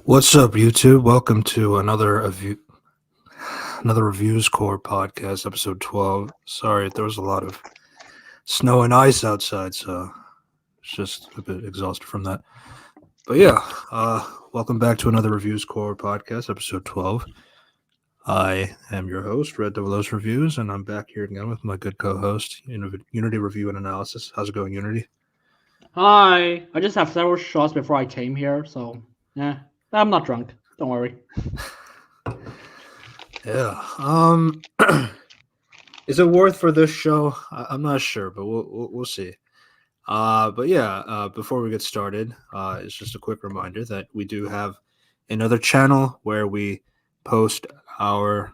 What's up, YouTube? Welcome to another Reviews Corp podcast, episode 12. Sorry, there was a lot of snow and ice outside, so it's just a bit exhausted from that. But yeah, welcome back to another Reviews Corp podcast, episode 12. I am your host, Red Devil O's Reviews, and I'm back here again with my good co-host, Unity Review and Analysis. How's it going, Unity? Hi. I just have several shots before I came here, so yeah. I'm not drunk. Don't worry. Yeah. Is it worth for this show? I'm not sure, but we'll see. But yeah, before we get started, it's just a quick reminder that we do have another channel where we post our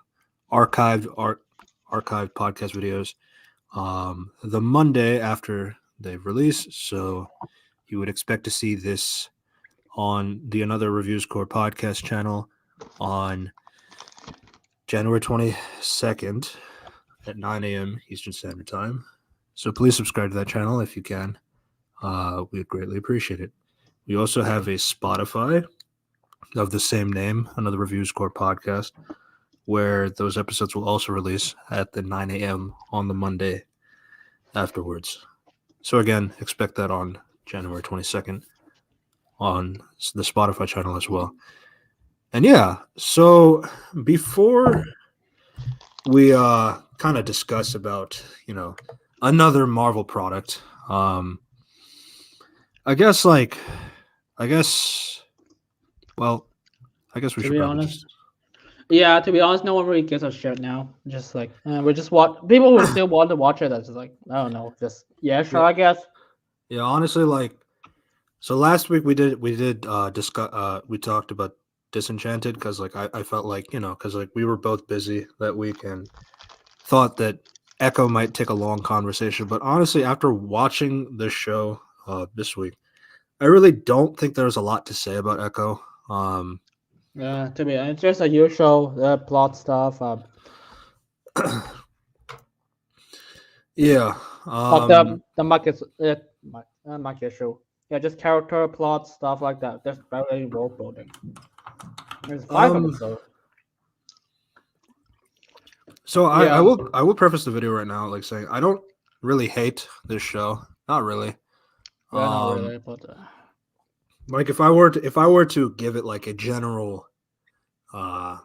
archived podcast videos the Monday after they've released. So you would expect to see this on the Another Reviews Core podcast channel on January 22nd at 9 a.m. Eastern Standard Time. So please subscribe to that channel if you can. We'd greatly appreciate it. We also have a Spotify of the same name, Another Review Score podcast, where those episodes will also release at the 9 a.m. on the Monday afterwards. So again, expect that on January 22nd on the Spotify channel as well. And yeah, so before we kind of discuss about, another Marvel product, I guess we To should be probably honest. just. Yeah, to be honest, no one really gives a shit now. Just like we just watch. People will still want to watch it. That's just like I don't know. Just yeah, sure, Yeah, I guess. yeah, honestly, so last week we did discuss we talked about Disenchanted because I felt like because we were both busy that week and thought that Echo might take a long conversation, but honestly, after watching this show this week, I really don't think there's a lot to say about Echo. To be honest, it's just a usual plot stuff. Yeah. But the market market show. Yeah, just character plot stuff like that. Just very world building. There's five Um. episodes. So I Yeah, will preface the video right now like saying I don't really hate this show. Not really. yeah, not Um. really, but Like if I were to give it like a general uh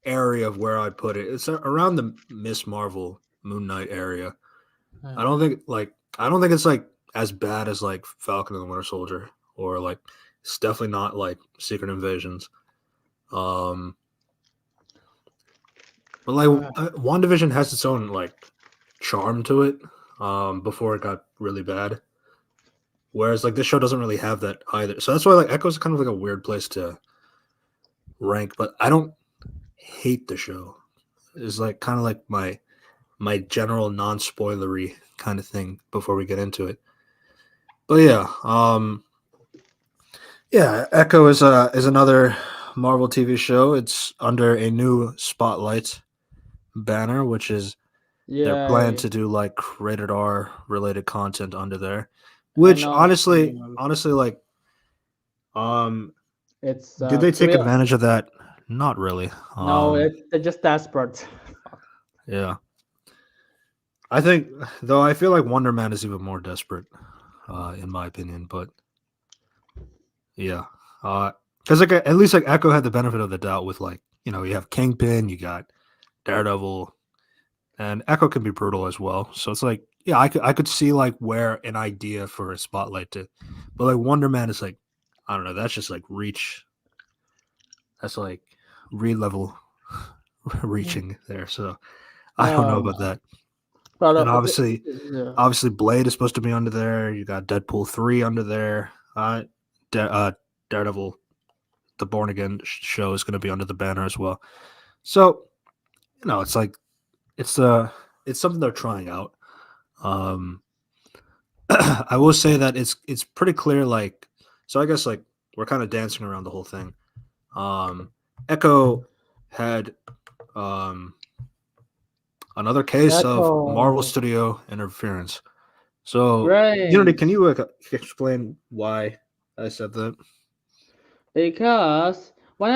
area of where I'd put it, it's around the Miss Marvel Moon Knight area. I uh, don't think like I don't think it's like as bad as like Falcon and the Winter Soldier or like it's definitely not like Secret Invasions. Um, but like uh, WandaVision has its own like charm to it. Before it got really bad. Whereas like this show doesn't really have that either. So that's why like Echo's kind of like a weird place to rank. But I don't hate the show. It's like kind of like my general non spoilery kind of thing before we get into it. But yeah, Echo is another Marvel TV show. It's under a new Spotlight banner, which is their plan yeah. to do like rated R related content under there. I Which know. honestly, like, It's did they to take be advantage of that? Not really. no, they're just desperate. Yeah, I think though I feel like Wonder Man is even more desperate, in my opinion. But yeah, because like at least like Echo had the benefit of the doubt with like you have Kingpin, you got Daredevil, and Echo can be brutal as well. So it's like yeah, I could see like where an idea for a spotlight to, but like Wonder Man is like I don't know, that's just like reach. That's like re-level reaching there. So I don't know Um, about that. but And obviously, yeah, obviously Blade is supposed to be under there. You got Deadpool 3 under there. Daredevil, the Born Again show is going to be under the banner as well. So it's like it's it's something they're trying out. Um, I will say that it's pretty clear. Like, so I guess like we're kind of dancing around the whole thing. Echo had um another case of Marvel Echo, Studio interference. So, Unity, great. can you explain why I said that? Because when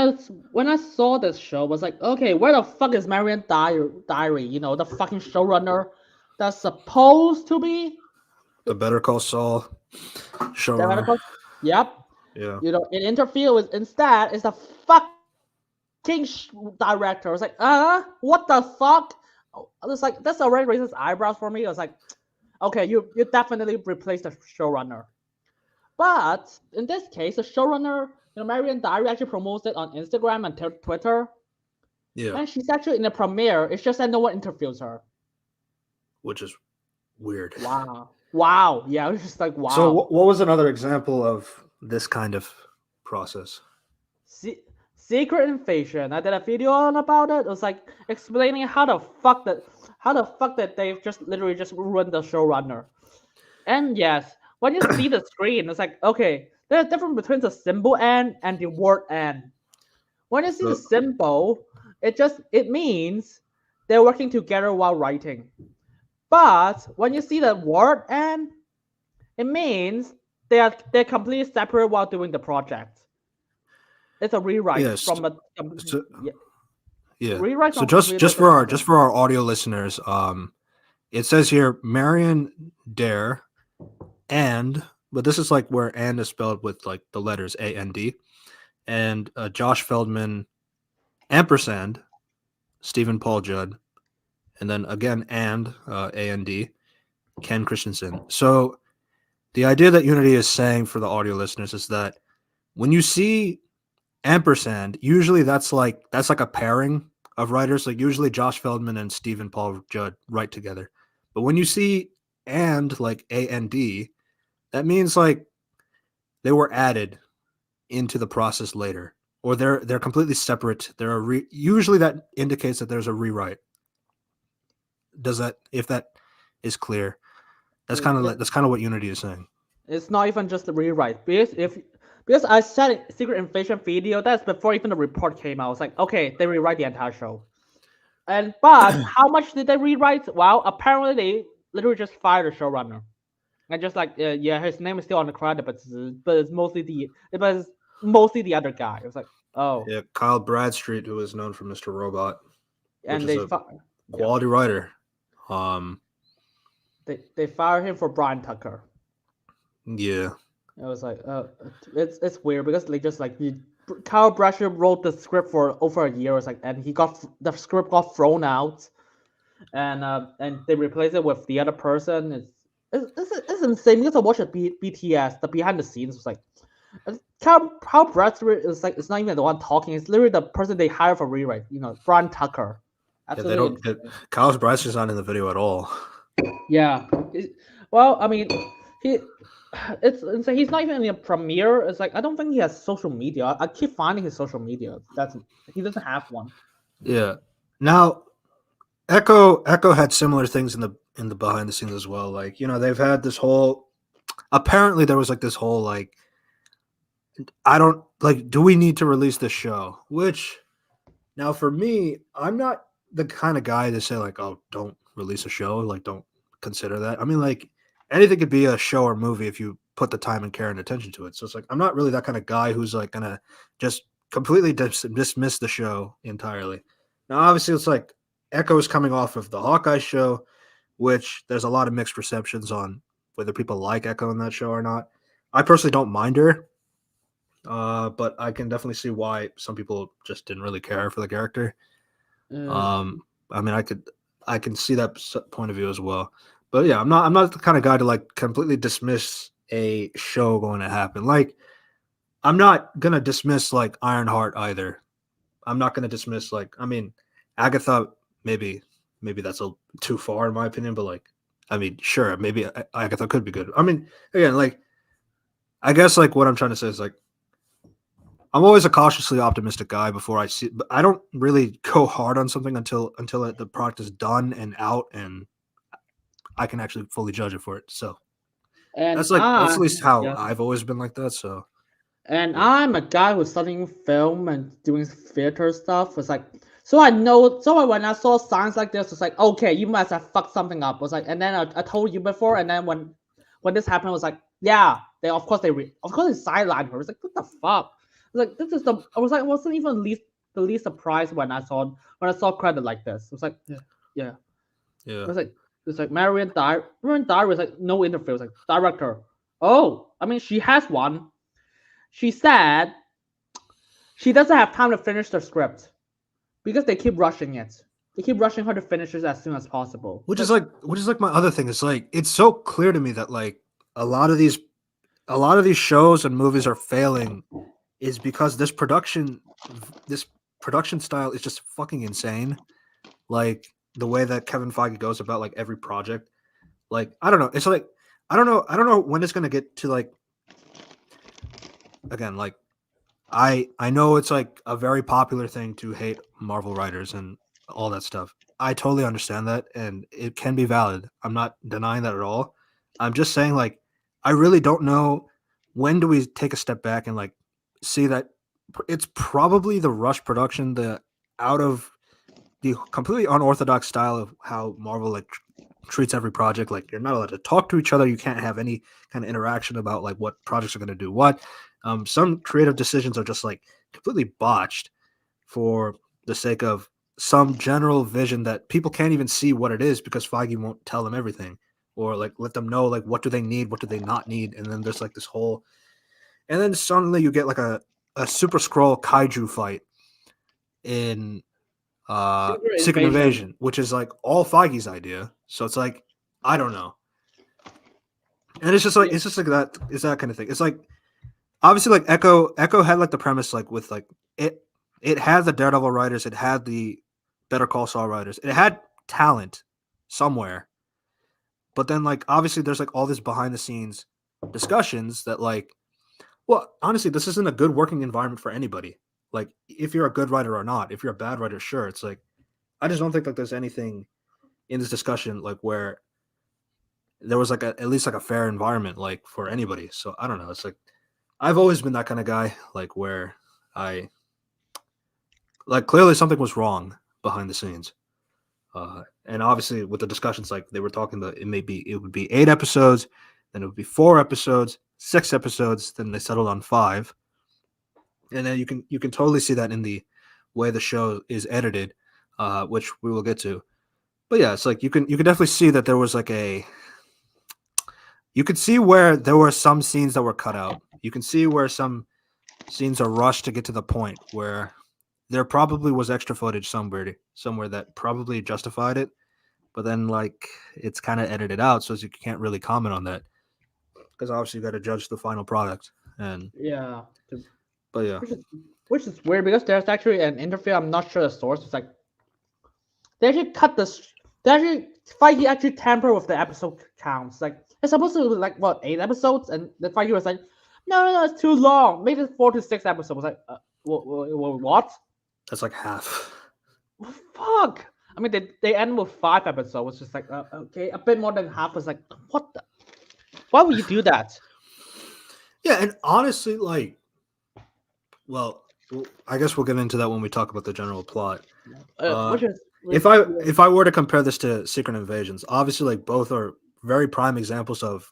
I saw this show, I was like, okay, where the fuck is Marion Diary? You know, the fucking showrunner that's supposed to be The Better Call Saul the showrunner. medical. Yep. Yeah. You know, in interview with instead is the fucking director. I was like, what the fuck? I was like, that's already raises eyebrows for me. I was like, okay, you definitely replaced the showrunner. But in this case, the showrunner, Marion Diary actually promotes it on Instagram and Twitter. Yeah. And she's actually in the premiere. It's just that no one interviews her. Which is weird. Wow. Wow. Yeah, it was just like, wow. So, what was another example of this kind of process? Secret Invasion. I did a video on about it. It was like explaining how the fuck that they've just literally just ruined the showrunner. And yes, when you see the screen, it's like, okay, there's a difference between the symbol N and the word N. When you see the symbol, it means they're working together while writing. But when you see the word N, it means they're completely separate while doing the project. It's a rewrite from a rewrite. So just for our audio listeners, it says here Marion Dare but this is like where and is spelled with like the letters AND, and Josh Feldman ampersand Stephen Paul Judd, and then again and AND Ken Christensen. So the idea that Unity is saying for the audio listeners is that when you see ampersand, usually that's like a pairing of writers. Like usually Josh Feldman and Stephen Paul Judd write together. But when you see and like AND, that means like they were added into the process later, or they're completely separate. Usually that indicates that there's a rewrite. If that is clear, that's kind of what Unity is saying. It's not even just a rewrite because I said Secret Invasion video, that's before even the report came out. It's like, okay, they rewrite the entire show. But how much did they rewrite? Well, apparently they literally just fired the showrunner. And just like, yeah, his name is still on the credit, but it's mostly the other guy. It was like, oh. Yeah, Kyle Bradstreet, who is known for Mr. Robot. And they quality writer. They fired him for Brian Tucker. Yeah. It was like, it's weird because they just like Kyle Bradstreet wrote the script for over a year. It's like, and the script got thrown out, and they replaced it with the other person. It's insane because I watched BTS, the behind the scenes was like, Kyle Bradstreet is like, it's not even the one talking. It's literally the person they hire for rewrite. Brian Tucker. Absolutely. Yeah, Kyle Bradstreet's not in the video at all. Yeah. Well, I mean, he's not even in the premiere. It's like I don't think he has social media. I keep finding his social media. He doesn't have one. Yeah. Now, Echo had similar things in the behind the scenes as well. Like, they've had this whole. Apparently, there was like this whole like. I don't like. Do we need to release this show? Which, now for me, I'm not the kind of guy to say like, oh, don't release a show. Like, don't consider that. I mean, like, anything could be a show or movie if you put the time and care and attention to it. So it's like I'm not really that kind of guy who's like gonna just completely dismiss the show entirely. Now, obviously, it's like Echo is coming off of the Hawkeye show, which there's a lot of mixed receptions on whether people like Echo in that show or not. I personally don't mind her, but I can definitely see why some people just didn't really care for the character. I mean, I can see that point of view as well. But yeah, I'm not the kind of guy to like completely dismiss a show going to happen. Like, I'm not gonna dismiss like Ironheart either. I'm not gonna dismiss like, I mean, Agatha, maybe that's a too far in my opinion, but like, I mean, sure, maybe Agatha could be good. I mean, again, like, I guess like what I'm trying to say is like, I'm always a cautiously optimistic guy before I see, but I don't really go hard on something until the product is done and out and I can actually fully judge it for it. So that's at least how I've always been like that. So, and yeah. I'm a guy who's studying film and doing theater stuff. It's like, so I know. So when I saw signs like this, it's like, okay, you must have fucked something up. It was like, and then I told you before, and then when this happened, I was like, yeah, of course they sidelined her. It's like, what the fuck? Like this is the I wasn't even least surprised when I saw credit like this. It was like yeah. Yeah. It's like Marion Dye was like no interview. It's like director. Oh, I mean she has one. She said she doesn't have time to finish the script because they keep rushing it. They keep rushing her to finish it as soon as possible. Which is like my other thing. It's like it's so clear to me that like a lot of these a lot of these shows and movies are failing is because this production style is just fucking insane. Like the way that Kevin Feige goes about like every project. Like I don't know. It's like I don't know when it's gonna get to like again like I know it's like a very popular thing to hate Marvel writers and all that stuff. I totally understand that and it can be valid. I'm not denying that at all. I'm just saying like I really don't know when do we take a step back and like see that it's probably the rush production, the out of the completely unorthodox style of how Marvel like treats every project. Like you're not allowed to talk to each other. You can't have any kind of interaction about like what projects are going to do what. Some creative decisions are just like completely botched for the sake of some general vision that people can't even see what it is because Feige won't tell them everything or like let them know like what do they need, what do they not need, and then there's like this whole, and then suddenly you get like a Super Scroll kaiju fight in Secret Secret Invasion. Invasion, which is like all Feige's idea. So it's like I don't know, and Yeah, it's just like that. It's that kind of thing. It's like obviously like Echo had like the premise like with like it had the Daredevil writers, it had the Better Call Saul writers, it had talent somewhere, but then like obviously there's like all this behind the scenes discussions that like well honestly this isn't a good working environment for anybody. Like if you're a good writer or not, if you're a bad writer, sure. It's like I just don't think like there's anything in this discussion like where there was like at least like a fair environment like for anybody. So I don't know. It's like I've always been that kind of guy, like where I like clearly something was wrong behind the scenes. And obviously with the discussions, like they were talking about, it would be 8 episodes, then it would be 4 episodes, 6 episodes, then they settled on five, and then you can totally see that in the way the show is edited, which we will get to. But yeah, it's like you can definitely see that there was like a you could see where there were some scenes that were cut out. You can see where some scenes are rushed to get to the point where there probably was extra footage somewhere that probably justified it, but then like it's kind of edited out, so you can't really comment on that because obviously you got to judge the final product. And yeah. but yeah, Which is which is weird because there's actually an interview. I'm not sure the source. It's like they actually cut this. They actually Feige actually tampered with the episode counts. Like it's supposed to be like what 8 episodes, and the Feige was like, no, it's too long. Maybe 4 to 6 episodes. I was like, what? that's like half. Fuck. I mean, they end with 5 episodes. It's just like okay, a bit more than half. Was like, what? Why would you do that? Yeah, and honestly, like, well, I guess we'll get into that when we talk about the general plot. Uh, Which is if I were to compare this to Secret Invasions, obviously, like both are very prime examples of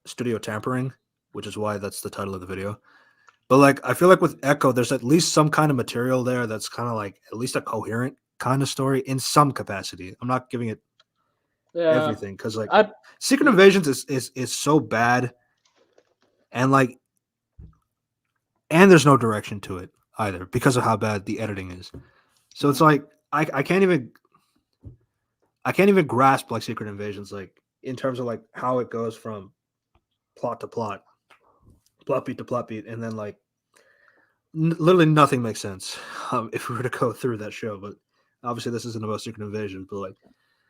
studio tampering, which is why that's the title of the video. But like, I feel like with Echo, there's at least some kind of material there that's kind of like at least a coherent kind of story in some capacity. I'm not giving it yeah. everything because like I Secret Invasions is so bad and like and there's no direction to it either because of how bad the editing is. So it's like I I can't even grasp like Secret Invasions like in terms of like how it goes from plot to plot beat to plot beat, and then like literally nothing makes sense if we were to go through that show. But obviously, this isn't about Secret Invasion. But like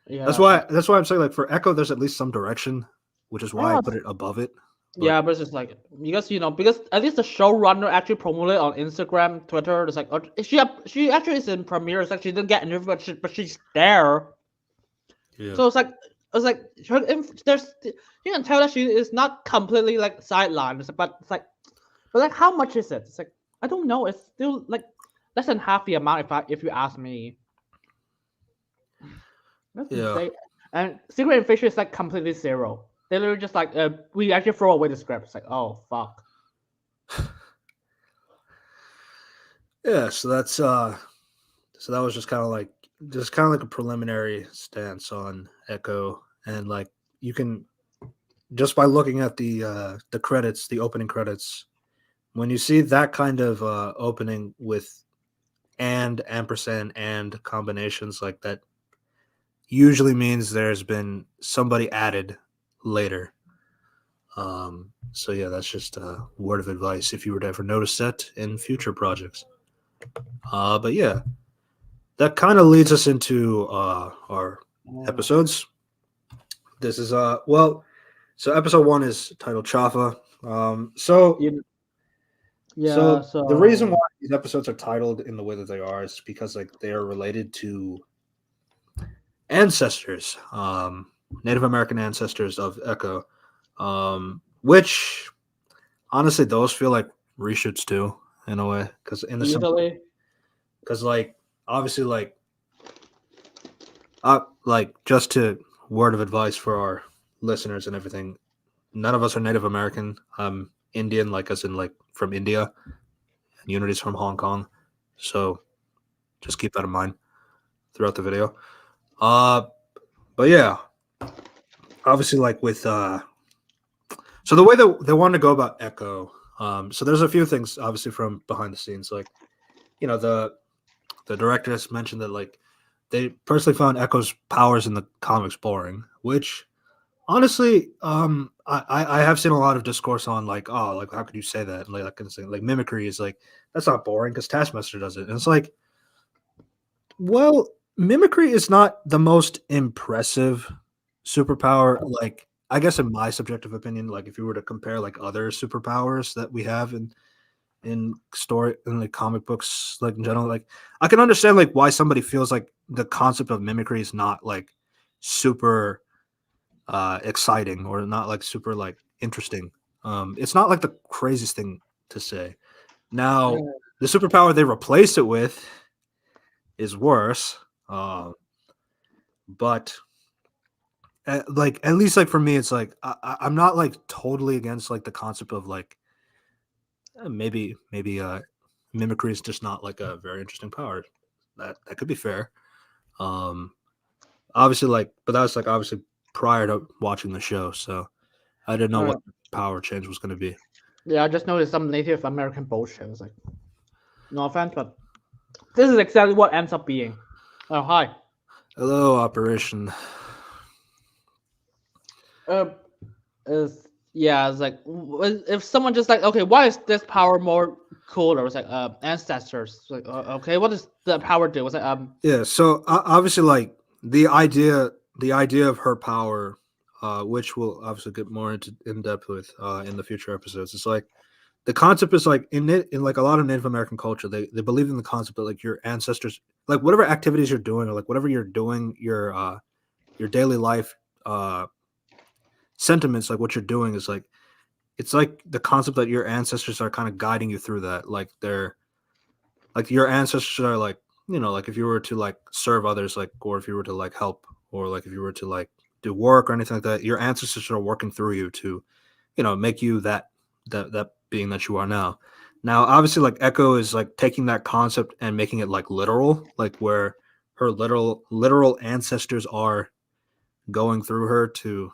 yeah. that's why I'm saying like for Echo, there's at least some direction, which is why I Yeah, put it above it. But yeah, but it's just like because because at least the showrunner actually promoted on Instagram, Twitter. It's like she actually is in premiere. It's like she didn't get an interview, but she's there. yeah, So it's like there's you can tell that she is not completely like sidelined. But it's like how much is it? It's like I don't know. It's still like less than half the amount if you ask me. That's yeah, insane. And Secret Invasion is like completely zero. They literally just like we actually throw away the script. It's like oh fuck. Yeah, so that was just kind of like a preliminary stance on Echo, and like you can just by looking at the credits, the opening credits, when you see that kind of opening with and ampersand and combinations like that, usually means there's been somebody added later. So yeah, that's just a word of advice if you were to ever notice that in future projects. But yeah, that kind of leads us into our Uh, episodes. This is well, so episode one is titled Chafa. Um, so you, yeah. so the reason why So these episodes are titled in the way that they are is because like they are related to ancestors, Native American ancestors of Echo, which honestly those feel like reshoots too in a way because in the simple usually, because like obviously like just to word of advice for our listeners and everything, none of us are Native American. I'm Indian, like as in like from India, and Unity's from Hong Kong. So just keep that in mind throughout the video. Uh, but yeah, obviously, like with so the way that they wanted to go about Echo, so there's a few things obviously from behind the scenes, like you know the director has mentioned that like they personally found Echo's powers in the comics boring, which honestly, I have seen a lot of discourse on like, oh, like how could you say that? And like that kind of thing. Like mimicry is like that's not boring because Taskmaster does it, and it's like, well, mimicry is not the most impressive superpower. Like I guess in my subjective opinion, like if you were to compare like other superpowers that we have in story in like comic books, like in general, like I can understand like why somebody feels like the concept of mimicry is not like super exciting or not like super like interesting. It's not like the craziest thing to say. Now, uh, the superpower they replace it with is worse. Uh, but like at least like for me, it's like I'm not like totally against like the concept of like maybe mimicry is just not like a very interesting power. That could be fair. Um, obviously like, but that was like obviously prior to watching the show, so I didn't know uh, what the power change was going to be. yeah, I just noticed some Native American bullshit. I was like, no offense, but this is exactly what ends up being. Oh, hi. Hello, Operation. Uh, is yeah, it's like if someone just like, okay, why is this power more cooler? It's like ancestors. It's like okay, what does the power do? It's like Yeah, so obviously, like the idea of her power, which we'll obviously get more into in depth with in the future episodes. It's like the concept is like in like a lot of Native American culture, they believe in the concept that like your ancestors, like whatever activities you're doing or like whatever you're doing, your daily life sentiments, like what you're doing is like it's like the concept that your ancestors are kind of guiding you through that, like they're like your ancestors are like like if you were to like serve others like or if you were to like help or like if you were to like do work or anything like that, your ancestors are working through you to make you that being that you are now. Obviously like Echo is like taking that concept and making it like literal, like where her literal ancestors are going through her to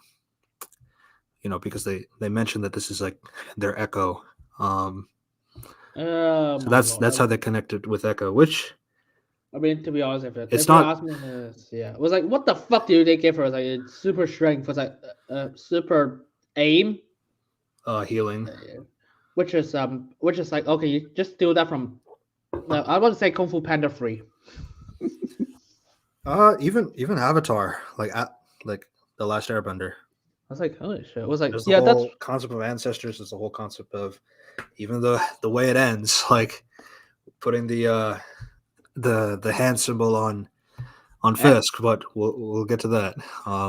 because they mentioned that this is like their Echo. um oh so my that's lord. how they connected with Echo, which I mean, to be honest, it's if you not ask me, yeah, it was like, what the fuck do they give her? It's like it's super strength, was like super aim, healing. uh, which is like okay, you just do that from. No, I want to say Kung Fu Panda 3. Even Avatar, like the Last Airbender. I was like, holy shit! It was like, There's the yeah, that's whole concept of ancestors. There's the whole concept of even the way it ends, like putting the hand symbol on uh, Fisk. But we'll get to that.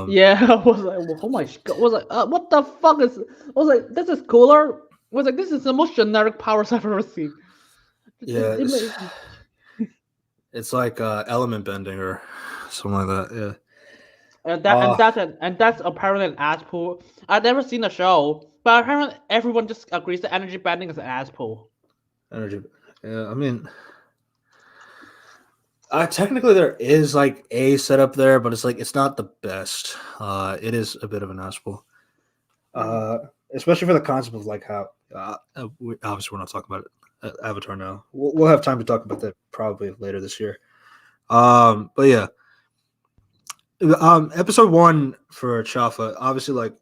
yeah. I was like, oh my god! I was like, what the fuck is? I was like, this is cooler. I was like, this is the most generic powers I've ever seen. yeah, It made, it's like element bending or something like that. Yeah. and that's apparently an ass pool. I've never seen the show, but apparently everyone just agrees that energy bending is an ass pool. Energy. Yeah, I mean, Technically, there is like a setup there, but it's like it's not the best. It is a bit of an asshole. Uh, Especially for the concept of like how obviously we're not talking about Avatar now. We'll have time to talk about that probably later this year. But yeah, episode one for Chafa, obviously, like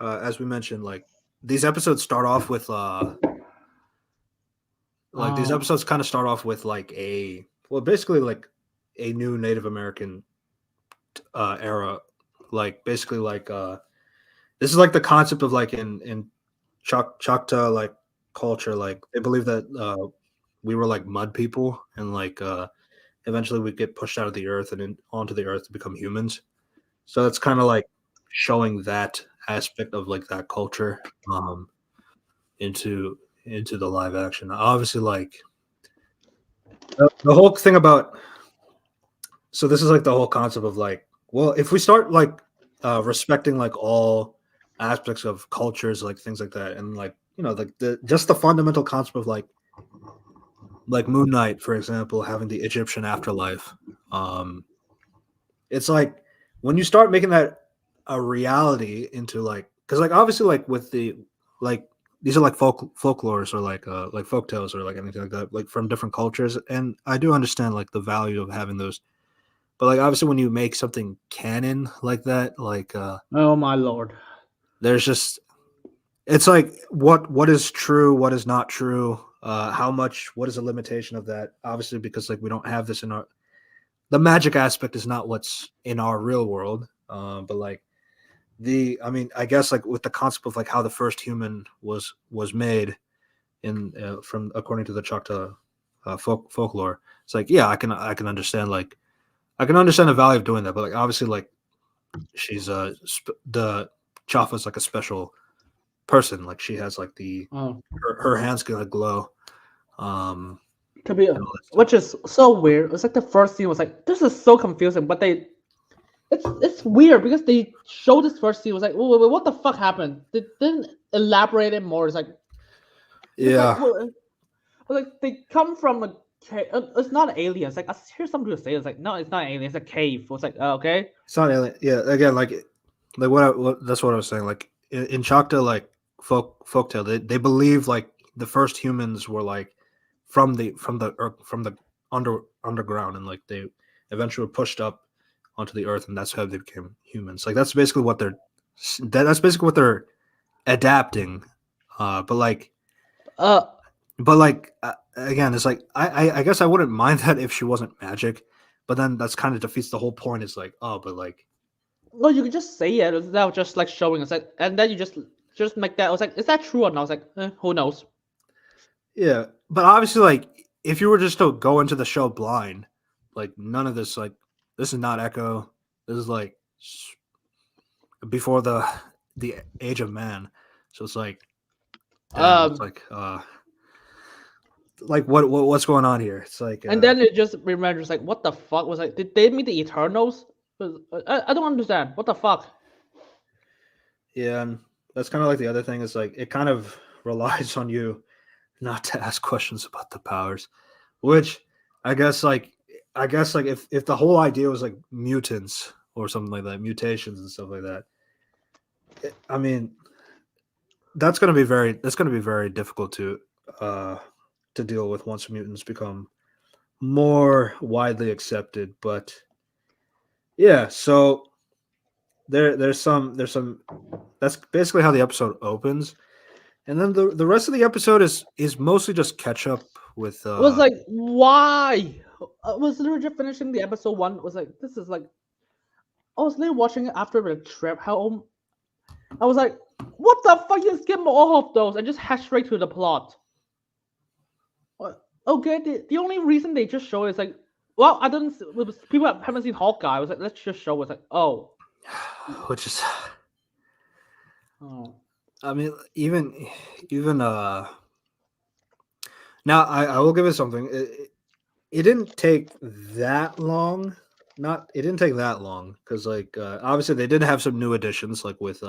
as we mentioned, like these episodes start off with like these Um, episodes kind of start off with like basically like a new Native American era, like basically like this is like the concept of like in Choctaw like culture, like they believe that we were like mud people, and like eventually we get pushed out of the earth and onto the earth to become humans. So it's kind of like showing that aspect of like that culture into the live action. Obviously, like the whole thing about, so this is like the whole concept of like, well, if we start like respecting like all aspects of cultures, like things like that, and like like the just the fundamental concept of like Moon Knight, for example, having the Egyptian afterlife. Um, it's like when you start making that a reality into like, because like obviously like with the like these are like folklores or like folk tales or like anything like that, like from different cultures, and I do understand like the value of having those, but like obviously when you make something canon like that, like oh my lord. there's just, it's like what is true, what is not true, how much, what is the limitation of that, obviously because like we don't have this in our, the magic aspect is not what's in our real world, but like I mean, I guess like with the concept of like how the first human was made in from according to the Choctaw folklore, it's like yeah, I can understand, like I can understand the value of doing that, but like obviously like she's the Jaffa's like a special person, like she has like Oh, her hands can like glow, um, to be, and all that stuff. which is so weird. It's like the first scene was like, this is so confusing, but it's weird because they showed this first scene was like, wait, what the fuck happened? They didn't elaborate it more. It's like because like Yeah, like they come from a it's not aliens. Like I hear some people say it's like no, it's not alien. It's a cave. It's like okay. it's not alien. Yeah, again, like what that's what I was saying. Like in Choctaw, like folktale, they believe like the first humans were like from the underground, and like they eventually were pushed up onto the earth, and that's how they became humans. Like that's basically what that's basically what they're adapting. But like Uh, again, it's like I guess I wouldn't mind that if she wasn't magic, but then that's kind of defeats the whole point. It's like oh, but like well, you could just say it without just like showing us, like, and then you just make that. I was like, is that true or not? I was like, who knows? yeah, but obviously, like if you were just to go into the show blind, like none of this, like this is not Echo. This is like before the age of man. So it's damn, it's Um, like what's going on here? It's like and then it just remembers like, what the fuck was like? Did they meet the Eternals? I don't understand. What the fuck? yeah, and that's kind of like the other thing is like it kind of relies on you not to ask questions about the powers, which I guess like if the whole idea was like mutants or something like that, mutations and stuff like that. I mean, that's gonna be very difficult uh to deal with once mutants become more widely accepted. But yeah, so there's some that's basically how the episode opens, and then the rest of the episode is mostly just catch up with It was like, why? I was literally just finishing the episode one. Was like, this is like, I was literally watching it after the trip. How I was like, what the fuck? You skip all of those and just head straight to the plot. Okay, the only reason they just show is like, well, I didn't. People haven't seen Hawkeye. I was like, let's just show. It's like, oh, which is oh. I mean even now I will give it something. It didn't take that long. Not it didn't take that long because like obviously they did have some new additions like with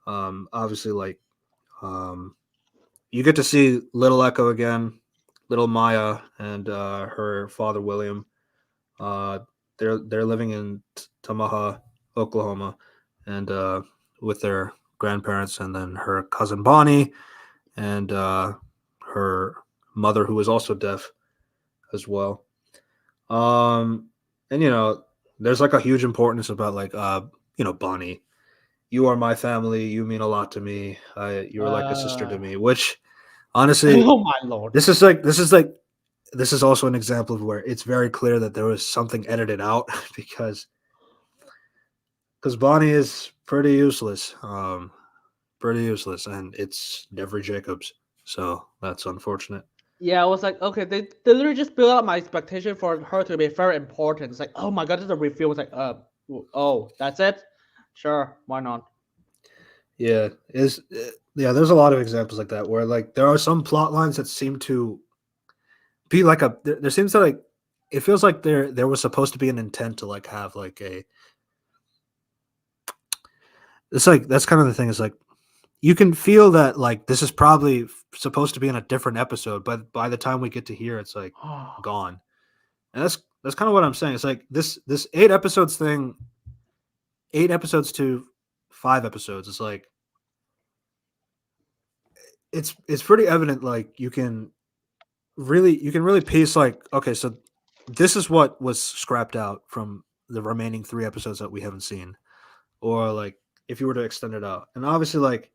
obviously like um you get to see Little Echo again, Little Maya, and her father William. Uh, they're living in Tamaha, Oklahoma, and with their grandparents, and then her cousin Bonnie, and her mother, who is also deaf as well. Um, and there's like a huge importance about like Bonnie. You are my family. You mean a lot to me. You're like a sister to Uh, me. Which honestly, oh my lord. this is also an example of where it's very clear that there was something edited out because Bonnie is pretty useless, and it's Devery Jacobs. So that's unfortunate. Yeah, I was like, okay, they literally just built up my expectation for her to be very important. It's like, oh my god, this is a review. It's like, oh, that's it? Sure, why not? Yeah, yeah. There's a lot of examples like that where like there are some plot lines that seem to be like there seems to like it feels like there was supposed to be an intent to like have like a it's like that's kind of the thing is like you can feel that like this is probably supposed to be in a different episode, but by the time we get to here, it's like gone. And that's kind of what I'm saying. It's like this 8 episodes thing, 8 episodes to 5 episodes. It's like it's pretty evident. Like you can really piece like okay, so this is what was scrapped out from the remaining 3 episodes that we haven't seen, or like if you were to extend it out, and obviously like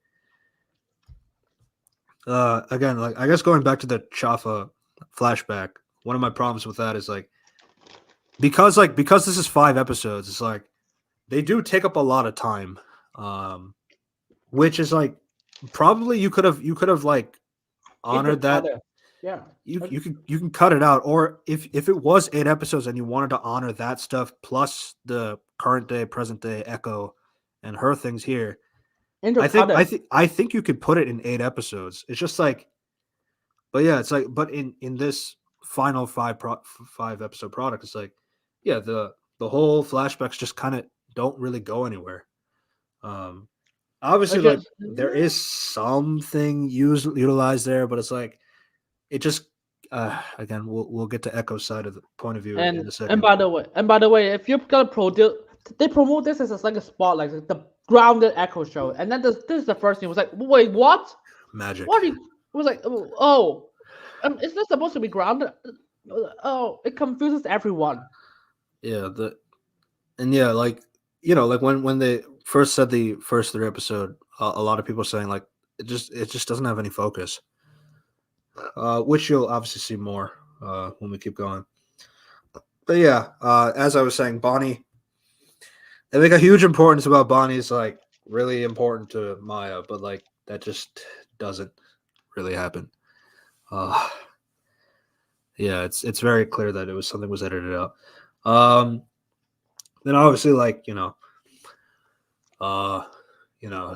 again, like I guess going back to the Chafa flashback, one of my problems with that is like because this is 5 episodes, it's like they do take up a lot of time, um, which is like probably you could have like You could honored cut that. it. Yeah. You can cut it out, or if it was 8 episodes and you wanted to honor that stuff plus the current day, present day Echo and her things here, Intercut it. I think you could put it in 8 episodes. It's just like but yeah, it's like, but in this final 5 episode product, it's like, yeah, the whole flashbacks just kind of don't really go anywhere. Um, obviously, It's like just there is something utilized there, but it's like it just again we'll get to Echo's side of the point of view in a and second. by the way, if you're gonna produce, they promote this as like a spotlight, like the grounded Echo show, and then this is the first thing. It was like, wait, what? Magic, What? It was like, oh, it's not supposed to be grounded. Oh, it confuses everyone. yeah, yeah, like like when they first said the first 3 episode, a lot of people saying like it just doesn't have any focus. Which you'll obviously see more when we keep going. But yeah, as I was saying, Bonnie, they make a huge importance about Bonnie's like really important to Maya, but like that just doesn't really happen. Uh, yeah, it's very clear that it was something was edited out. Um, then obviously, like uh,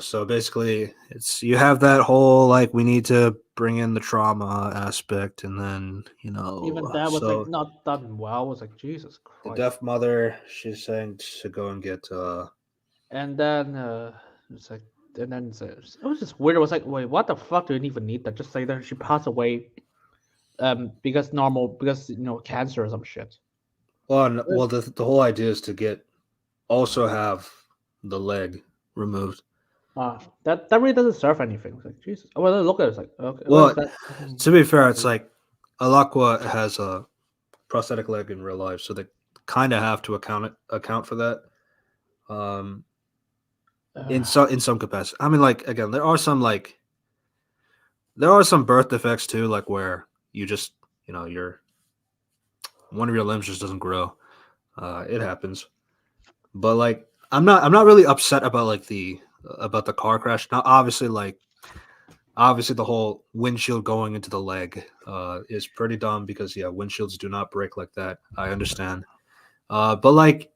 so basically, it's you have that whole like we need to bring in the trauma aspect, and then Even that was like so not done well. I was like, Jesus the Christ. deaf mother, she's saying to go and get And then it's like, and then it was just weird. It was like, wait, what the fuck do you even need that? Just say that she passed away, because cancer or some shit. well the whole idea is to get also have the leg removed. That really doesn't serve anything. It's like, Jesus. Oh, well, look at it. It's like, okay, what is Well, that? to be fair, it's like Alakwa has a prosthetic leg in real life, so they kind of have to account for that. Um, in some capacity. I mean, like again, there are some birth defects too, like where you just your one of your limbs just doesn't grow. It happens, but like I'm not really upset about like about the car crash. Now, obviously the whole windshield going into the leg is pretty dumb because yeah, windshields do not break like that. I understand, but like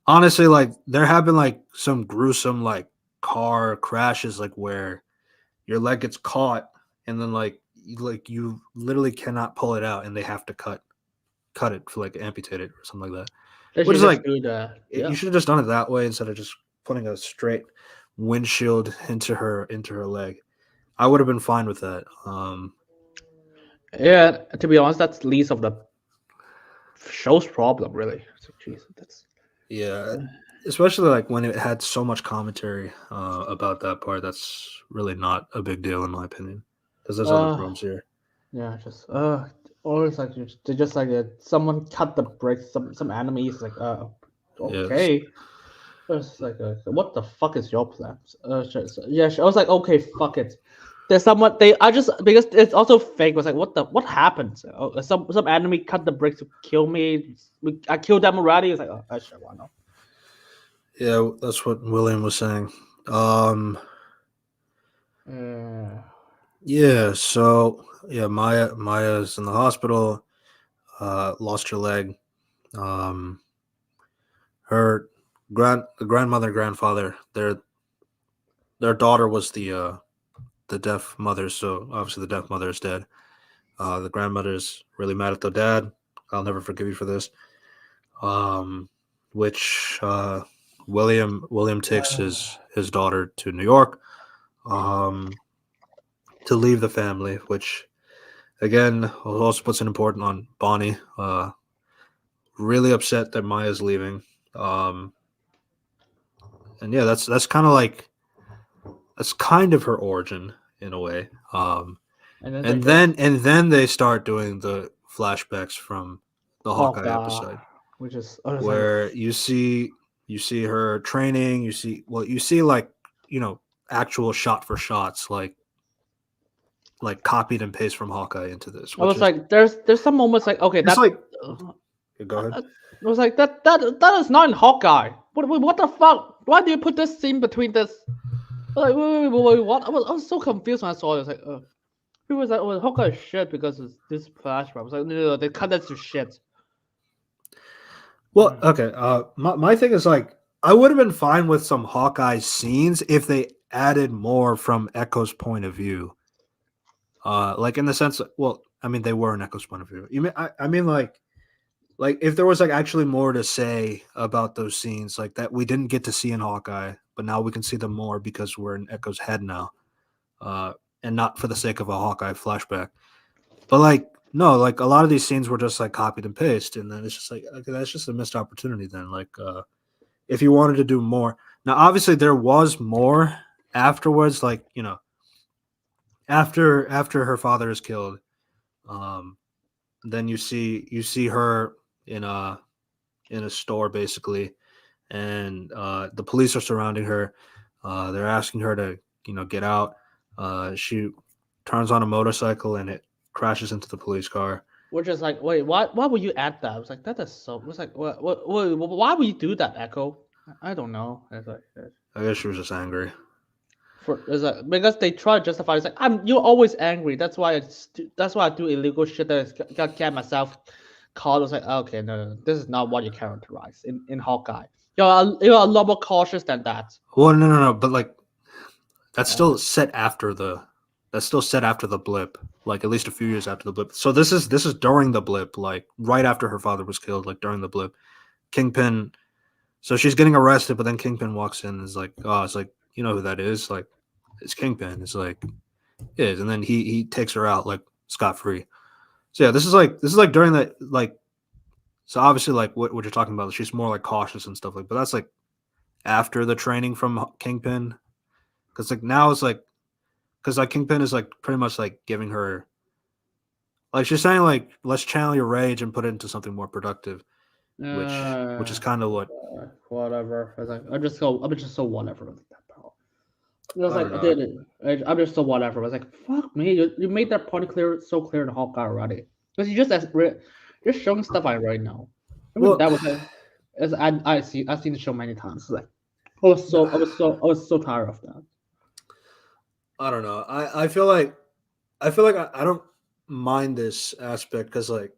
honestly, like there have been like some gruesome like car crashes like where your leg gets caught and then like you literally cannot pull it out and they have to cut it for like amputate it or something like that. They Which should is just like do the you yeah. should have just done it that way instead of just putting a straight windshield into her leg. I would have been fine with that. Yeah, to be honest, that's least of the show's problem really. It's like, Jesus, that's Yeah, especially like when it had so much commentary about that part. That's really not a big deal in my opinion, because there's other uh problems here. yeah, just always like they just like someone cut the brakes. Some enemies like Yes. okay. It's like what the fuck is your plans? Yeah, I was like okay, fuck it. There's someone they I just because it's also fake. Was like what happened? Some enemy cut the brakes to kill me. I killed them already. It's like oh sure why not? Yeah, that's what William was saying. Um, Uh, yeah, so yeah, Maya's in the hospital, lost her leg. Um, her the grandmother and grandfather, their daughter was the deaf mother, so obviously the deaf mother is dead. The grandmother's really mad at the dad. I'll never forgive you for this. Um, which William takes his daughter to New York, um, to leave the family, which again also puts an important on Bonnie. Really upset that Maya's leaving. Um, and yeah, that's kind of like that's kind of her origin in a way. and then And like the then they start doing the flashbacks from the Hawkeye Hawkeye, episode, which is I was like where you see her training. You see like actual shot for shots, like copied and paste from Hawkeye into this, I which was is like there's some moments like okay it's that. like Uh, go ahead. I was like that is not in Hawkeye. What the fuck? Why do you put this scene between this? Like wait, what? I was so confused when I saw it. I was like, people was like, oh, Hawkeye is shit because it's this flashback. I was like, no, they cut that to shit. Well, okay. My thing is like I would have been fine with some Hawkeye scenes if they added more from Echo's point of view. Like in the sense, well, I mean, they were in Echo's point of view. I mean, like if there was like actually more to say about those scenes, like that we didn't get to see in Hawkeye, but now we can see them more because we're in Echo's head now, uh, and not for the sake of a Hawkeye flashback. But like, no, like a lot of these scenes were just like copied and paste, and then it's just like, okay, that's just a missed opportunity. Then, like, if you wanted to do more, now obviously there was more afterwards, like after her father is killed, um, then you see her in a store basically, and the police are surrounding her. They're asking her to get out. She turns on a motorcycle and it crashes into the police car. Which is like, wait, why would you add that? I was like, that is so. It was like, why would you do that, Echo? I don't know. It's like, I guess she was just angry. it's like because they try to justify. It's like you're always angry. That's why I do illegal shit that get myself caught. I was like, okay, no, this is not what you characterize in Hawkeye. You're a lot more cautious than that. Well, no, but like that's Uh, still set after the blip, like at least a few years after the blip. So this is during the blip, like right after her father was killed, like during the blip. Kingpin. So she's getting arrested, but then Kingpin walks in and is like, oh, it's like, you know who that is? Like, it's Kingpin. It's like, it is. And then he takes her out like scot free. So yeah, this is like during that, like, so obviously like what you're talking about, she's more like cautious and stuff like, but that's like after the training from Kingpin. Cause like now it's like, cause like Kingpin is like pretty much like giving her, like she's saying like, let's channel your rage and put it into something more productive, which is uh, kind of what, whatever. I was like, I'm just so whatever with that power. I was I like, don't know. I'm just so whatever. I was like, fuck me, you made that point so clear in Hawkeye already. Because you just showing stuff I already know. Even Well, that was as I've seen the show many times. Like I was so tired of that. I don't know. I feel like I don't mind this aspect because like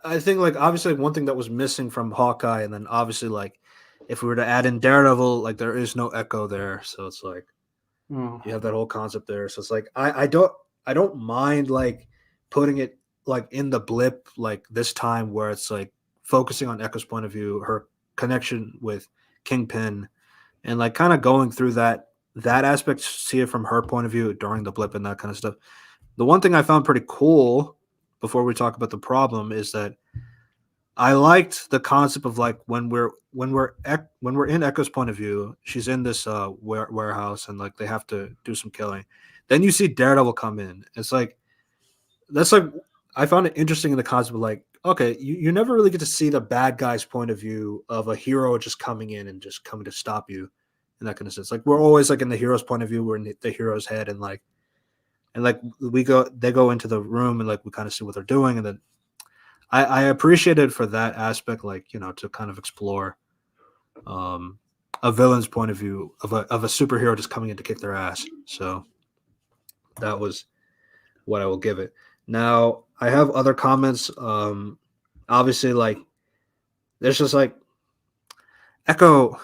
I think like obviously like, one thing that was missing from Hawkeye, and then obviously like if we were to add in Daredevil, like there is no Echo there, so it's like Oh. you have that whole concept there. So it's like I don't mind like putting it like in the blip like this time where it's like focusing on Echo's point of view, her connection with Kingpin, and like kind of going through that aspect, see it from her point of view during the blip and that kind of stuff. The one thing I found pretty cool before we talk about the problem is that I liked the concept of like when we're in Echo's point of view, she's in this warehouse and like they have to do some killing. Then you see Daredevil come in. It's like that's like I found it interesting in the concept of like okay, you never really get to see the bad guy's point of view of a hero just coming in and just coming to stop you in that kind of sense. Like we're always like in the hero's point of view, we're in the hero's head and like they go into the room and like we kind of see what they're doing and then I appreciate it for that aspect, like to kind of explore a villain's point of view of a superhero just coming in to kick their ass. So that was what I will give it. Now I have other comments. Obviously, like there's just like Echo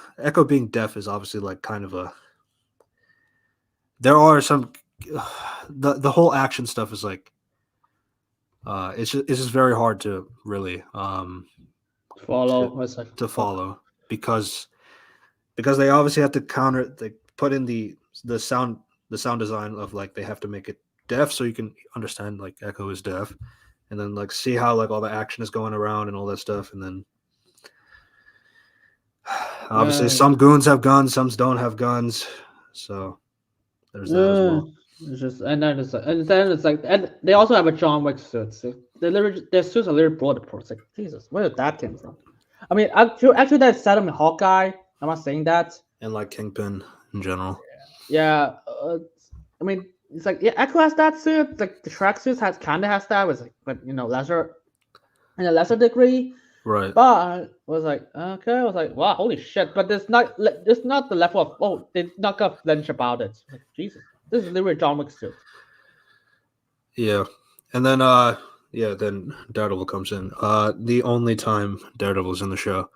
being deaf is obviously like kind of a. There are some the whole action stuff is like it's just very hard to really Follow. It's like, to follow because they obviously have to counter they put in the sound design of like they have to make it deaf so you can understand like Echo is deaf and then like see how like all the action is going around and all that stuff and then obviously some goons have guns, some don't have guns, so there's that as well. It's just and then it's like and they also have a John Wick suit. So their suits are literally bulletproof. It's like Jesus, where did that come from? I mean, actually that set him in Hawkeye. I'm not saying that. And like Kingpin in general. Yeah, I mean it's like yeah, Echo has that suit. Like the track suit kind of has that. Was like but lesser in a lesser degree. Right. But I was like, okay, I was like, wow, holy shit. But it's not the level of they're not gonna flinch about it. Like, Jesus. This is literally John Wick suit. Yeah. And then then Daredevil comes in. The only time Daredevil's in the show.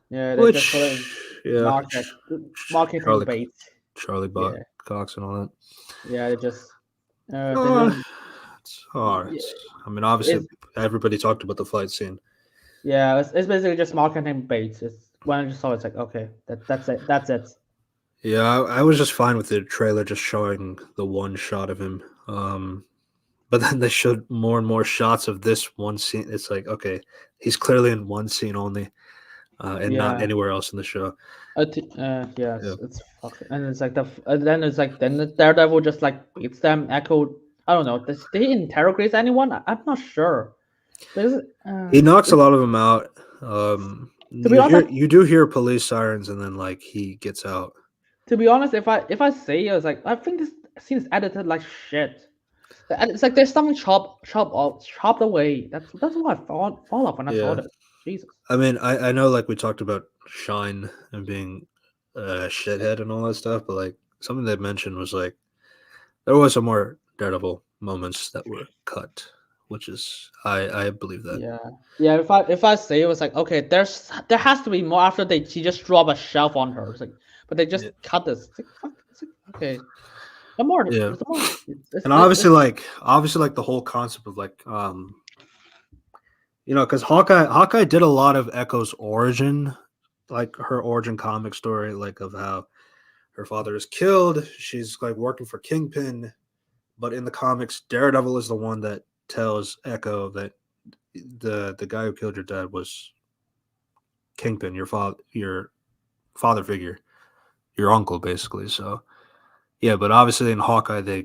Yeah, they just put in marketing bait. Charlie Cox and all that. Yeah, they just it's hard. I mean obviously everybody talked about the fight scene. Yeah, it's basically just marketing bait. It's when I just saw it's like okay, that's it. Yeah, I was just fine with the trailer just showing the one shot of him. But then they showed more and more shots of this one scene. It's like, okay, he's clearly in one scene only, and not anywhere else in the show. It's fucking, and it's like then the Daredevil just like beats them. Echo, I don't know. Does he interrogate anyone? I'm not sure. He knocks a lot of them out. You do hear police sirens, and then like he gets out. To be honest, if I say I was like, I think this scene is edited like shit. And it's like there's something chopped away. That's what I fall off when I saw it. Jesus. I mean, I know like we talked about Shine and being a shithead and all that stuff, but like something they mentioned was like there was some more Daredevil moments that were cut, which is I believe that. Yeah. If I say it was like okay, there has to be more after she just drop a shelf on her. It's like, but they just cut this. It's like, okay. The more, and obviously like the whole concept of like because Hawkeye did a lot of Echo's origin, like her origin comic story, like of how her father is killed. She's like working for Kingpin, but in the comics, Daredevil is the one that tells Echo that the guy who killed your dad was Kingpin, your father figure, your uncle, basically. So. Yeah, but obviously in Hawkeye they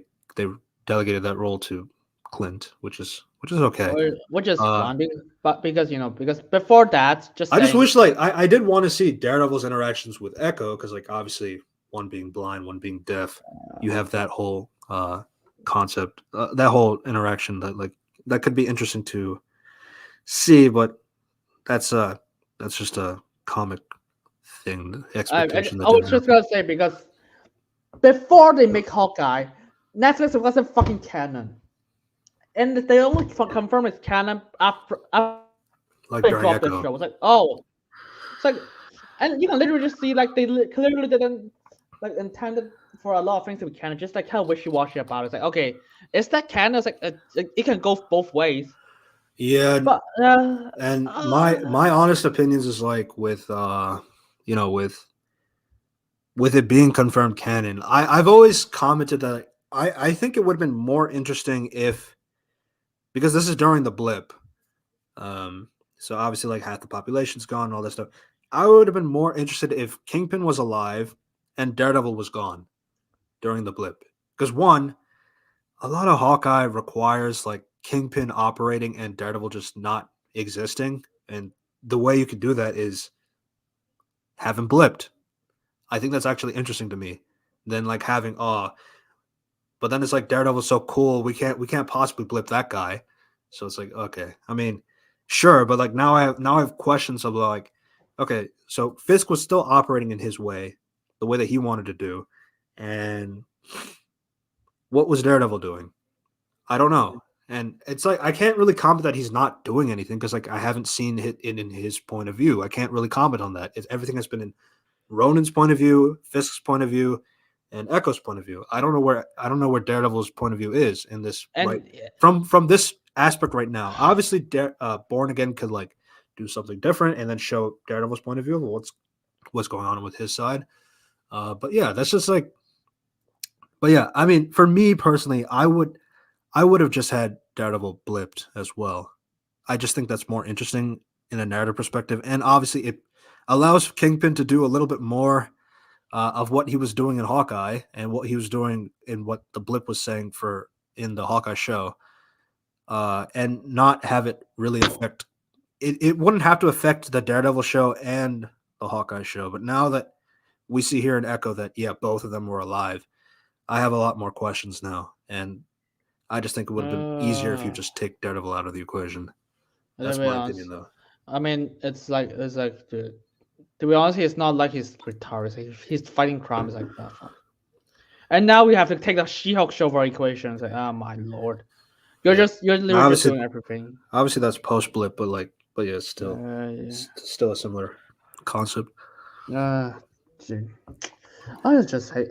delegated that role to Clint, which is okay. Which is fun, because before that, I just wish like I did want to see Daredevil's interactions with Echo because like obviously one being blind, one being deaf, you have that whole concept, that whole interaction that could be interesting to see, but that's just a comic thing expectation. I was just gonna say because. Before they make Hawkeye, Netflix wasn't fucking canon, and they only confirm it's canon after like they dropped the show. It's like it's like, and you can literally just see like they clearly didn't like intended for a lot of things to be canon, just like how wishy-washy about it. It's like okay, is that canon? It's like it can go both ways. Yeah, but and my honest opinions is like with with it being confirmed canon, I've always commented that I think it would have been more interesting if, because this is during the blip, So obviously, like half the population's gone, and all this stuff. I would have been more interested if Kingpin was alive and Daredevil was gone during the blip. Because one, a lot of Hawkeye requires like Kingpin operating and Daredevil just not existing, and the way you could do that is have him blipped. I think that's actually interesting to me. Than like having but then it's like Daredevil's so cool, we can't possibly blip that guy. So it's like, okay. I mean, sure, but like now I have questions of like, okay, so Fisk was still operating in his way, the way that he wanted to do. And what was Daredevil doing? I don't know. And it's like I can't really comment that he's not doing anything because like I haven't seen it in his point of view. I can't really comment on that. Everything has been in Ronan's point of view, Fisk's point of view, and Echo's point of view. I don't know where Daredevil's point of view is in this right And from this aspect right now. Obviously, Born Again could like do something different and then show Daredevil's point of view of what's going on with his side. But yeah, that's just like. But yeah, I mean, for me personally, I would have just had Daredevil blipped as well. I just think that's more interesting in a narrative perspective, and obviously it allows Kingpin to do a little bit more of what he was doing in Hawkeye and what he was doing in what the blip was saying for in the Hawkeye show, and not have it really affect. It wouldn't have to affect the Daredevil show and the Hawkeye show, but now that we see here in Echo that yeah, both of them were alive, I have a lot more questions now, and I just think it would have been easier if you uh, just take Daredevil out of the equation. to That's be my opinion, honest, though. I mean, it's like to be honest, it's not like he's retired. He's fighting crime. It's like, oh fuck. And now we have to take the She-Hulk show for equation. It's like, oh my lord, Yeah. you're literally just Obviously, doing everything. obviously that's post blip, but yeah, Yeah. still a similar concept. Dude. I just hate.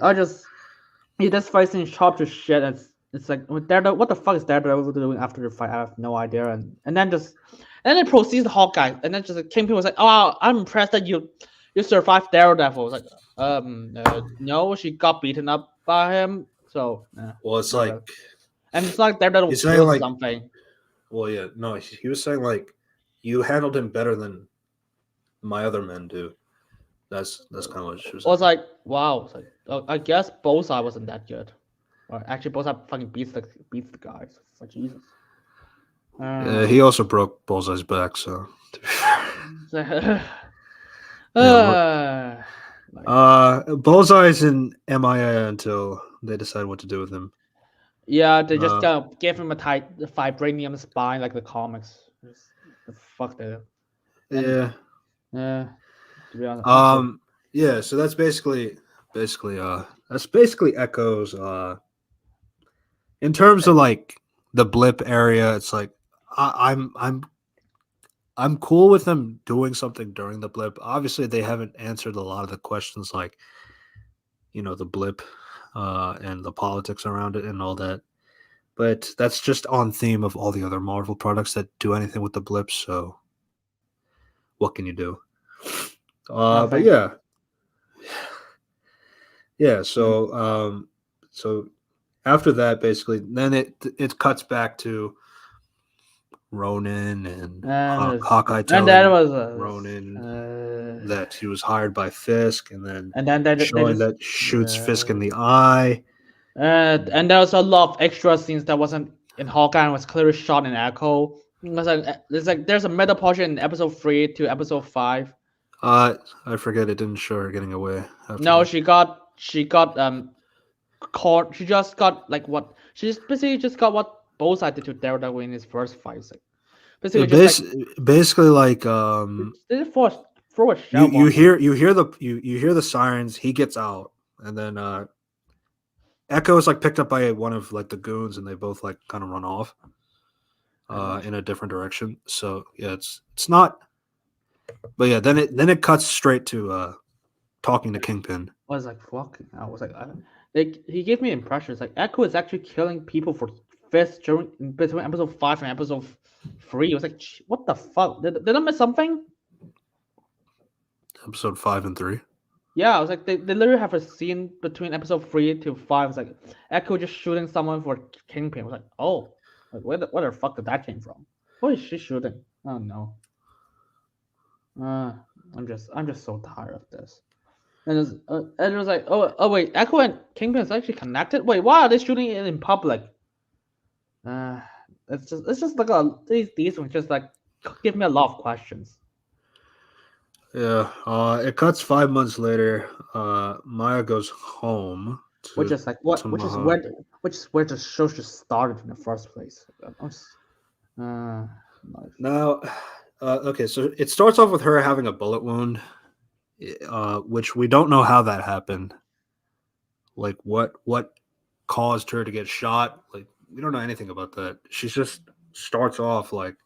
He just fighting sharp to shit. And it's like what the fuck is Daredevil doing after the fight? I have no idea. And then proceeds the Hawkeye, and then just like, Kingpin was like, "Oh, I'm impressed that you survived Daredevil." It's like, no, she got beaten up by him. So, Well, it's Daredevil. like And it's like Daredevil he's saying kills like, something. well, yeah, no, he was saying like you handled him better than my other men do. That's kind of what she was I was saying. like, wow. It's like, I guess both side wasn't that good. Or actually, both side fucking beats the guys. For Jesus. Yeah, he also broke Bullseye's back, so to be fair. Yeah, Bullseye's in MIA until they decide what to do with him. yeah, they just Uh, gave him a tight vibranium spine like the comics. The fuck they. And yeah. yeah, to be honest, I'm so Yeah, so that's basically Echoes in terms of like the blip area, it's like I'm cool with them doing something during the blip. Obviously they haven't answered a lot of the questions like, the blip and the politics around it and all that. But that's just on theme of all the other Marvel products that do anything with the blip, so what can you do? But nothing. yeah, yeah. Yeah. So after that, basically, then it cuts back to Ronin and Hawkeye And that telling was Ronin that he was hired by Fisk, and then and then they showing just that shoots Fisk in the eye. and there was a lot of extra scenes that wasn't in Hawkeye and was clearly shot in Echo. There's a meta portion in episode 3 to episode 5. I forget it didn't show her getting away after No, that. she got caught. She just got like what she just basically just got what Bullseye did to Daredevil in his first fight. Like, basically It just like basically like they just throw a you shell bomb. you hear the sirens. He gets out, and then Echo is like picked up by one of like the goons, and they both like kind of run off in a different direction. So yeah, it's not. But yeah, then it cuts straight to talking to Kingpin. I was like, fuck. I was like, he gave me impressions like Echo is actually killing people for Fist during between episode 5 and episode 3. It was like, what the fuck? Did I miss something? Episode 5 and 3. Yeah, I was like, they literally have a scene between episode 3 to 5. It's like Echo just shooting someone for Kingpin. I was like, oh, like where the fuck did that came from? Who is she shooting? Oh no. I'm just so tired of this. And it was like, oh wait, Echo and Kingpin is actually connected. Wait, why are they shooting it in public? Uh, it's just like these ones just like give me a lot of questions. Yeah. It cuts 5 months later. Maya goes home Which to is like what? Maha. Which is where the show just started in the first place. Nice. Now, okay, so it starts off with her having a bullet wound, which we don't know how that happened. Like what caused her to get shot? Like we don't know anything about that. She just starts off like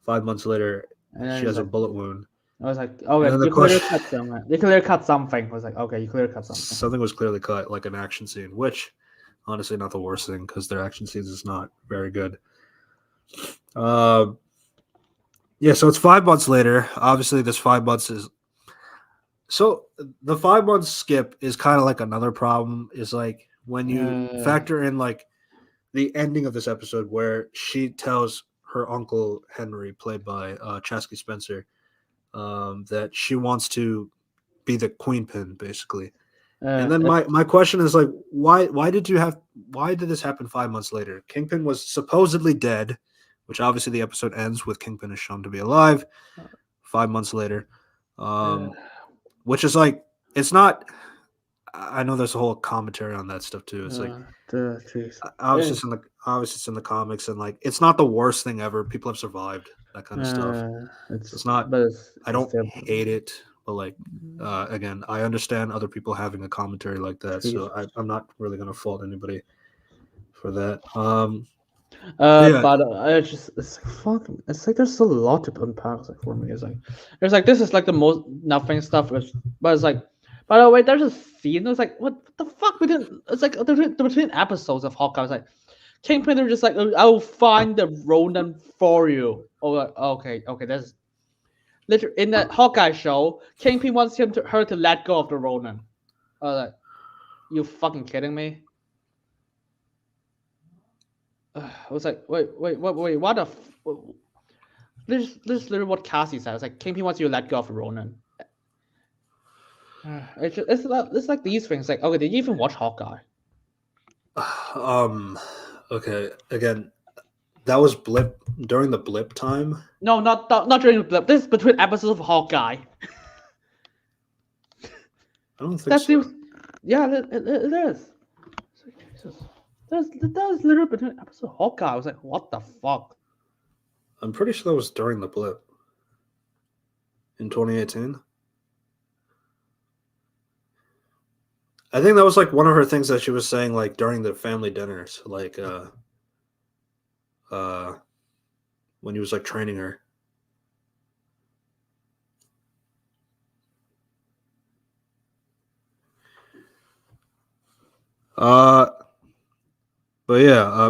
5 months later, And then she it's has a like, bullet wound, I was like, and okay, then the you clearly question, cut something. You clearly cut something. I was like, okay, you clearly cut something. something was clearly cut, like an action scene, which honestly not the worst thing because their action scenes is not very good. Uh, yeah, so it's 5 months later. Obviously, this 5 months is so the 5 months skip is kind of like another problem. Is like when you Uh, factor in like the ending of this episode where she tells her uncle Henry, played by Chasky Spencer, that she wants to be the queen pin, basically. And then it's my question is like, why did this happen 5 months later? Kingpin was supposedly dead, which obviously the episode ends with Kingpin is shown to be alive 5 months later, uh, which is like it's not. I know there's a whole commentary on that stuff too. It's like jeez. obviously it's in the comics and like it's not the worst thing ever. People have survived that kind of stuff. So it's not. I It's don't still hate it, but like again, I understand other people having a commentary like that. So Jesus. I'm not really gonna fault anybody for that. Yeah. But I just it's like fucking. It's like there's a lot to unpack. Like for me, it's like there's like this is like the most nothing stuff. But it's like, by the way, there's a scene. It's like what the fuck? We didn't. It's like between episodes of Hawkeye. It's like Kingpin are just like I will find the Ronin for you. Oh, like, okay. That's literally in that Hawkeye show. Kingpin wants her to let go of the Ronin. I was like, you fucking kidding me? I was like, wait, what the? This is literally what Cassie said. It's like Kingpin wants you to let go of Ronan. It's like these things. Like, okay, did you even watch Hawkeye? Um. Okay. Again, that was blip during the blip time. No, not during the blip. This is between episodes of Hawkeye. I don't think That's so. the yeah, it is. It's like, Jesus, that was literally between episodes of Hawkeye. I was like, what the fuck? I'm pretty sure that was during the blip in 2018. I think that was like one of her things that she was saying like during the family dinners, like uh when he was like training her. Uh but yeah,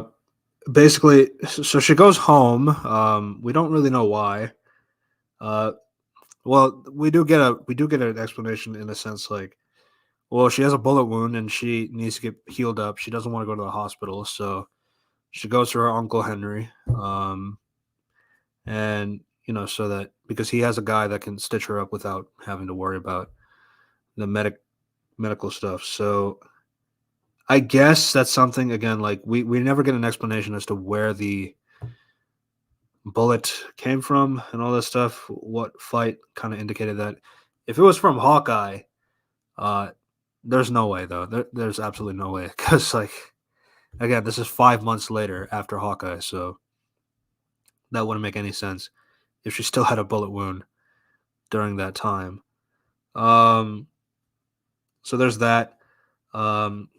basically so she goes home. We don't really know why. Uh well, we do get an explanation in a sense like well, she has a bullet wound and she needs to get healed up. She doesn't want to go to the hospital, so she goes to her uncle Henry. And so that because he has a guy that can stitch her up without having to worry about the medical stuff. So I guess that's something again like we never get an explanation as to where the bullet came from and all this stuff. What fight kind of indicated that? If it was from Hawkeye, uh, there's no way though. There's absolutely no way because like again, this is 5 months later after Hawkeye, so that wouldn't make any sense if she still had a bullet wound during that time. Um, so there's that. Um,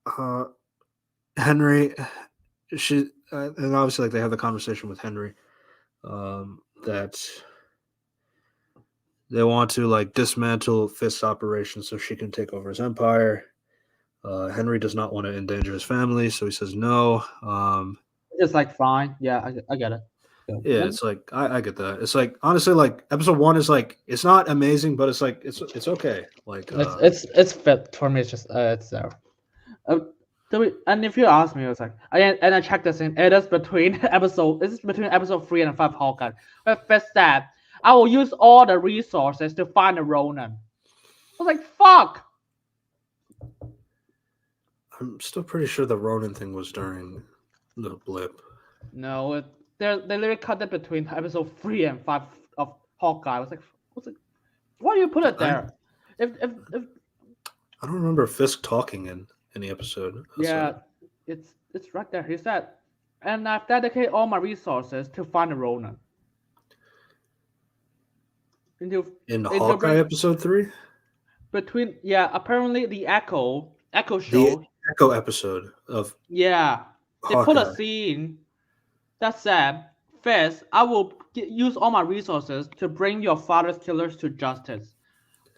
uh, Henry, she and obviously like they have the conversation with Henry that they want to like dismantle Fist's operation so she can take over his empire. Henry does not want to endanger his family, so he says no. It's like fine. Yeah, I get it. Yeah, it's like I get that. It's like honestly, like episode one is like it's not amazing, but it's like it's okay. Like It's fit for me. It's just it's there. Uh, And if you ask me, it's like I checked this in. It is between episode 3 and 5 Hawkeye. But first that I will use all the resources to find a Ronin. I was like, fuck. I'm still pretty sure the Ronin thing was during the blip. No, they literally cut it between episode 3 and 5 of Hawkeye. I was like, why do you put it there? If I don't remember Fisk talking in any episode. yeah, it's right there. He said, and I've dedicated all my resources to find a Ronin. In Hawkeye episode 3? Apparently the Echo show. The Echo episode of they put a scene that said, "First, I will use all my resources to bring your father's killers to justice."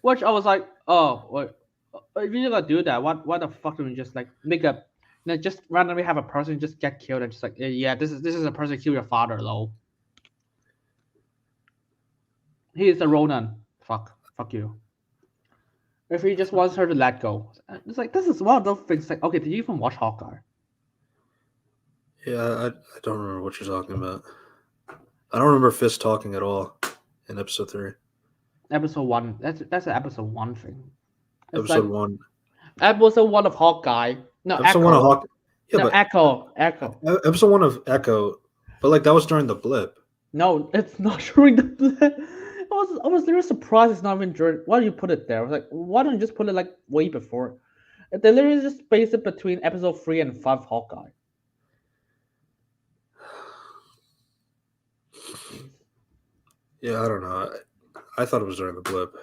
Which I was like, oh, wait, if you're gonna do that, why the fuck don't you just like make a, just randomly have a person just get killed and just like, yeah, this is a person kill your father though. He is a Ronin. Fuck you. If he just wants her to let go, it's like this is one of those things. Like, okay, did you even watch Hawkeye? Yeah, I don't remember what you're talking about. I don't remember Fisk talking at all in episode 3. Episode 1. That's an episode 1 thing. It's episode like, 1. Episode 1 of Hawkeye. No, episode Echo. 1 of Hawkeye. Yeah, no, but Echo. Episode 1 of Echo, but like that was during the blip. No, it's not during the blip. I was literally surprised it's not even during. Why do you put it there? I was like, why don't you just put it like way before? They literally just space it between episode 3 and 5 Hawkeye. Yeah, I don't know. I thought it was during the blip.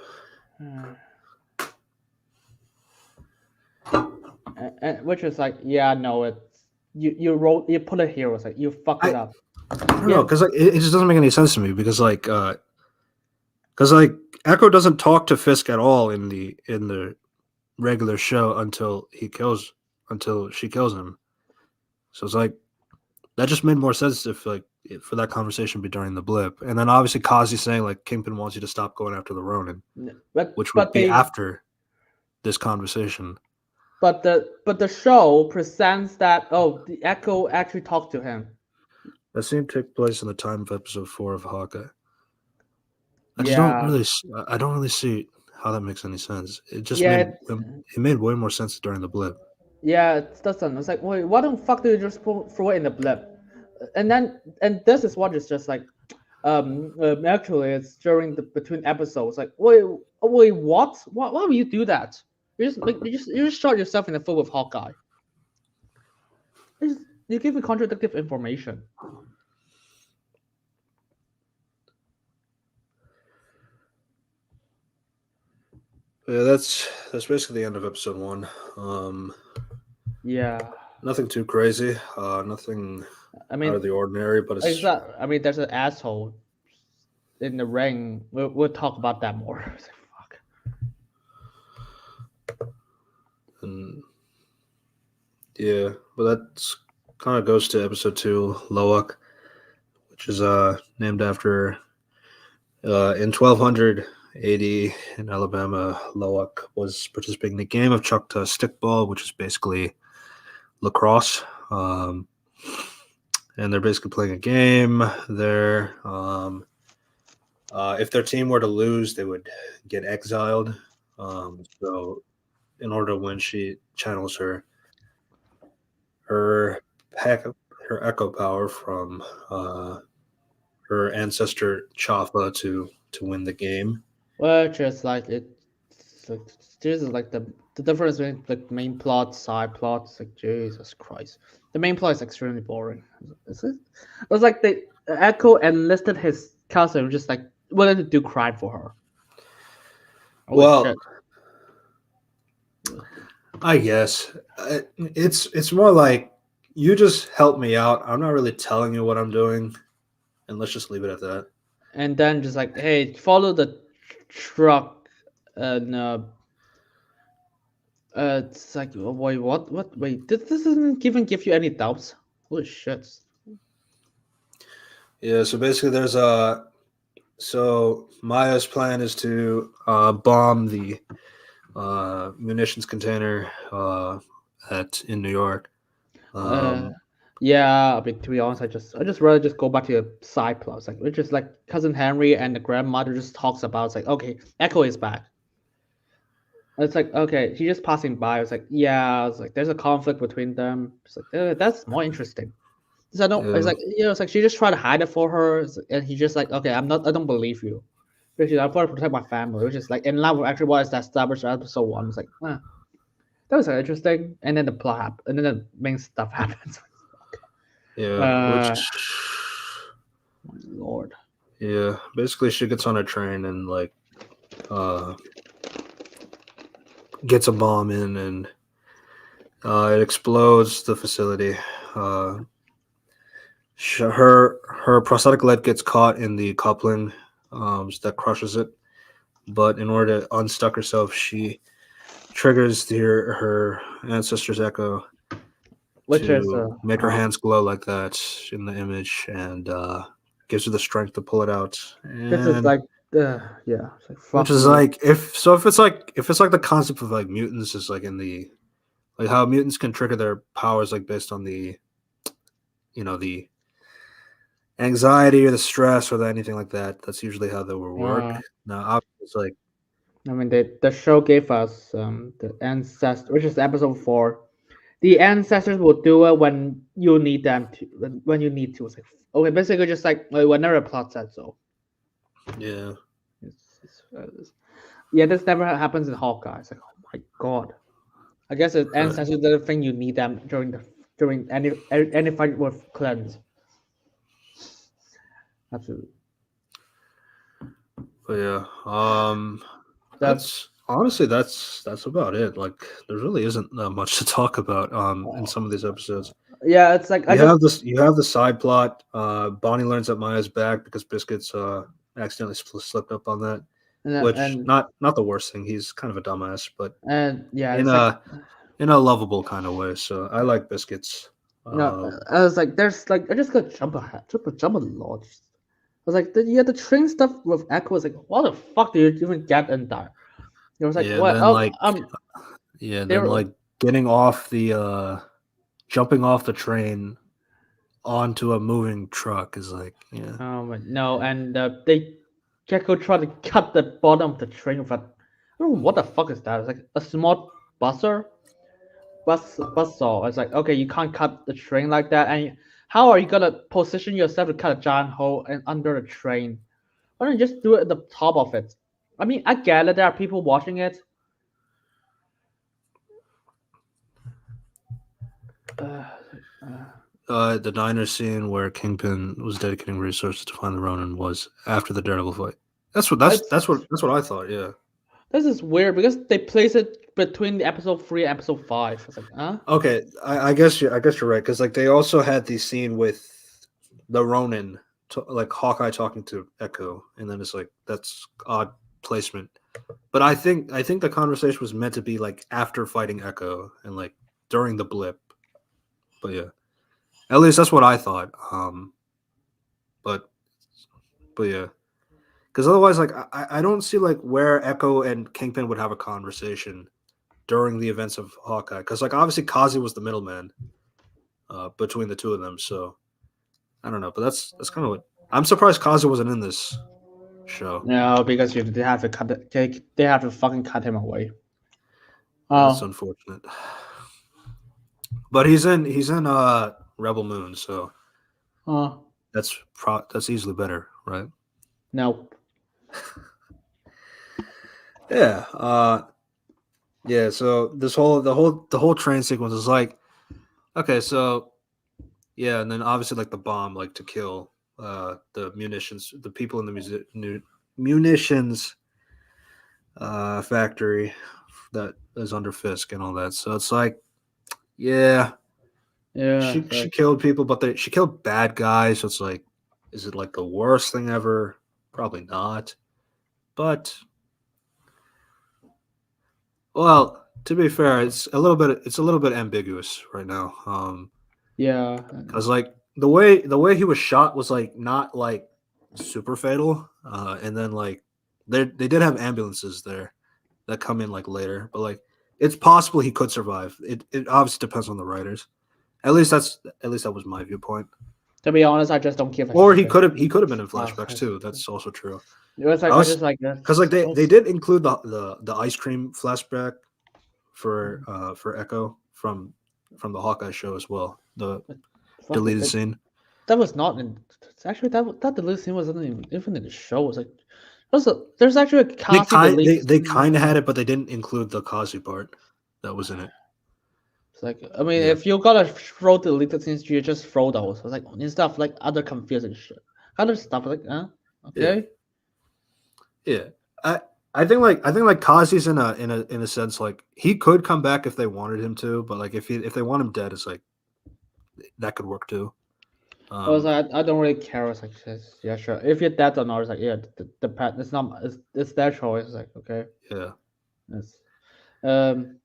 Which is like, yeah, no, it's you put it here. It's like you fucked it up. I don't know, because like it just doesn't make any sense to me. Because Echo doesn't talk to Fisk at all in the regular show until she kills him. So it's like that just made more sense if like for that conversation be during the blip, and then obviously Kazi saying like Kingpin wants you to stop going after the Ronin, which would be after this conversation. But the show presents that the Echo actually talked to him. That scene took place in the time of episode 4 of Hawkeye. I don't really see how that makes any sense. It just it made way more sense during the blip. Yeah, it doesn't. It's like, wait, why the fuck did you just throw it in the blip? And this is what is just like, actually it's during the between episodes. Like, wait, what? Why would you do that? You just shot yourself in the foot with Hawkeye. You give me contradictory information. Yeah, that's basically the end of episode 1. Yeah. Nothing too crazy. Nothing out of the ordinary, but it's there's an asshole in the ring. We'll talk about that more. Fuck. And yeah, but that kind of goes to episode 2, Loak, which is named after in 1200 AD in Alabama. Loak was participating in the game of chuck to stickball, which is basically lacrosse. And they're basically playing a game there. If their team were to lose, they would get exiled. So in order to win, she channels her echo power from her ancestor Chafa to win the game. Which is like this is like the difference between the main plot, side plots. Like Jesus Christ, the main plot is extremely boring. It was like the Echo enlisted his cousin, just like willing to do crime for her. Well, I guess it's more like you just help me out. I'm not really telling you what I'm doing, and let's just leave it at that. And then just like, hey, follow the truck, and it's like, oh, wait, what? Wait, this doesn't even give you any doubts. Holy shit. Yeah, so basically, there's so Maya's plan is to bomb the munitions container at in New York. Uh, Um, yeah, but to be honest, I just rather just go back to the side plots, like which is like cousin Henry and the grandmother just talks about. It's like okay, Echo is back. It's like okay, she's just passing by. It's like yeah, it's like there's a conflict between them. It's like that's more interesting. So I don't. It's yeah, like it's like she just tried to hide it for her, and he just like okay, I don't believe you. Because I want to protect my family, which is like in line with actually what is established in episode one. It's like that was interesting, and then the plot, and then the main stuff happens. yeah. Which, uh, my lord. yeah, basically she gets on a train and like uh gets a bomb in and it explodes the facility. Uh, her prosthetic leg gets caught in the coupling that crushes it. But in order to unstuck herself, she triggers her ancestor's echo Which is to make her hands glow like that in the image, and gives her the strength to pull it out. this is And like yeah, it's like which fuck is me. like if it's like the concept of like mutants is like in the like how mutants can trigger their powers like based on the anxiety or the stress or anything like that. That's usually how they will work. Uh, Now, obviously, it's like I mean, the show gave us the ancestor, which is episode four. The ancestors will do it when you need them to, when you need to. It's like okay, basically just like whenever a plot said so. yeah, Yeah, this never happens in Hawkeye. It's like oh my god. I guess the right. ancestors the thing you need them during any fight with cleanse. Absolutely. But yeah, That that's honestly that's about it. Like, there really isn't much to talk about in some of these episodes. yeah, it's like I You just have this. You have the side plot. Bonnie learns that Maya's back because Biscuits accidentally slipped up on that. Which and not the worst thing. He's kind of a dumbass, but yeah, in it's like a lovable kind of way. So I like Biscuits. Um, I was like, there's like I just got jump ahead, jump a lot. I was like, the train stuff with Echo was like, what the fuck do you even get in there? It was like, yeah, and what? then like They were getting off the jumping off the train onto a moving truck is like, yeah, no, and they Gecko tried to cut the bottom of the train with a, I don't know what the fuck is that? It's like a small buzzer, bus saw. It's like okay, you can't cut the train like that, and how are you gonna position yourself to cut a giant hole and under the train? Why don't you just do it at the top of it? I mean, I get it. There are people watching it. Uh, the diner scene where Kingpin was dedicating resources to find the Ronin was after the Daredevil fight. That's what that's it's that's what that's what I thought. Yeah. this is weird because they place it between the episode 3 and episode 5. It's like, huh? Okay, I guess you're right because like they also had the scene with the Ronin, like Hawkeye talking to Echo, and then it's like that's odd placement. But I think the conversation was meant to be like after fighting Echo and like during the blip. But yeah, at least that's what I thought. But but yeah, because otherwise, like I don't see like where Echo and Kingpin would have a conversation during the events of Hawkeye. Because like obviously Kazi was the middleman between the two of them. So I don't know, but that's kind of what I'm surprised Kazi wasn't in this show. No, because they have to cut they have to fucking cut him away. That's Oh, unfortunate. But he's in Rebel Moon, so uh, that's easily better, right? no. Yeah. Yeah, so the whole train sequence is like okay, so yeah, and then obviously like the bomb like to kill the munitions, the people in the munitions factory that is under Fisk and all that. So it's like yeah, Yeah, she killed people, but she killed bad guys. So it's like, is it like the worst thing ever? Probably not. But well, to be fair, it's a little bit ambiguous right now. yeah, Because like the way he was shot was like not like super fatal. And then like they did have ambulances there that come in like later, but like it's possible he could survive. It obviously depends on the writers. At least that was my viewpoint. To be honest, I just don't give a Or he shit. could have been in Oh, flashbacks too. That's also true. it was like I I was just like because like they did include the ice cream flashback for Echo from the Hawkeye show as well. The fuck it, deleted scene. that was not in. Actually, that deleted scene wasn't even in the show. It was like there's actually a Kasi deleted They scene. kind of had it, but they didn't include the Kazi part that was in it. It's like I mean, Yeah, if you gotta throw deleted scenes, you just throw those. It's like instead of like other confusing shit, other stuff like yeah, okay. yeah. I I think like Kazi's in a sense like he could come back if they wanted him to, but like if they want him dead, it's like that could work too. I was Um, like, I don't really care. It's like, yeah, sure. If you're dead or not, it's like, yeah, the pet. It's not. It's their choice. It's like, okay, yeah. it's um,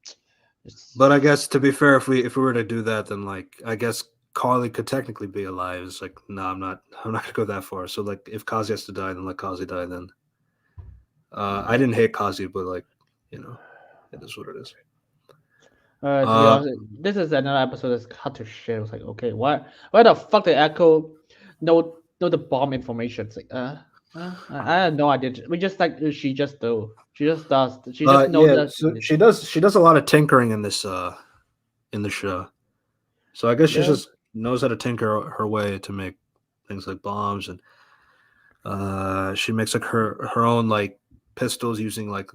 it's, But I guess to be fair, if we were to do that, then like I guess Carly could technically be alive. It's like no, I'm not gonna go that far. So like if Kazi has to die, then let Kazi die. Then I didn't hate Kazi, but like you know, it is what it is. to be Uh, honest, this is another episode that's cut to shit. It was like, okay, why the fuck did Echo know the bomb information? It's like, I had no idea. We just like she just do. She just does. She just knows yeah. that. So she does a lot of tinkering in the show. So I guess she Yeah. just knows how to tinker her way to make things like bombs, and she makes like her own like pistols using like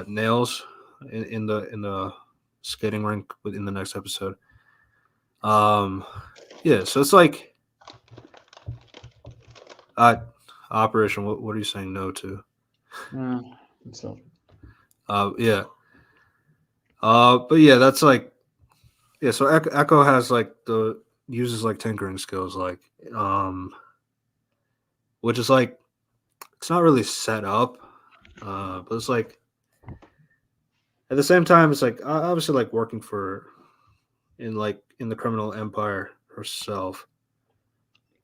nails in the skating rink in the next episode. Um, yeah, so it's like uh, Operation. What are you saying no to? Uh, so Yeah. But yeah, that's like yeah. So Echo has like the uses like tinkering skills, like which is like it's not really set up, but it's like at the same time, it's like obviously like working for in the criminal empire herself.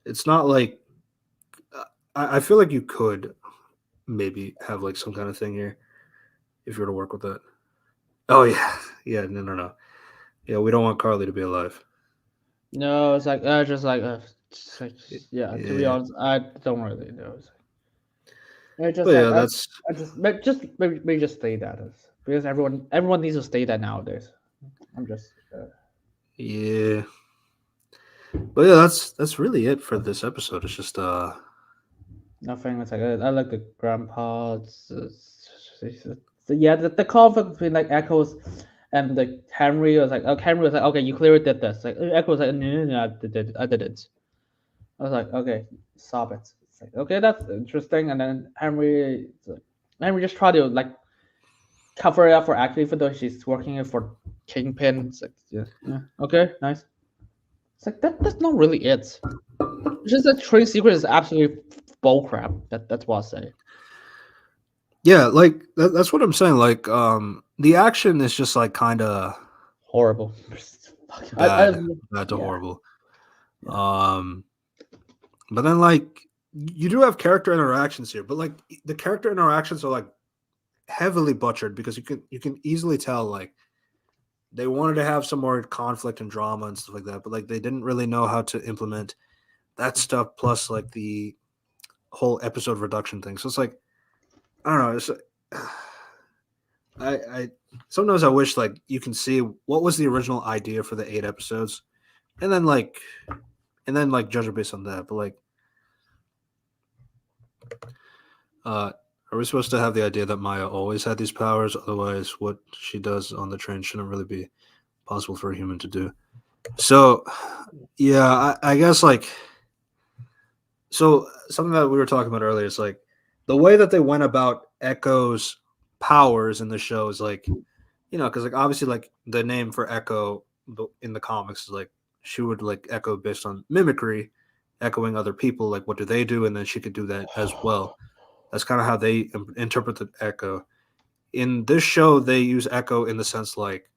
It's not like I feel like you could maybe have like some kind of thing here if you were to work with that. Oh yeah, yeah. No. Yeah, we don't want Carly to be alive. no, it's like just like just like, yeah. To be Yeah, honest, I don't really know. It's I but just like yeah, that's I just maybe just stay that because everyone needs to stay that nowadays. I'm just yeah. But yeah, that's really it for this episode. It's just nothing. It's like I like the grandpa. Yeah, the conflict between like Echoes and the Henry was like, oh, Henry was like, okay, you clearly did this. Like Echo was like, no, I didn't. I was like, okay, stop it. It's like, okay, that's interesting. And then Henry just tried to like cover it up for Acme, even though she's working for Kingpin. It's like, yeah, okay, nice. It's like that's not really it. It's just that trade secret is absolutely bullcrap. That's what I say. yeah, like that's what I'm saying. Like the action is just like kind of Horrible. bad, bad to Yeah. horrible. Um, but then like you do have character interactions here, but like the character interactions are like heavily butchered because you can easily tell like they wanted to have some more conflict and drama and stuff like that, but like they didn't really know how to implement that stuff plus like the whole episode reduction thing. So it's like I don't know. It's, I sometimes I wish like you can see what was the original idea for the 8 episodes, and then like judge it based on that. But like, are we supposed to have the idea that Maya always had these powers? Otherwise, what she does on the train shouldn't really be possible for a human to do. So, yeah, I guess like so something that we were talking about earlier is like the way that they went about Echo's powers in the show is like because like obviously like the name for Echo in the comics is like she would like echo based on mimicry, echoing other people. Like what do they do, and then she could do that as well. That's kind of how they interpret the Echo. In this show, they use Echo in the sense like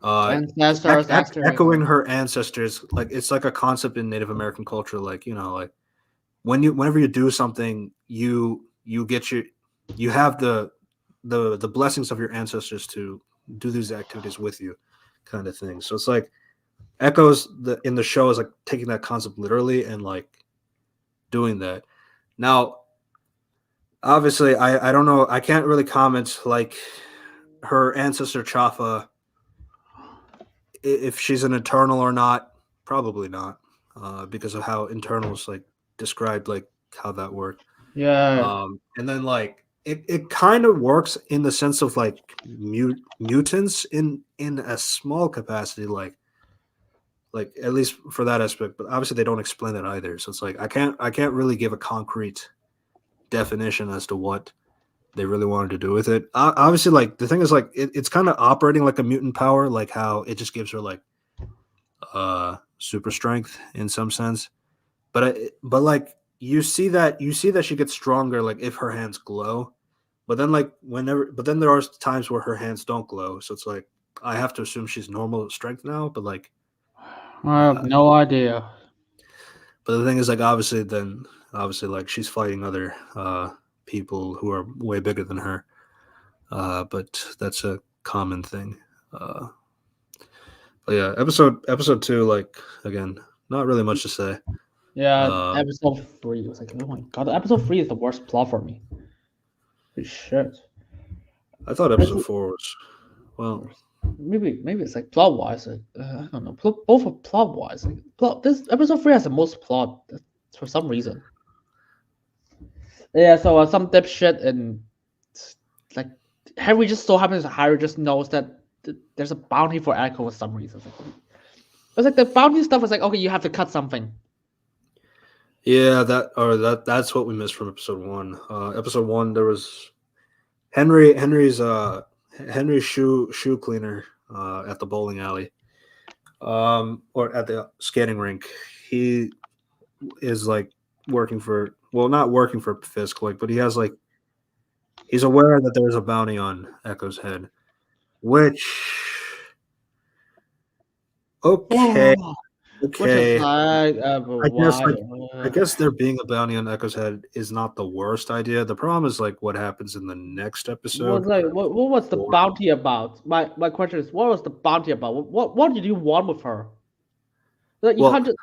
And Cesar's actually echoing her ancestors. Like it's like a concept in Native American culture. Like like whenever you do something, you get you have the blessings of your ancestors to do these activities with you, kind of thing. So it's like Echoes in the show is like taking that concept literally and like doing that. Now, obviously, I don't know. I can't really comment like her ancestor Chafa if she's an Eternal or not. Probably not, because of how Internals like described like how that worked. Yeah. And then like it kind of works in the sense of like mutants in a small capacity, like at least for that aspect. But obviously they don't explain that either. So it's like I can't really give a concrete definition as to what they really wanted to do with it. Obviously, like the thing is like it's kind of operating like a mutant power, like how it just gives her like super strength in some sense. But like you see that she gets stronger like if her hands glow. But then like but then there are times where her hands don't glow. So it's like I have to assume she's normal strength now, but like I have uh, no idea. but the thing is like obviously like she's fighting other people who are way bigger than her. But that's a common thing. Uh, but yeah, episode 2, like again, not really much to say. Yeah, Um, episode 3 was like, oh my god, episode 3 is the worst plot for me. Holy shit. I thought It's episode 4 was well. maybe it's like plot wise. I don't know. Both are plot wise. Like, this episode 3 has the most plot for some reason. Yeah, so some dipshit and like Harry just so happens Harry just knows that there's a bounty for Echo for some reason. It's like the bounty stuff was like, okay, you have to cut something. Yeah, that's what we missed from episode 1. Episode 1 there was Henry's shoe cleaner at the bowling alley. Or at the skating rink. He is like working for not working for Fisk, like, but he has like he's aware that there's a bounty on Echo's head, which okay, Which is okay. like, I guess why? like I guess there being a bounty on Echo's head is not the worst idea. The problem is like what happens in the next episode. What was the Or, bounty about? My question is, what was the bounty about? What did you want with her? Like you well, can't just.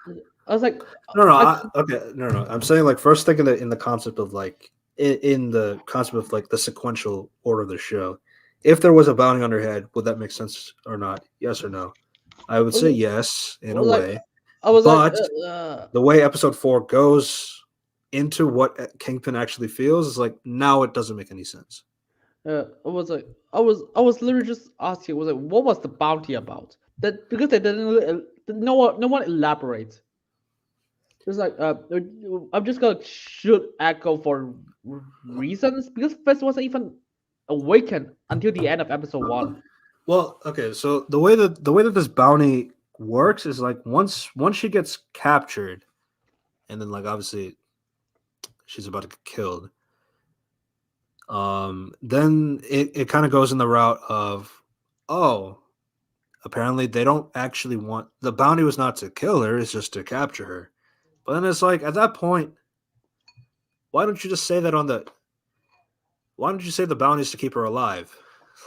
I was like, no, I okay, no. I'm saying like first thinking in the concept of like in the concept of like the sequential order of the show. If there was a bounty on her head, would that make sense or not? Yes or no? I would say yes in a was like way, I was like, but the way episode 4 goes into what Kingpin actually feels is like now it doesn't make any sense. I was like, I was literally just asking, was like, what was the bounty about? That because they didn't, no one elaborates. It's like, I'm just gonna shoot Echo for reasons because Fist wasn't even awakened until the end of episode 1. Well, okay, so the way that this bounty works is like once she gets captured, and then like obviously she's about to get killed. Then it kind of goes in the route of, oh, apparently they don't actually want the bounty was not to kill her, it's just to capture her. But then it's like at that point, why don't you just say that on the why don't you say the bounty is to keep her alive?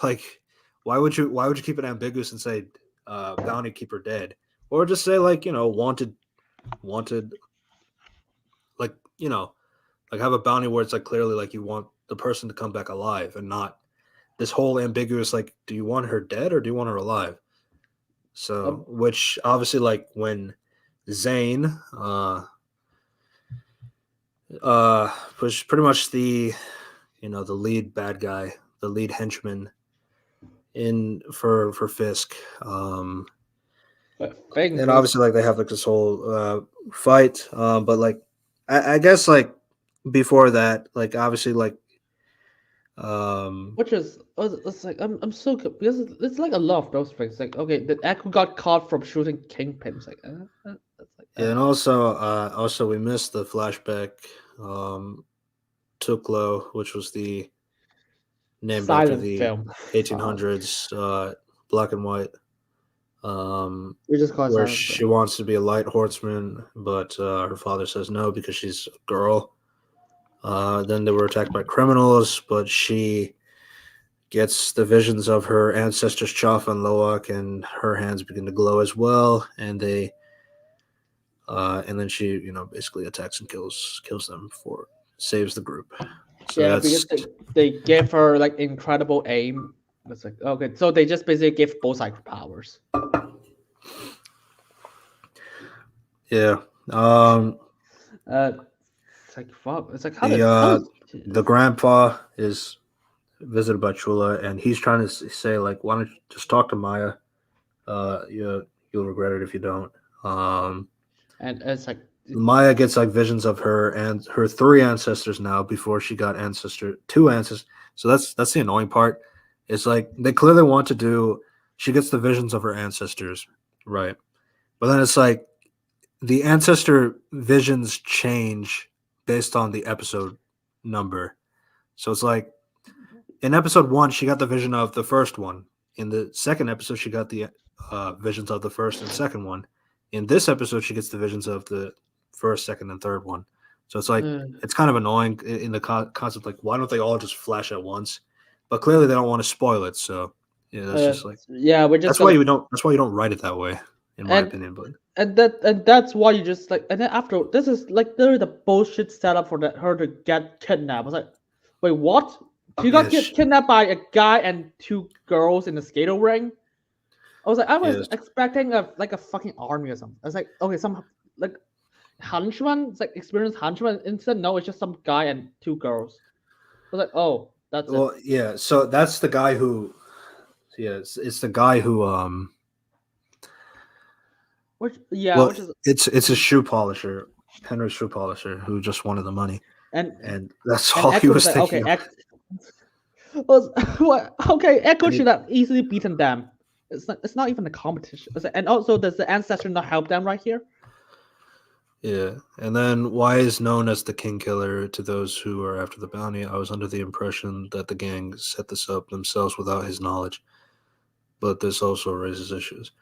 Like, why would you keep it ambiguous and say bounty keep her dead? Or just say like, wanted like, like have a bounty where it's like clearly like you want the person to come back alive and not this whole ambiguous like do you want her dead or do you want her alive? So, Um, which obviously like when Zane was pretty much the lead bad guy, the lead henchman in for Fisk. I think And this, obviously like they have like this whole fight. But like I guess like before that, like obviously like um which is, it's like I'm so because it's like a lot of those things. Like, okay, the Echo got caught from shooting Kingpin. It's like, it's like, yeah, and also we missed the flashback Tuklo, which was the named after silent the film. Fuck. 1800s black and white We just call it where silent she film. wants to be a light horseman, but her father says no because she's a girl. Then they were attacked by criminals, but she gets the visions of her ancestors Choff and Loak, and her hands begin to glow as well, and then she, basically attacks and kills them for saves the group. So Yeah, that's because they gave her like incredible aim. It's like okay, so they just basically give both sides powers. yeah. Um, It's like fuck. It's like the how uh, does the grandpa is visited by Chula, and he's trying to say like, why don't you just talk to Maya? You'll regret it if you don't. Um, and it's like Maya gets like visions of her and her three ancestors now before she got two ancestors. So that's the annoying part. It's like they clearly want to do. She gets the visions of her ancestors, right? But then it's like the ancestor visions change based on the episode number. So it's like in episode 1, she got the vision of the first one. In the second episode, she got the visions of the first and second one. In this episode, she gets the visions of the first, second, and third one. So it's like uh, it's kind of annoying in the concept. Like, why don't they all just flash at once? But clearly, they don't want to spoil it. So yeah, that's just like yeah, we're just that's why gonna you don't. That's why you don't write it that way, in my and opinion. But that's why you just like and then after this is like literally the bullshit setup for her to get kidnapped. I was like, wait, what? She got yes, kidnapped by a guy and two girls in a skater ring. I was yes. expecting a fucking army or something. I was like, okay, some like henchman, it's like experienced henchman. Instead, no, it's just some guy and two girls. I was like, oh, that's it. Well, yeah. So that's the guy who. Yeah, it's the guy who. Well, Which is it's a shoe polisher, Henry's shoe polisher, who just wanted the money, and and that's and all he Echo was was like, thinking okay, of. was what? Okay, Echo And he, should have easily beaten them. It's not even a competition. And also, does the ancestor not help them right here? yeah, and then why is known as the King Killer to those who are after the bounty? I was under the impression that the gang set this up themselves without his knowledge, but this also raises issues.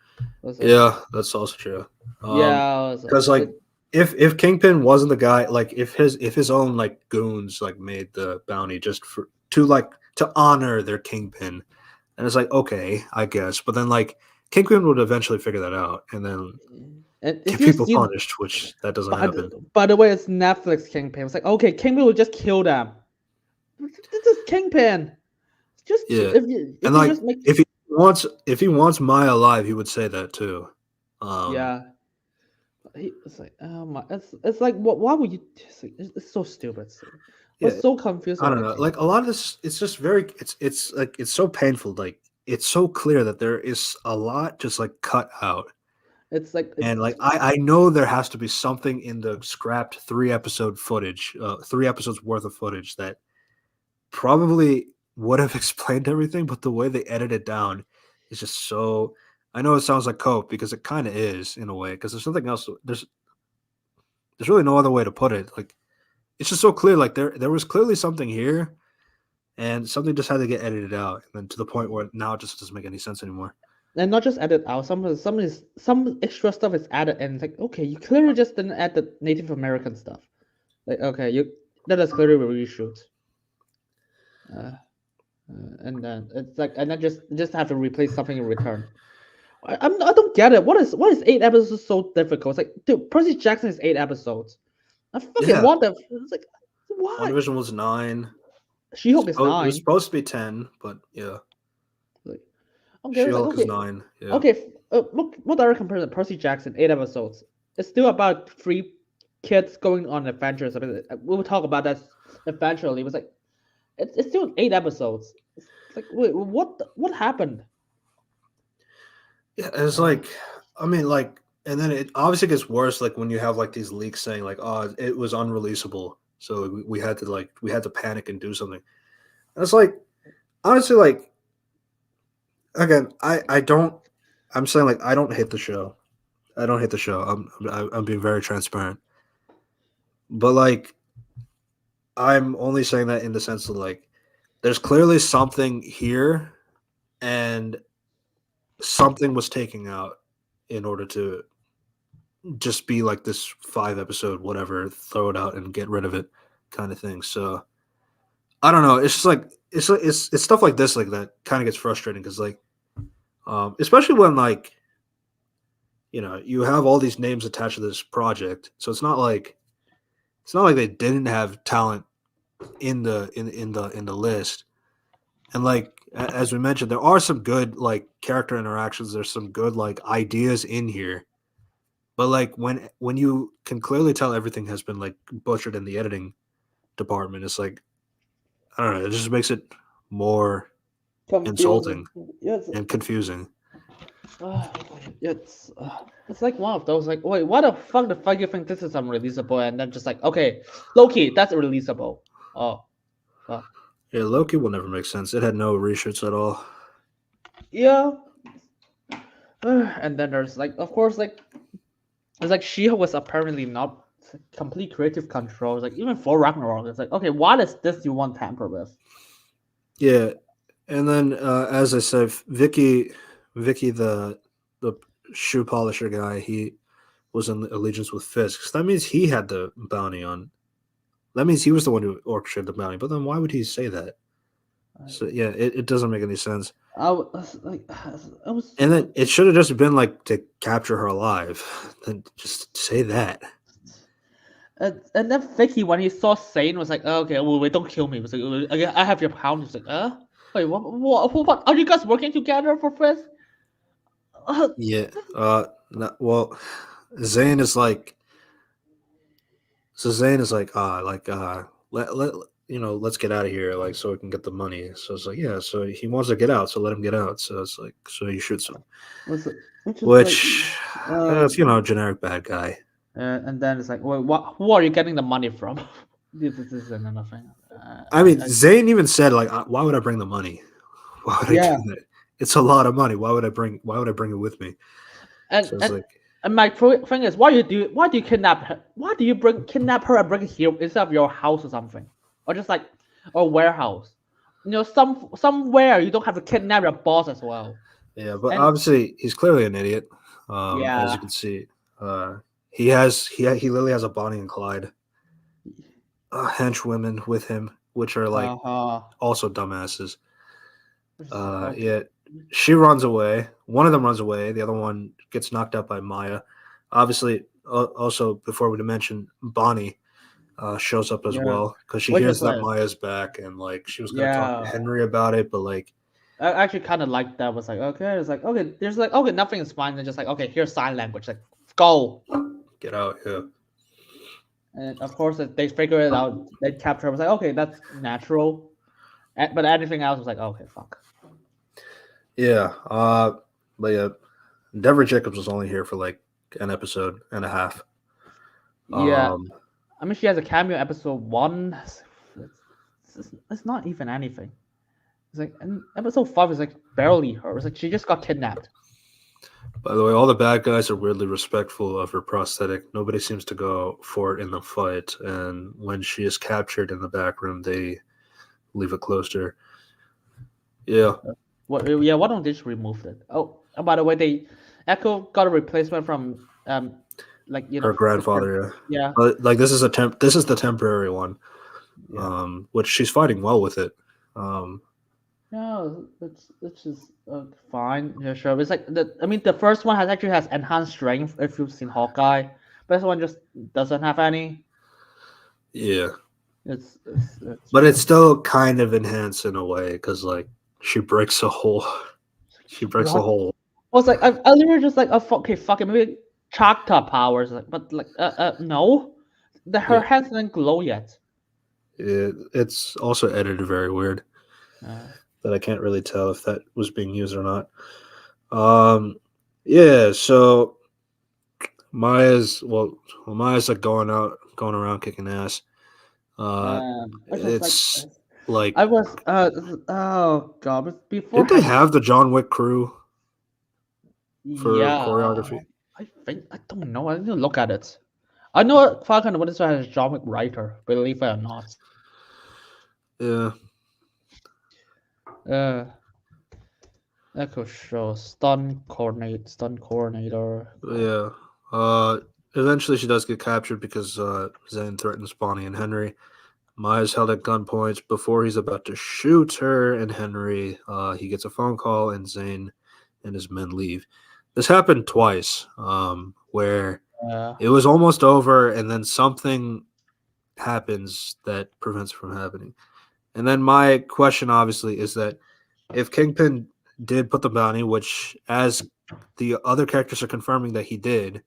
Was like, Yeah, that's also true. yeah, I was Because like if Kingpin wasn't the guy, like if his own like goons like made the bounty just for to honor their Kingpin, and it's like okay, I guess, but then like Kingpin would eventually figure that out and then and if get you people see, punished, which that doesn't happen. by the way, it's Netflix Kingpin. It's like, okay, Kingpin will just kill them. This is Kingpin. Just Yeah, if and you like just make if he wants Maya alive, he would say that too. yeah. It's like oh my, it's like what? Why would you? It's so stupid. I Yeah, was so confused I about don't that know. game. Like a lot of this, it's just very. It's like it's so painful. Like it's so clear that there is a lot just like cut out. It's like And like I know there has to be something in the scrapped 3 episode footage, 3 episodes worth of footage that probably would have explained everything, but the way they edit it down is just so. I know it sounds like cope because it kind of is in a way because there's nothing else. There's really no other way to put it. Like it's just so clear. Like there was clearly something here, and something just had to get edited out, and then to the point where now it just doesn't make any sense anymore. and not just added out. Some extra stuff is added, and it's like okay, you clearly just didn't add the Native American stuff. Like okay, you that is clearly a reshoot. Uh, and then it's like and then just have to replace something in return. I don't get it. What is 8 episodes so difficult? It's like dude, Percy Jackson is 8 episodes. I fucking Yeah, want them. It's like One why? Division was 9. She-Hulk is It was 9. supposed to be 10, but yeah, Like okay, She it's like Hulk is okay, 9. Yeah, okay. What other comparison? Percy Jackson 8 episodes. It's still about three kids going on adventures. I mean, we will talk about that eventually. It was like it's still 8 episodes. It's like wait, what happened? yeah. It's like, I mean, like, and then it obviously gets worse. Like when you have like these leaks saying like, oh, it was unreleasable, so we had to panic and do something. And it's like, honestly, like, again, I don't. I'm saying like I don't hate the show. I don't hate the show. I'm being very transparent. But like I'm only saying that in the sense of like there's clearly something here and something was taken out in order to just be like this 5 episode whatever, throw it out and get rid of it kind of thing. So I don't know. It's just like it's stuff like this like that kind of gets frustrating because like especially when like you have all these names attached to this project, so it's not like they didn't have talent in the list. And like as we mentioned, there are some good like character interactions. There's some good like ideas in here, but like when you can clearly tell everything has been like butchered in the editing department, it's like I don't know. It just makes it more Confusing. insulting Yes. and confusing. Uh, it's it's like one of those like wait what the fuck you think this is unreleasable and then just like okay Loki that's releasable. Oh fuck. Yeah, Loki will never make sense. It had no reshoots at all. Yeah. And then there's like of course like it's like she was apparently not complete creative control. It's like even for Ragnarok, it's like okay, what is this you want tamper with? Yeah, and then as I said, Vicky, the shoe polisher guy, he was in allegiance with Fisk. So that means he had the bounty on. That means he was the one who orchestrated the bounty. But then why would he say that? So yeah, it doesn't make any sense. I was like, I was, And then it should have just been like to capture her alive. Then just say that. and then Vicky when he saw Sane was like, oh, okay, well, wait, don't kill me. He was like, "Okay, I have your pound." He was like, wait, what? Are you guys working together for Fisk? Uh, Yeah. Well, Zane is like. So Zane is like, let let's get out of here, like, so we can get the money. So it's like, yeah. So he wants to get out, so let him get out. So it's like, so he shoots him, was it, which is like, which, uh, it's generic bad guy. and then it's like, wait, what? Who are you getting the money from? This is another thing. I mean, Zane even said like, why would I bring the money? Why would I do Yeah, that? It's a lot of money. Why would I bring it with me? and So it's and like, and my thing is, why do you kidnap her? Why do you kidnap her and bring her here instead of your house or something, or just like a warehouse? Somewhere you don't have to kidnap your boss as well. yeah, but And obviously he's clearly an idiot. As yeah, you can see, he literally has a Bonnie and Clyde henchwomen with him, which are like uh, also dumbasses. it's just like okay, Yeah, she runs away. One of them runs away. The other one gets knocked out by Maya. Obviously, also before we mention Bonnie shows up as yeah, well because she which hears is that like Maya's back and like she was gonna talk to yeah, Henry about it, but like I actually kind of like that. Was like okay, it's like okay, there's like okay, nothing is fine. They're just like okay, here's sign language, like go. get out. Yeah, And of course, they figure it out. They capture. I was like okay, that's natural. But anything else was like okay, fuck. yeah. But yeah, Deborah Jacobs was only here for like an episode and a half. Yeah, Um, I mean, she has a cameo episode one. It's not even anything. It's like and episode five is like barely her. It's like she just got kidnapped. by the way, all the bad guys are weirdly respectful of her prosthetic. Nobody seems to go for it in the fight, and when she is captured in the back room, they leave it close to her. Yeah, What? Yeah, why don't they just remove it? Oh, and by the way, they Echo got a replacement from like her grandfather. Yeah, yeah, but like this is This is the temporary one, yeah. which she's fighting well with it. Um, Yeah, it's just fine. Yeah, sure. It's like I mean, the first one has enhanced strength if you've seen Hawkeye, but this one just doesn't have any. yeah, It's but it's still kind of enhanced in a way because like she breaks a hole. She breaks a what? hole. I was like, I literally just like, okay, fuck it, maybe Chakta powers, like, but like, no, her Yeah, hands didn't glow yet. it's also edited very weird Uh, that I can't really tell if that was being used or not. Um, yeah, so Maya's like going around kicking ass. I just like, It's like, I was, oh god, but before did they having, have the John Wick crew for yeah, choreography? I don't know. I need to look at it. I know Falcon Winter Soldier has a John Wick writer, believe it or not. Yeah, Uh, Echo Show, stun coordinator. yeah. Uh, Eventually she does get captured because Zane threatens Bonnie and Henry. Maya's held at gunpoint before he's about to shoot her and Henry. He gets a phone call, and Zane and his men leave. This happened twice, where Yeah. it was almost over, and then something happens that prevents it from happening. And then my question, obviously, is that if Kingpin did put the bounty, which as the other characters are confirming that he did,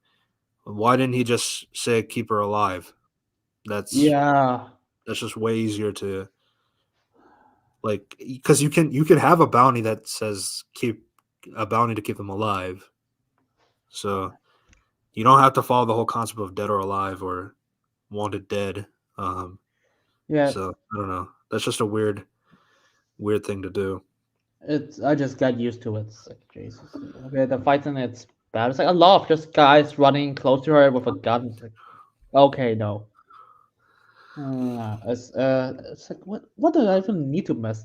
why didn't he just say keep her alive? That's Yeah. that's just way easier to like because you can have a bounty that says keep a bounty to keep them alive. So you don't have to follow the whole concept of dead or alive or wanted dead. Um, Yeah. so I don't know. That's just a weird thing to do. It's I just got used to it. It's like Jesus. Okay, the fighting it's bad. It's like a lot of just guys running close to her with a gun. It's like okay, no. It's like what do I even need to miss?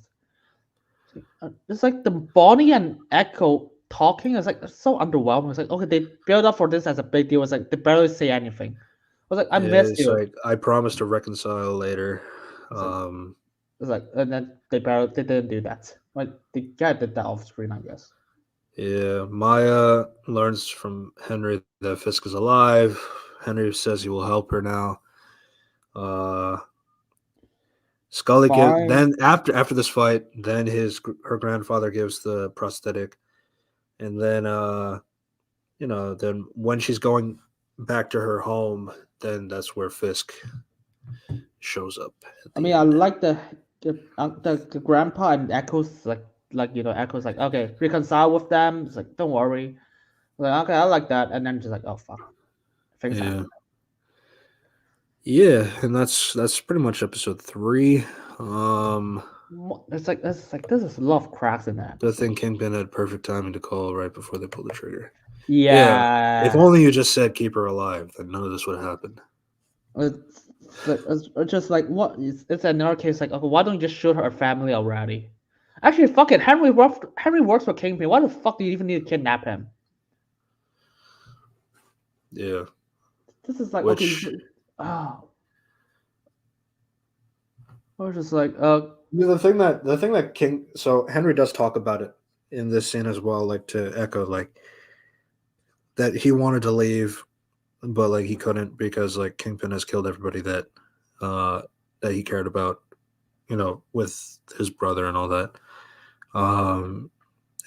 It's like the Bonnie and Echo talking. It's like it's so underwhelming. It's like okay, they build up for this as a big deal. It's like they barely say anything. I was like, I Yeah, missed it's you. like I promise to reconcile later. It's like Um, it's like and then they didn't do that. Like the guy did that off screen, I guess. yeah, Maya learns from Henry that Fisk is alive. Henry says he will help her now. Uh, Scully Fine. then after this fight, then her grandfather gives the prosthetic, and then then when she's going back to her home, then that's where Fisk shows up at I the mean, I end. like the grandpa and Echoes Echoes like okay reconcile with them. It's like don't worry. Like okay, I like that, and then just like oh fuck, things Yeah, happen. yeah, and that's pretty much episode 3. Um, It's like this is a lot of cracks in the I episode. think Kingpin had perfect timing to call right before they pulled the trigger. Yeah, if Yeah, only you just said keep her alive, then none of this would have happened. it's just like what it's another case like okay, why don't you just shoot her family already? Actually, fuck it. Henry works for Kingpin. Why the fuck do you even need to kidnap him? Yeah, This is like okay. which Oh, I was just like yeah, the thing that King so Henry does talk about it in this scene as well, like to echo like that he wanted to leave, but like he couldn't because like Kingpin has killed everybody uh that he cared about, with his brother and all that. Um,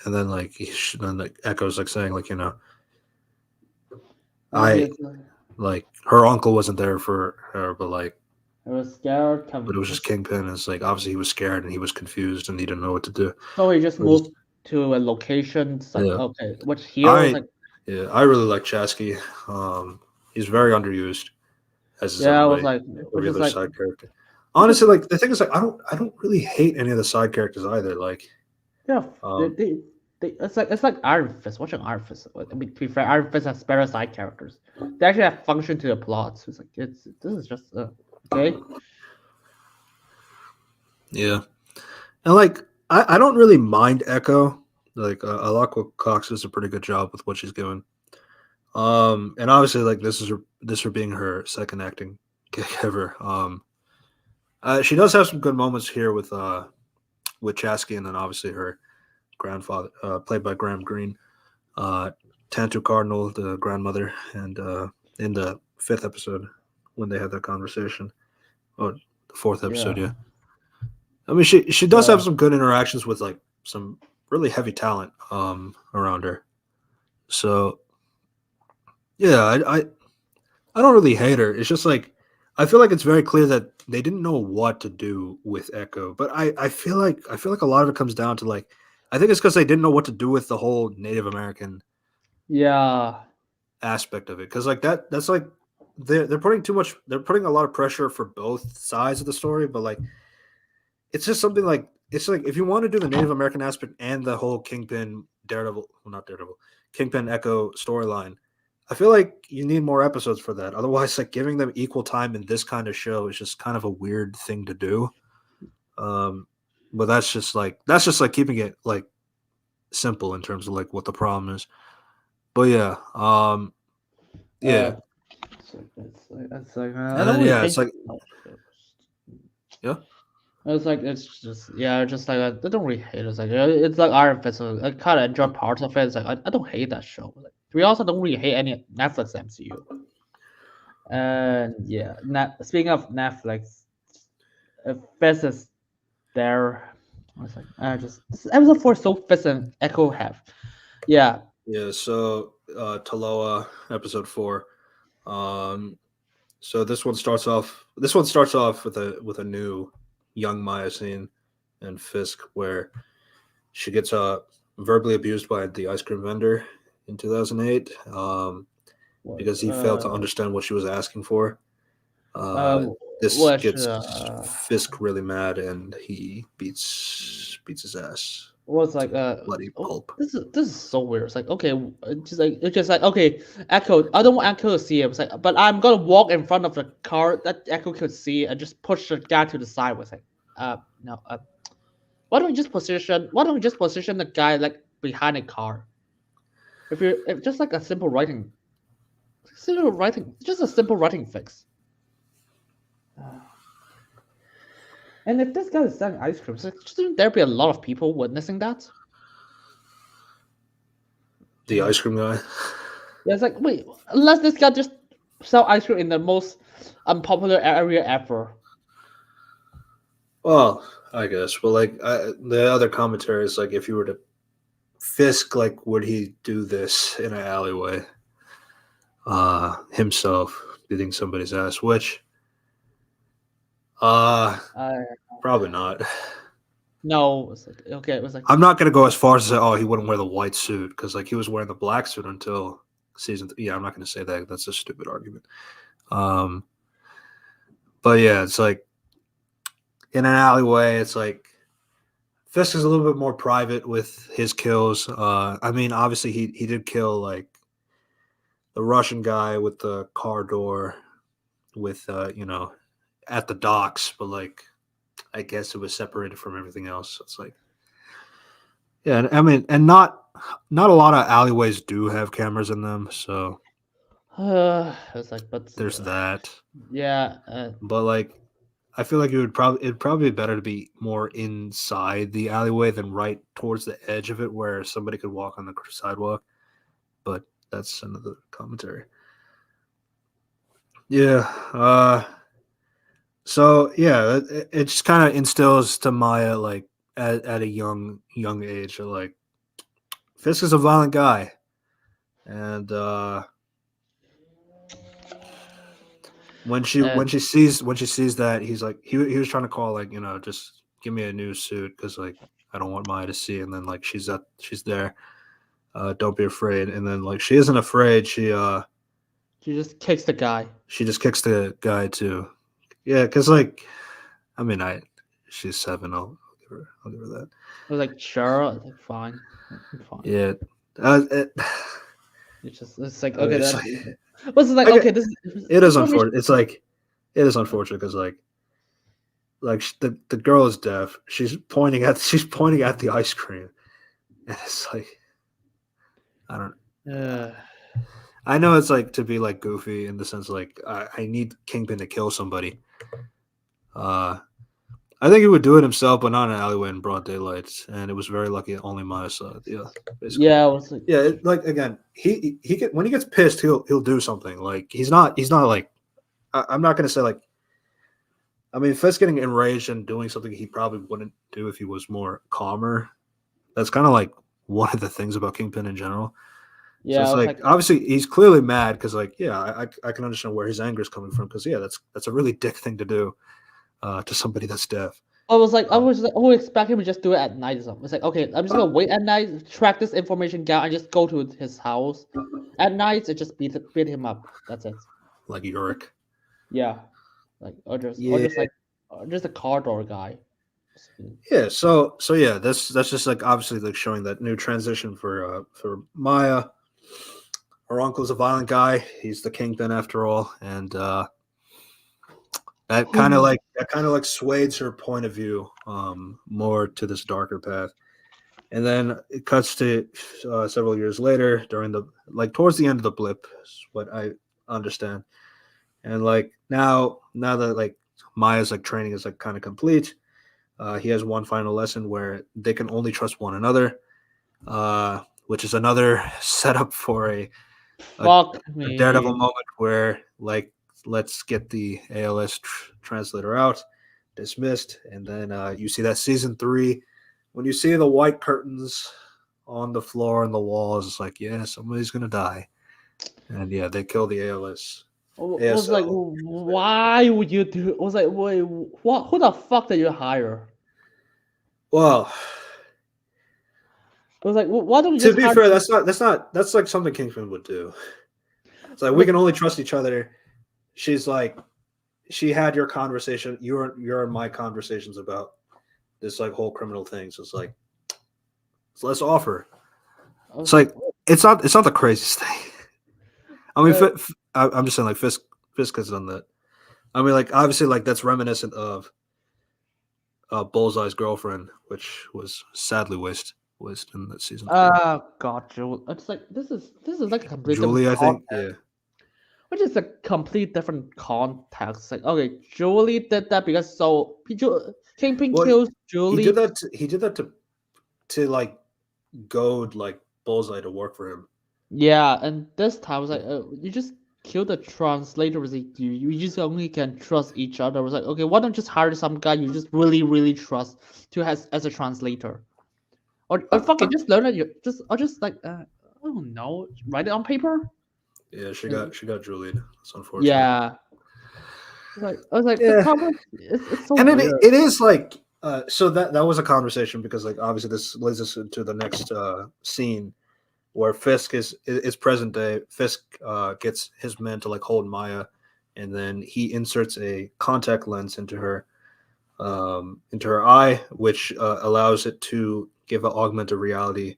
and then like then like echoes like saying like I he's like her uncle wasn't there for her, but like I was scared. but it was just Kingpin. It's like obviously he was scared and he was confused and he didn't know what to do. So he just It was- moved to a location. It's like yeah, okay, which here was I like yeah I really like Chasky. He's very underused, as is yeah, I was everybody, like which every is other like side character. which is Honestly, like the thing is, like I don't really hate any of the side characters either. Like, yeah. They, um, they, it's like Iron Fist. Watching Iron Fist. I mean, to be fair, Iron Fist has better side characters. They actually have function to the plot. So it's like this is just okay. yeah, and like I don't really mind Echo. Like, Alakwa Cox does a pretty good job with what she's doing. And obviously, like this for being her second acting gig ever. She does have some good moments here with Chasky, and then obviously her grandfather, played by Graham Greene, uh, Tantu Cardinal, the grandmother, and in the 5th episode when they had that conversation, or the 4th episode, Yeah. yeah. I mean, she does Yeah. have some good interactions with like some really heavy talent around her. So yeah, I don't really hate her. It's just like I feel like it's very clear that they didn't know what to do with Echo. But I feel like a lot of it comes down to like I think it's because they didn't know what to do with the whole Native American Yeah. aspect of it. Because like that's like they're putting too much. They're putting a lot of pressure for both sides of the story. But like it's just something like it's like if you want to do the Native American aspect and the whole Kingpin Daredevil, well not Daredevil, Kingpin Echo storyline, I feel like you need more episodes for that. Otherwise, like giving them equal time in this kind of show is just kind of a weird thing to do. Um, but that's just like keeping it like simple in terms of like what the problem is. But yeah, yeah, Uh, it's like I and don't then really yeah, think. it's like Yeah. It's just just like I don't really hate it. It's like Iron Fist. So I kind of enjoy parts of it. It's like I don't hate that show. Like, we also don't really hate any Netflix MCU. And yeah, speaking of Netflix, Fist is there. I was like, I just this episode 4 is so Fist and Echo have. Yeah, Yeah. So Taloa episode 4. Um, so this one starts off. This one starts off with a new young Maya scene and Fisk where she gets verbally abused by the ice cream vendor in 2008 what because he failed to understand what she was asking for. uh This what gets Fisk really mad and he beats his ass was to like bloody pulp. this is so weird. It's like okay, it's just like okay, Echo. I don't want Echo to see it. It's like, but I'm gonna walk in front of the car that Echo could see and just push the guy to the side. Was like, no, why don't we just position the guy like behind a car? If just like a simple writing, just a simple writing fix. And if this guy is selling ice cream, so shouldn't there be a lot of people witnessing that? The ice cream guy. Yeah, it's like, wait, unless this guy just sell ice cream in the most unpopular area ever. Well, I guess. Well, like the other commentary is like if you were to Fisk, like would he do this in an alleyway? Himself beating somebody's ass, which uh Uh, probably not. no, it's like okay, it was like I'm not gonna go as far as to say, oh, he wouldn't wear the white suit because like he was wearing the black suit until Yeah, I'm not gonna say that. That's a stupid argument. Um, but yeah, it's like in an alleyway, it's like Fisk is a little bit more private with his kills. I mean, obviously he did kill like the Russian guy with the car door with at the docks, but like I guess it was separated from everything else. It's like yeah, and I mean, and not a lot of alleyways do have cameras in them, so it's like, but there's that. yeah, But like I feel like it'd probably be better to be more inside the alleyway than right towards the edge of it where somebody could walk on the sidewalk. But that's another commentary. Yeah. So yeah, it just kind of instills to Maya like at a young age, like Fisk is a violent guy, and uh, when she sees that, he's like he was trying to call like just give me a new suit because like I don't want Maya to see, and then like she's there, don't be afraid, and then like she isn't afraid, she just kicks the guy. she just kicks the guy too, yeah, because like I mean she's 7, I'll give her that. I was like, sure, I was like, fine, fine. Yeah. It, It's like I mean, okay, it's that like, was like okay, okay, this it is information. unfortunate. It's like it is unfortunate because like the girl is deaf. She's pointing at the ice cream, and it's like I don't. Uh, I know it's like to be like goofy in the sense like I need Kingpin to kill somebody. Uh, I think he would do it himself, but not in an alleyway in broad daylight. And it was very lucky that only Maya saw it. Yeah, basically. yeah, I was like, Yeah, like again, when he gets pissed, he'll do something. Like he's not like I'm not gonna say like I mean Fisk getting enraged and doing something he probably wouldn't do if he was more calmer. That's kind of like one of the things about Kingpin in general. So yeah, I it's was like like, obviously he's clearly mad because like yeah I can understand where his anger is coming from because yeah that's a really dick thing to do to somebody that's deaf. I Um, was like, always expect him to just do it at night or something. It's like, okay, I'm just gonna wait at night, track this information down, and just go to his house. At night, it just beat him up. That's it. like Yorick. Yeah, like or Yeah, just a car door guy. yeah. So yeah, that's just like obviously like showing that new transition for Maya. Her uncle's a violent guy. He's the kingpin after all, and that kind of like swayed her point of view more to this darker path. And then it cuts to several years later during the like towards the end of the blip, is what I understand. And like now that like Maya's like training is like kind of complete. He has one final lesson where they can only trust one another, which is another setup for a, Fuck a Daredevil me. moment where like let's get the ALS translator out, dismissed, and then you see that season 3 when you see the white curtains on the floor and the walls. It's like, yeah, somebody's gonna die, and yeah, they kill the ALS. Was like, ASL. why would you do? Was like, wait, what? Who the fuck did you hire? Well, It was like, why don't you to just be hire? fair, that's like something Kingsman would do. It's like we Like, can only trust each other. She's like, she had your conversation. You're in my conversations about this like whole criminal thing. So it's like, so let's offer. I was It's like, like it's not the craziest thing. I mean, uh, I'm just saying like Fisk has done that. I mean, like obviously, like that's reminiscent of Bullseye's girlfriend, which was sadly wasted in that season 4. God, Julie. It's like this is like a complete different Julie, I think, context, yeah. which is a complete different context. Like, okay, Julie did that because Kingpin Well, kills he did Julie. that. He did that to like goad like Bullseye to work for him. Yeah, and this time I was like, Yeah. you just kill the translator. Was like, you just only can trust each other. I was like, okay, why don't you just hire some guy you just really really trust to as a translator, or fuck it, just learn it. You just or just like I don't know, write it on paper. Yeah, Uh, she got Julian. It's unfortunate. Yeah, I was like the Yeah, cover. It's so and weird. it is like so that was a conversation because like obviously this leads us into the next scene where Fisk is present day. Fisk gets his men to like hold Maya, and then he inserts a contact lens into her eye, which allows it to give an augmented reality,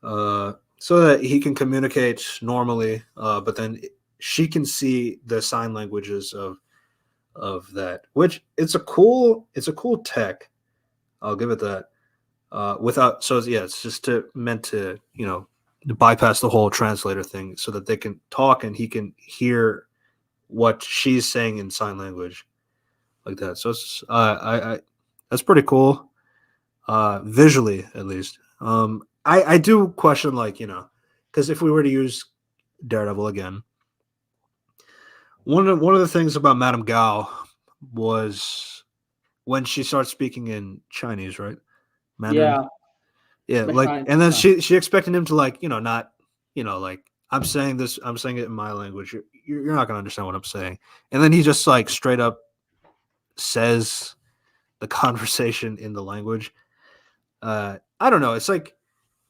so that he can communicate normally. But then she can see the sign languages of that, which it's a cool tech. I'll give it that. Without so yeah, it's just meant to to bypass the whole translator thing, so that they can talk and he can hear what she's saying in sign language like that. So it's I that's pretty cool, visually at least. I do question like because if we were to use Daredevil again, one of the things about Madame Gao was when she starts speaking in Chinese, right? Mandarin. Yeah, Yeah, my like, shine. and then she expected him to like, not, like I'm saying it in my language. You're not gonna understand what I'm saying. And then he just like straight up says the conversation in the language. I don't know. It's like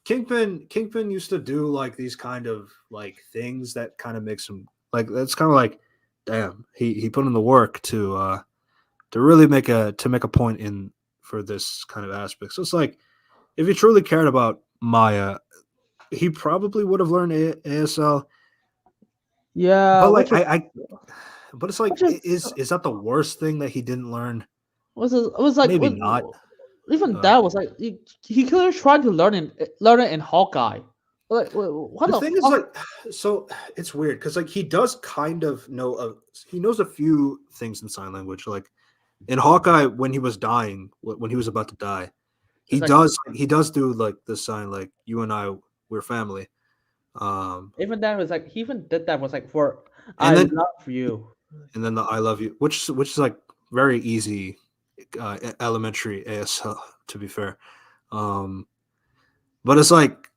Kingpin used to do like these kind of like things that kind of makes him like that's kind of like, damn, he put in the work to really make a point in for this kind of aspect. So it's like if he truly cared about Maya, he probably would have learned ASL. Yeah, But like but it's like which is is that the worst thing that he didn't learn? was like Maybe not. even Uh, that was like he could have tried to learn it in Hawkeye. Like, what the the thing is fuck? like, so it's weird because like he does kind of know he knows a few things in sign language. Like in Hawkeye, when he was dying, when he was about to die, It's like he does do like the sign like you and I, we're family. Um, even that was like he even did that was like for and I then love you. the I love you, which is like very easy, elementary ASL to be fair. Um, but it's like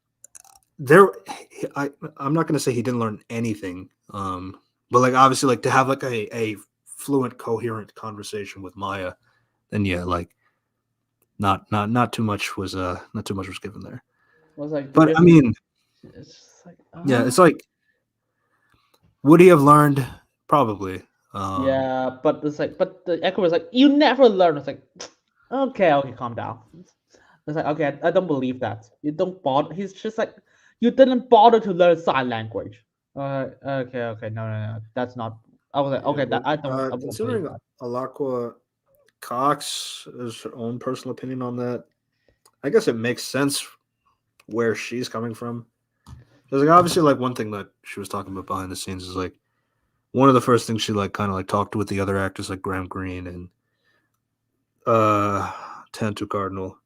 there, I'm not gonna say he didn't learn anything. But like obviously like to have like a fluent, coherent conversation with Maya, then yeah, like not too much was given there. Was like But I even mean, it's just like yeah, it's like would he have learned? Probably. yeah, but it's like but the echo was like you never learn. It's like okay, calm down. It's like okay, I don't believe that. You don't bother. He's just like you didn't bother to learn sign language. Okay, no, that's not. I was like Yeah, okay, that well, I won't believe considering that. Alakwa Cox has her own personal opinion on that, I guess it makes sense where she's coming from. Because like obviously like one thing that she was talking about behind the scenes is like one of the first things she like kind of like talked with the other actors like Graham Greene and Tantu Cardinal,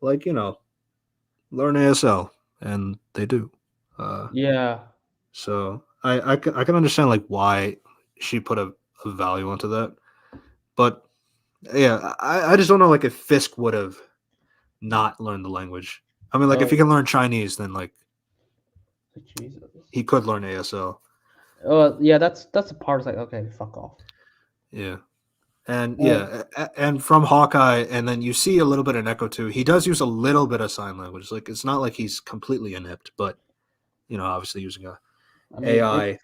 like learn ASL, and they do. Uh, Yeah. so I can understand like why she put a value onto that, but yeah, I just don't know like if Fisk would have not learned the language. I mean, like if he Oh, can learn Chinese, then like Jesus. he could learn ASL. Oh, yeah. That's the part. It's like, okay, fuck off. Yeah. And Uh, yeah, and from Hawkeye, and then you see a little bit in Echo too. He does use a little bit of sign language. Like it's not like he's completely inept, but obviously using a I mean, AI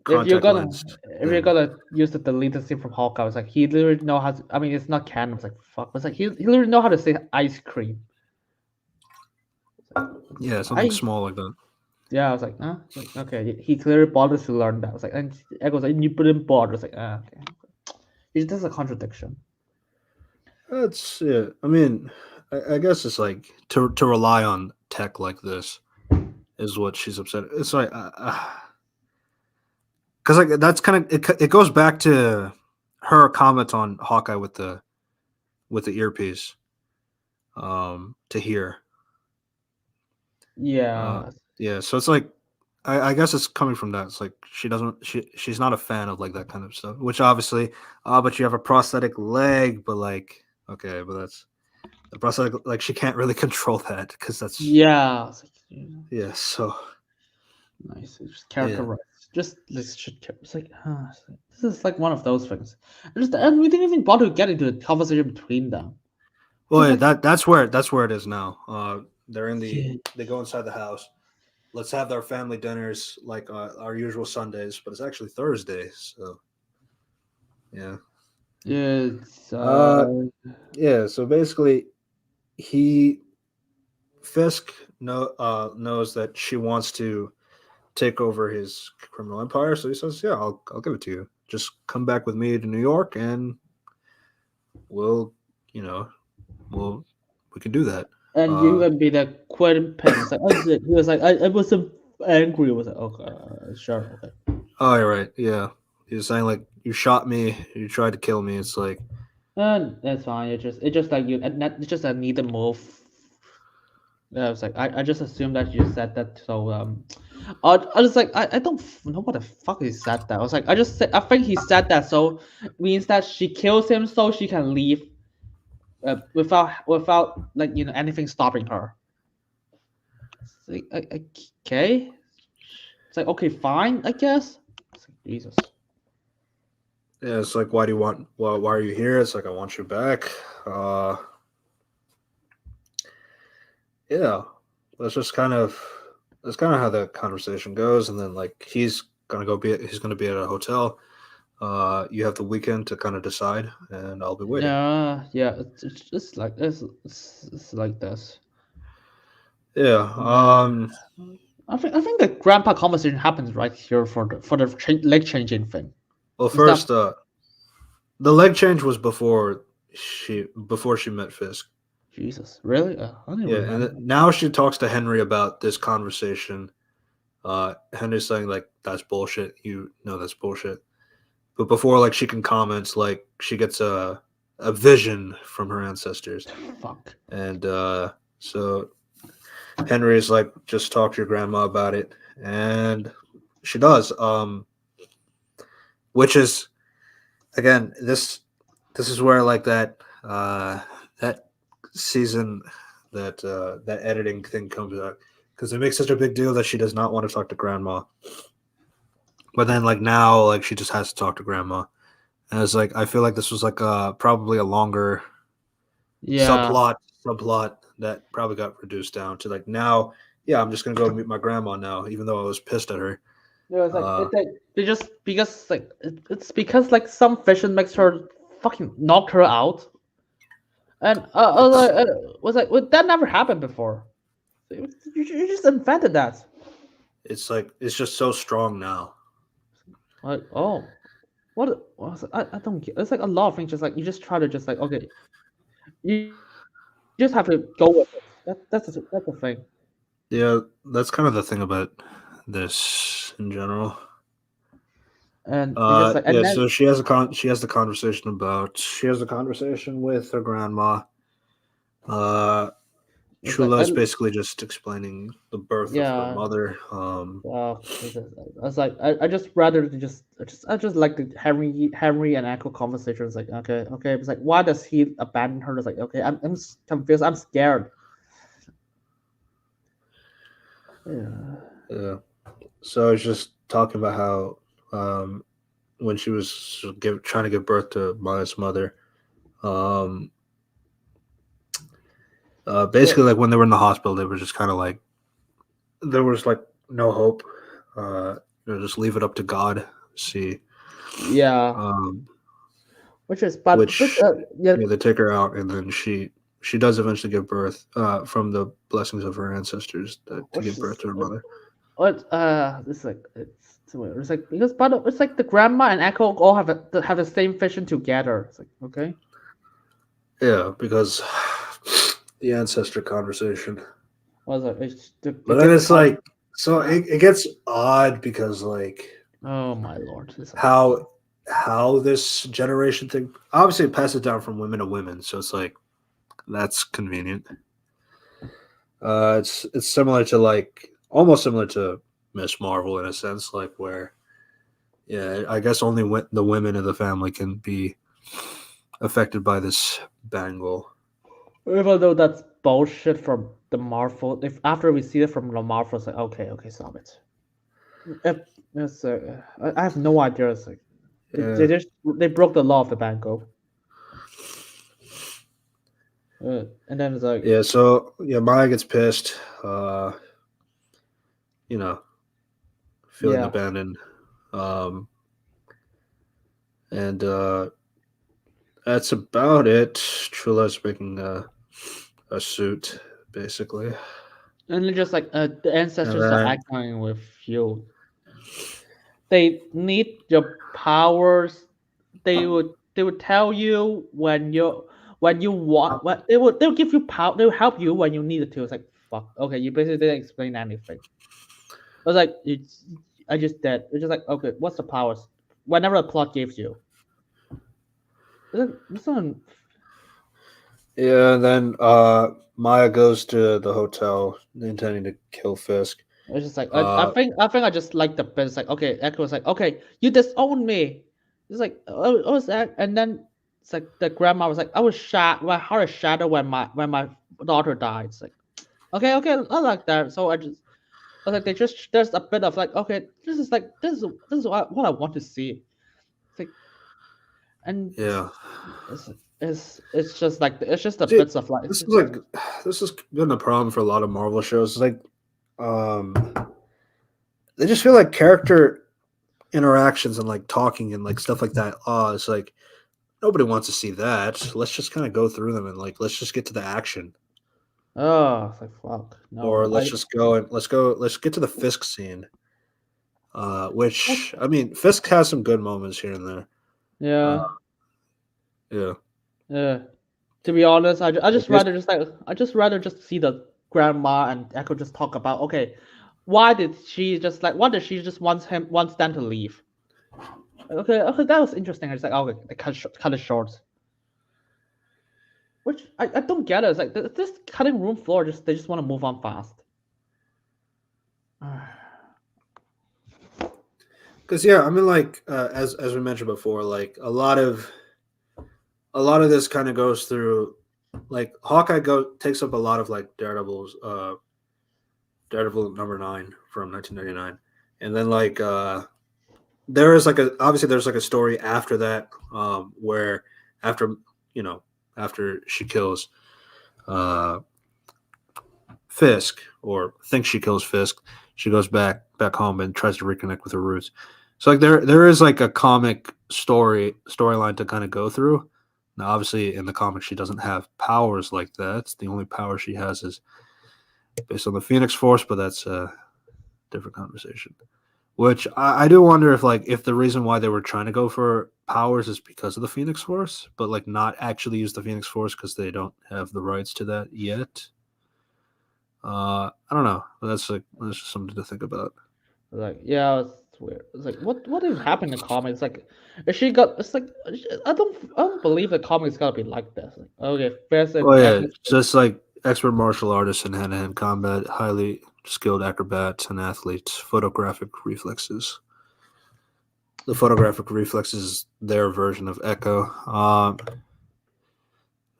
if you're contact gonna lens, if you're then gonna use the deleted scene from Hawkeye, it's like he literally know how to. I mean, it's not canon. It's like fuck. It's like he literally know how to say ice cream. yeah, something I small like that. Yeah, I was like, huh? Like, okay, he clearly bothers to learn that. I was like, and Echo was like, you didn't bother. I was like, okay. It's just a contradiction. That's yeah. I mean, I guess it's like to rely on tech like this is what she's upset. It's like because like that's kind of it goes back to her comment on Hawkeye with the earpiece to hear. Uh, Yeah, yeah, so it's like I guess it's coming from that. It's like she's not a fan of like that kind of stuff. Which obviously, but you have a prosthetic leg, but like okay, but that's the prosthetic like she can't really control that because that's yeah. I was like, yeah. So nice. It's just yeah. characterized. Just this shit. It's like, this is like one of those things. And we didn't even bother to get into the conversation between them. Well, Just yeah, like, that's where it is now. They're in the yeah, they go inside the house. Let's have our family dinners like our usual Sundays, but it's actually Thursday. So yeah. it's Uh, yeah. So basically, he Fisk knows that she wants to take over his criminal empire, so he says, "Yeah, I'll give it to you. Just come back with me to New York, and we'll, you know, we'll we can do that." and you Uh, can be the Quentin Pin. It's like, he was like, I wasn't angry. I was like, okay, sure, okay. oh, you're right. Yeah, he was saying like, "You shot me. You tried to kill me." It's like, And that's fine. It's just like you. It's just a needed move. Yeah, I was like, I just assumed that you said that. So I was like, I don't know what the fuck he said that. I was like, I think he said that so means that she kills him so she can leave without like anything stopping her. It's like, okay. It's like okay, fine, I guess. It's like, Jesus. yeah, it's like, why do you want? Well, why are you here? It's like, I want you back. Uh, yeah, that's just kind of that's kind of how the conversation goes, and then like he's gonna be at a hotel. You have the weekend to kind of decide, and I'll be waiting. Yeah, yeah. It's just like it's like this. Yeah. Yeah. I think the grandpa conversation happens right here for the leg changing thing. Well, Is that first, the leg change was before she met Fisk. Jesus? Really? I don't Yeah, and remember. now she talks to Henry about this conversation. Henry's saying like that's bullshit. You know that's bullshit. But before like she can comment, like she gets a vision from her ancestors, Fuck. and so Henry is like, just talk to your grandma about it, and she does. Which is again this is where like that season that editing thing comes out because it makes such a big deal that she does not want to talk to grandma, but then like now like she just has to talk to grandma, and it's like I feel like this was like probably a longer Yeah. subplot that probably got reduced down to like now, yeah, I'm just gonna go meet my grandma now even though I was pissed at her. It was like uh it's like they just because like it's because like some vision makes her fucking knock her out, and was like well, that never happened before. You just invented that. it's like it's just so strong now. Like oh, what was it? I don't get. It's like a lot of things. Just like you just try to just like okay, you just have to go with it. That's the thing. Yeah, that's kind of the thing about this in general. and it's just like, and Yeah. then So she has the conversation with her grandma. Uh, it's like, Chula is basically just explaining the birth of her yeah. mother. I was like, I just rather to I just like the Henry and Echo conversations. Like, okay, it's like, why does he abandon her? It's like, okay, confused, I'm scared. Yeah, Yeah. So it's just talking about how when she was trying to give birth to Maya's mother, um, well, basically like when they were in the hospital, they were just kind of like there was like no hope. Uh, just leave it up to God. See, yeah, um, which is, but which yeah, yeah, they take her out, and then she does eventually give birth from the blessings of her ancestors to which give birth is to her mother. what it's like it's like because but it's like the grandma and Echo all have the same vision together. It's like, okay, Yeah, because the ancestor conversation. what's it? It's to But then get the it's power. like, so it gets odd because like Oh my lord, it's like, how how this generation thing obviously it passes down from women to women, so it's like that's convenient. It's similar to like almost similar to Miss Marvel in a sense, like where yeah, I guess only the women of the family can be affected by this bangle. even though that's bullshit from the Marvel. If after we see it from the Marvel, it's like, okay, stop it. If, I have no idea. It's like Yeah, they broke the law of the bango. And then it's like, yeah. So yeah, Maya gets pissed. Uh, you know, feeling yeah. abandoned. Um, and that's about it. Trula's making a suit, basically. And it's just like the And ancestors are then, acting with you. They need your powers. They would tell you when you want what they will give you power. They will help you when you need it to. It's like, fuck. Okay, you basically didn't explain anything. I was like, I just did. It's just like, okay, what's the powers? Whenever a plot gives you. This one, yeah, and then Maya goes to the hotel intending to kill Fisk. it's just like, Uh, I think I just like the bit. It's like, okay, Echo was like, okay, you disowned me. It's like, oh, was that? And then it's like the grandma was like, I was shot. My heart is shattered when my daughter died. It's like, okay, I like that. So I was like, they just there's a bit of like, okay, this is what I want to see. It's like, and yeah. it's just like it's just the See, bits of like this is like this has been the problem for a lot of Marvel shows. It's like um, they just feel like character interactions and like talking and like stuff like that. Oh, it's like nobody wants to see that. Let's just kind of go through them and like let's just get to the action. oh, it's like, fuck Or no, let's just go and let's get to the Fisk scene. what? Which I mean, Fisk has some good moments here and there. Uh, Yeah, yeah, yeah. To be honest, I I just guess rather just like I just rather just see the grandma and Echo just talk about, okay, why did she just like why did she just wants them to leave? Okay, that was interesting. I just like, okay, they cut it short. Which I don't get it. It's like this cutting room floor just they just want to move on fast. because yeah, I mean like as we mentioned before, like a lot of this kind of goes through like Hawkeye takes up a lot of like Daredevil #9 from 1999, and then like there is like a obviously there's like a story after that where after you know after she kills uh Fisk or thinks she kills Fisk, she goes back home and tries to reconnect with her roots. So like there is like a comic storyline to kind of go through. Now obviously in the comic she doesn't have powers like that. The only power she has is based on the Phoenix Force, but that's a different conversation. Which I do wonder if like if the reason why they were trying to go for powers is because of the Phoenix Force, but like not actually use the Phoenix Force because they don't have the rights to that yet. I don't know. That's just something to think about. Like, yeah, It's weird. It's like what even happened in the comics? Like, is she got? It's like I don't believe the comics gotta be like this. Like, okay, first and Oh yeah, Echo. it's just like expert martial artists in hand-to-hand combat, highly skilled acrobats and athletes, photographic reflexes. The photographic reflexes is their version of Echo.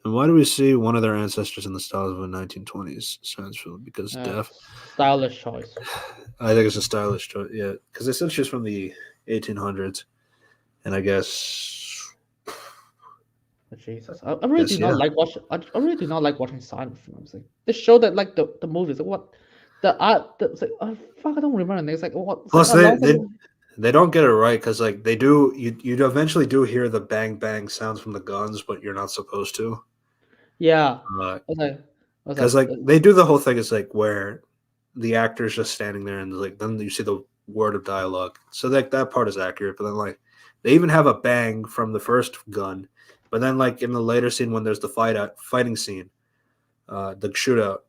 And why do we see one of their ancestors in the style of the 1920s science film? Because deaf. Stylish choice. I think it's a stylish choice. Yeah, because they said she's from the 1800s, and I guess, Jesus, I really do yes, not yeah. like watch. I really do not like watching silent films. Like they show that like the movies. Like, what the art? It's like oh fuck, I don't remember. It's like what? It's like Plus, a lot of they don't get it right because like they do. You eventually do hear the bang bang sounds from the guns, but you're not supposed to. yeah. Uh, I was like, I was Because like, like they do the whole thing is like where the actor's just standing there and like then you see the word of dialogue. So like that part is accurate, but then like they even have a bang from the first gun, but then like in the later scene when there's the fighting scene, the shootout,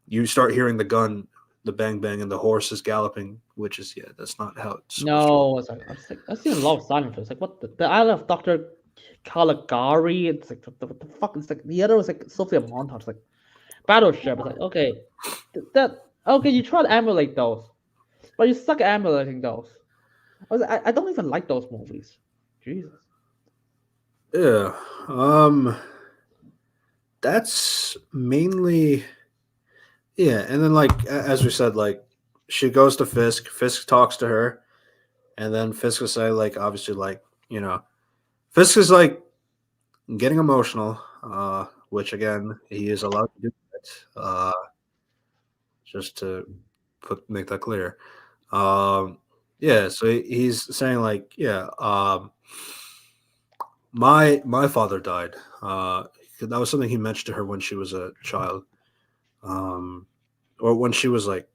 you start hearing the gun, the bang bang, and the horse is galloping, which is that's not how it's supposed to work. no. I was like, I've seen a lot of silent films. Like what the Island of Doctor Caligari. It's like what the fuck? It's like the other was like Sophia Montage. It's like Battleship. It's like okay, that okay. You try to emulate those, but you suck at emulating those. I don't even like those movies. Jesus. Yeah. That's mainly and then like as we said, like she goes to Fisk. Fisk talks to her, and then Fisk will say like obviously like Fisk is like getting emotional, which again he is allowed to do that. Just to make that clear. Um, yeah, so he's saying like my father died. That was something he mentioned to her when she was a child, um, or when she was like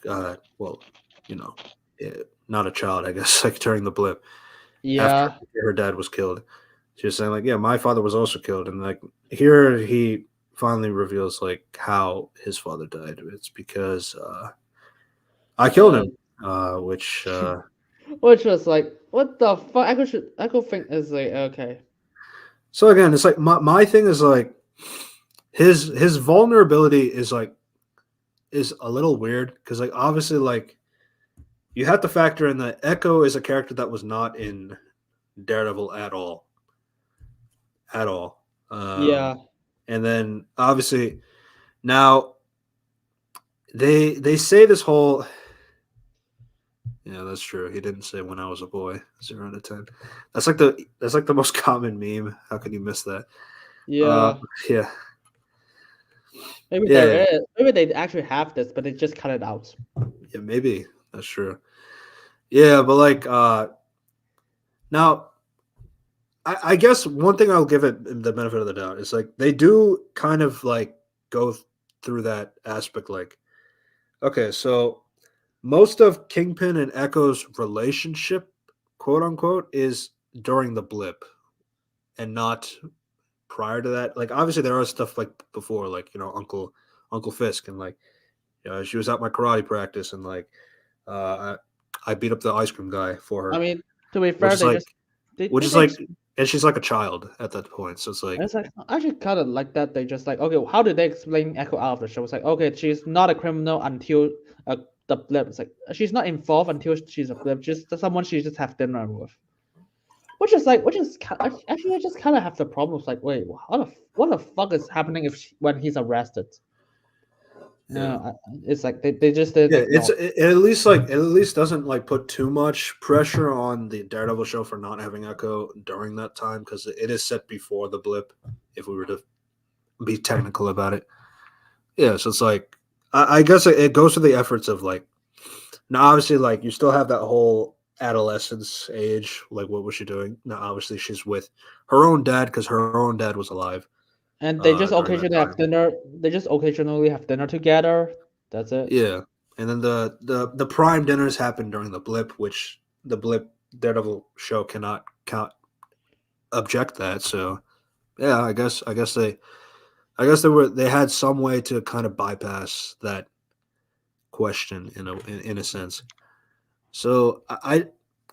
well, you know, eh, not a child, I guess, like during the blip after Yeah. her dad was killed. She was saying like, yeah, my father was also killed, and like here he finally reveals like how his father died. It's because I killed Uh, him, which which was like, what the fuck? I could think is like, okay. so again, it's like my thing is like his vulnerability is like is a little weird because like obviously like you have to factor in that Echo is a character that was not in Daredevil at all. Yeah. And then obviously now they say this whole that's true. He didn't say when I was a boy 0 out of 10. That's like the most common meme. How could you miss that? Uh, Yeah. yeah, Maybe there yeah, is. Maybe they actually have this, but they just cut it out. yeah. Maybe that's true. Yeah, but like now I guess one thing I'll give it the benefit of the doubt is like they do kind of like go through that aspect. Like, okay, so most of Kingpin and Echo's relationship, quote unquote, is during the blip and not prior to that. Like, obviously, there are stuff like before, like Uncle Fisk, and like she was at my karate practice, and like I beat up the ice cream guy for I her, mean, to be which fair, is like which they is like, and she's like a child at that point, so it's like it's like I actually kind of like that. They just like okay, how did they explain Echo out of the show? It's like okay, she's not a criminal until uh, the blip. It's like she's not involved until she's a blip. Just someone she just have dinner with. Actually I just kind of have the problems. Like wait, what the fuck is happening when he's arrested? yeah. It's like they just did Yeah, like no. it at least like it at least doesn't like put too much pressure on the Daredevil show for not having Echo during that time because it is set before the blip. If we were to be technical about it, yeah. So it's like I guess it goes to the efforts of like now. Obviously, like you still have that whole adolescence age. Like, what was she doing? Now, obviously, she's with her own dad because her own dad was alive And they just during that occasionally have time. dinner. They just occasionally have dinner together. That's it. Yeah, and then the prime dinners happen during the blip, which the blip Daredevil show cannot count object that. So yeah, I guess they had some way to kind of bypass that question in a sense. So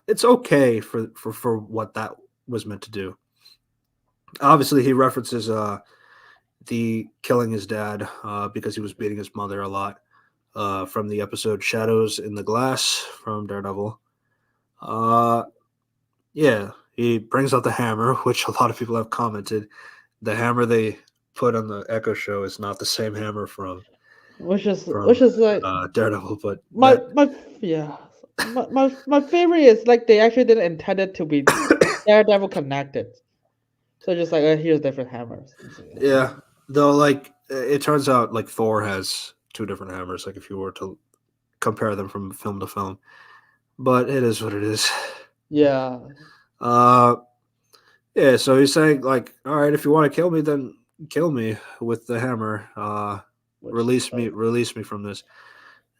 it's okay for what that was meant to do. Obviously, he references the killing his dad because he was beating his mother a lot from the episode Shadows in the Glass from Daredevil. Uh, yeah, he brings out the hammer, which a lot of people have commented. The hammer they put on the Echo show is not the same hammer which from is like Daredevil, but my that my yeah my favorite is like they actually didn't intend it to be Daredevil connected. So just like here's different hammers. It's like, yeah. Though, like it turns out, like Thor has two different hammers. Like if you were to compare them from film to film, but it is what it is. yeah, Uh, yeah. So he's saying like, all right, if you want to kill me, then kill me with the hammer. which is Release me from this.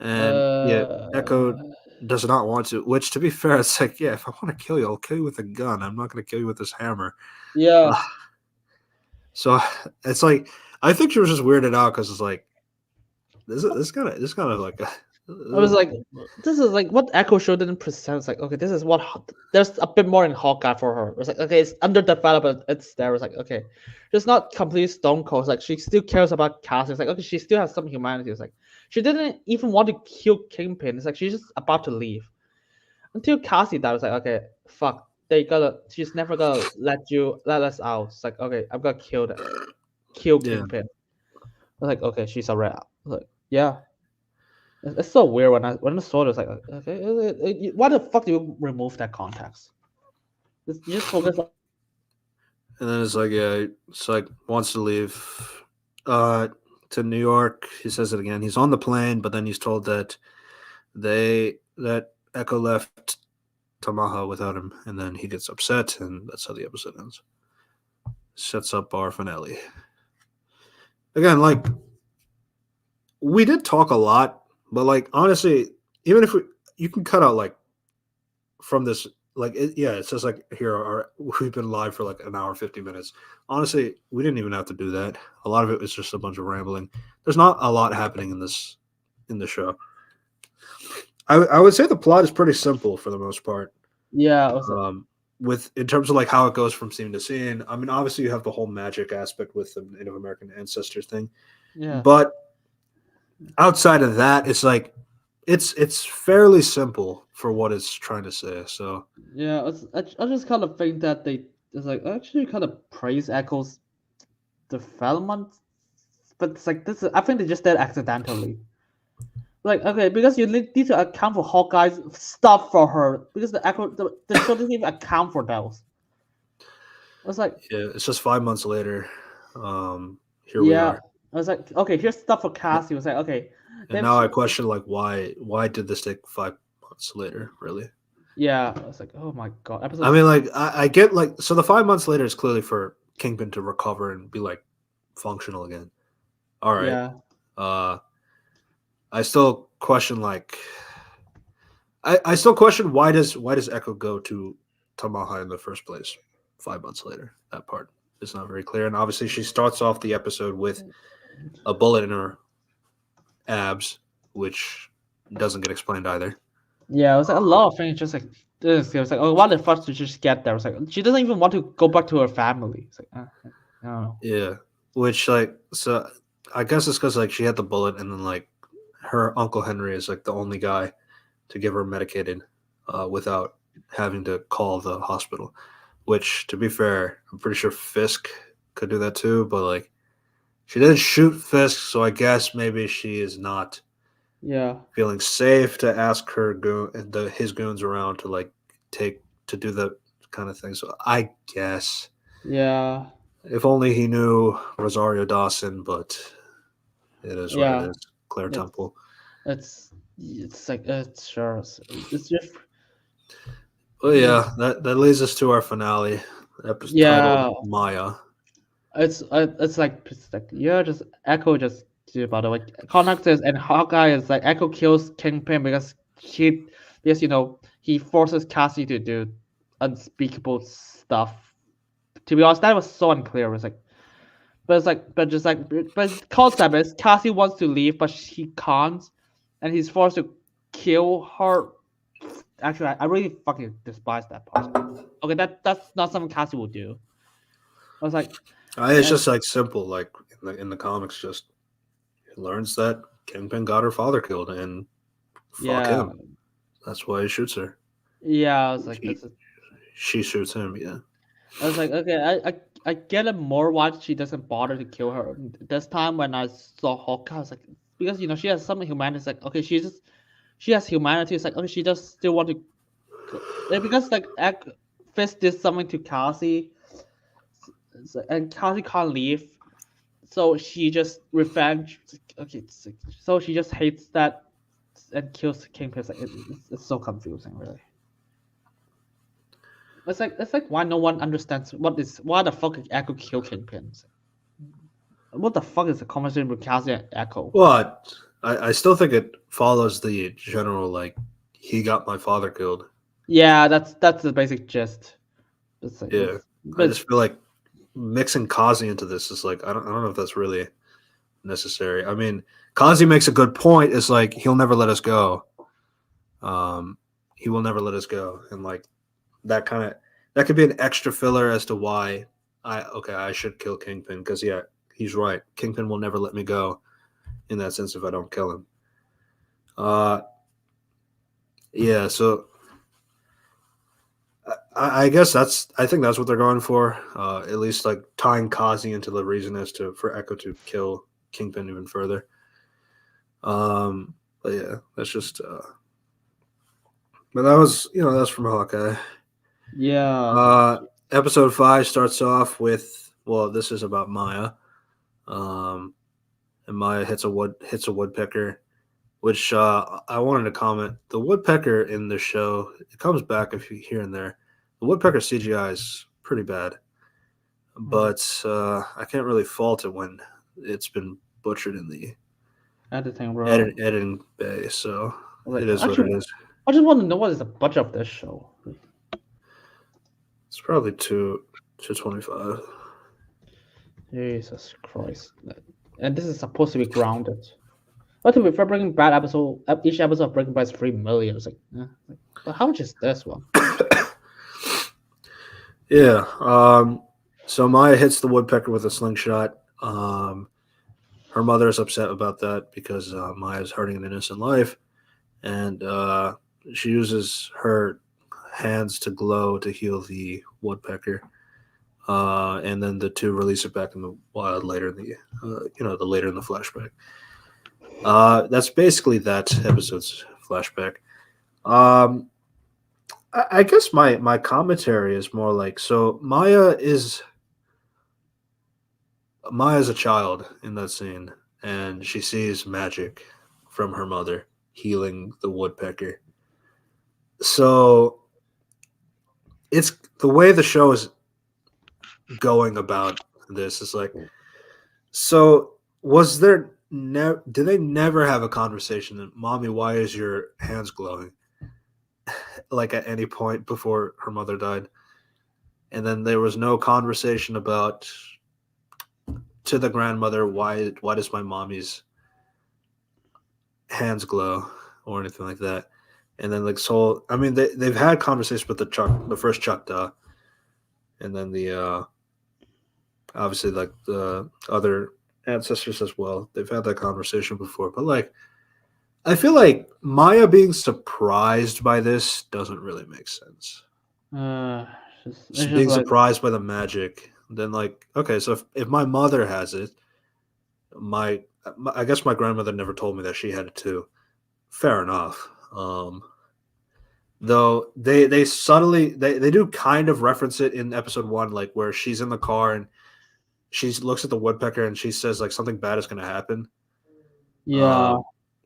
And yeah, Echo uh does not want to. Which, to be fair, it's like, yeah, if I want to kill you, I'll kill you with a gun. I'm not going to kill you with this hammer. Uh, yeah. so it's like I think she was just weirded out because it's like this kind of like I was like, this is like what Echo Show didn't present. It's like, okay, this is what there's a bit more in Hawkeye for her. It's like, okay, it's underdeveloped, but it's there. It's like, okay, it's not completely stone cold. It's like she still cares about Cassie. It's like, okay, she still has some humanity. It's like she didn't even want to kill Kingpin. It's like she's just about to leave until Cassie died. It's like, okay, fuck, they gotta. She's never gonna let us out. It's like, okay, I'm gonna kill yeah. Kingpin. I was like, okay, she's already out. I was like, yeah. It's so weird when I saw it. It's like, okay, why the fuck do you remove that context? You just focus on And then it's like, yeah, it's like wants to leave uh to New York. He says it again. He's on the plane, but then he's told that that Echo left Tamaha without him, and then he gets upset, and that's how the episode ends. Sets up our finale. Again, like we did talk a lot, but like honestly, even if you can cut out like from this, like yeah, it says like here are we've been live for like an hour 50 minutes. Honestly, we didn't even have to do that. A lot of it was just a bunch of rambling. There's not a lot happening in the show. I would say the plot is pretty simple for the most part. yeah. I was like, Um, with in terms of like how it goes from scene to scene. I mean, obviously you have the whole magic aspect with the Native American ancestors thing, yeah, but outside of that, it's like it's fairly simple for what it's trying to say. So yeah. I just kind of think that they it's like actually kind of praise Echo's development, but it's like this. I think they just did accidentally. Like okay, because you need to account for Hawkeye's stuff for her because the show doesn't even account for those. I was like, yeah, it's just 5 months later. Here we yeah. are, I was like, okay, here's stuff for Cassie. I was like, okay, and they've now I question like why did this take 5 months later? Really? yeah. I was like, oh my god, I episode. mean, like I get like so the 5 months later is clearly for Kingpin to recover and be like functional again. All right. Yeah, Uh, I still question like I still question why does Echo go to Tamaha in the first place 5 months later? That part is not very clear. And obviously she starts off the episode with a bullet in her abs, which doesn't get explained either. yeah. It was like a lot of things. Just like this, it was like, oh, why the fuck did she just get there? It's like she doesn't even want to go back to her family. It's like, I don't know. Yeah. Which like so I guess it's because like she had the bullet and then like her Uncle Henry is like the only guy to give her medicated without having to call the hospital. Which, to be fair, I'm pretty sure Fisk could do that too. But like, she didn't shoot Fisk, so I guess maybe she is not Yeah, feeling safe to ask his goons around to like to do that kind of thing. So I guess yeah, if only he knew Rosario Dawson, but it is what it yeah. is. Claire It's Temple. it's like it's sure it's just Well, it's yeah, that leads us to our finale, episode titled yeah. Maya. It's like yeah, just Echo just about the way Contact is and Hawkeye is like Echo kills Kingpin because he forces Cassie to do unspeakable stuff. To be honest, that was so unclear. It's like but concept is Cassie wants to leave but she can't, and he's forced to kill her actually I really fucking despise that part. Okay, that's not something Cassie would do. I was like, It's and just like simple. Like in the comics, just he learns that Kingpin got her father killed, and fuck yeah, him. That's why he shoots her. yeah. I was like, He she shoots him. Yeah. I was like, okay, I get it more why she doesn't bother to kill her this time when I saw Hawkeye. I was like, because she has some humanity. It's like, okay, she has humanity. It's like, okay, she just still want to, because like Fist did something to Cassie, and Cassie can't leave, so she just revenge. Okay, so she just hates that and kills Kingpin. It's like it's so confusing, really. It's like why no one understands why the fuck is Echo kill Kingpin? What the fuck is the conversation with Cassie and Echo? But I still think it follows the general like he got my father killed. Yeah, that's the basic gist. It's like Yeah. I but just feel like mixing Kazi into this is like I don't know if that's really necessary. I mean, Kazi makes a good point. It's like he'll never let us go. Um, he will never let us go, and like that kind of that could be an extra filler as to why I should kill Kingpin because yeah, he's right. Kingpin will never let me go in that sense if I don't kill him. Uh, yeah, so I guess I think that's what they're going for. At least like tying Kazi into the reason as to for Echo to kill Kingpin even further. But yeah, that's just. But that was that's from Hawkeye. yeah, Uh, Episode 5 starts off with this is about Maya. Um, and Maya hits a woodpecker, which I wanted to comment. The woodpecker in the show it comes back a few here and there. The woodpecker CGI is pretty bad, but I can't really fault it when it's been butchered in the editing, bro. editing bay. So Like it is what it actually, is. I just want to know what is the budget of this show. It's probably 225. Jesus Christ! And this is supposed to be grounded. But to be fair, Breaking Bad episode, each episode of Breaking Bad is 3 million. It's like, but how much is this one? Yeah. So Maya hits the woodpecker with a slingshot. Her mother is upset about that because Maya's hurting an innocent life, and she uses her hands to glow to heal the woodpecker. And then the two release it back in the wild later in the the later in the flashback. That's basically that episode's flashback. Um, I guess my commentary is more like so Maya's a child in that scene, and she sees magic from her mother healing the woodpecker. So it's the way the show is going about this is like so was there did they never have a conversation that mommy why is your hands glowing like at any point before her mother died and then there was no conversation about to the grandmother why does my mommy's hands glow or anything like that and then like so I mean they've had conversations with the first Chuck and then the obviously like the other ancestors as well. They've had that conversation before, but like I feel like Maya being surprised by this doesn't really make sense. Uh, it's just Being like surprised by the magic, then like okay, so if my mother has it, my I guess my grandmother never told me that she had it too. Fair enough. Though they subtly they do kind of reference it in episode 1, like where she's in the car and she looks at the woodpecker and she says like something bad is going to happen. yeah, Um,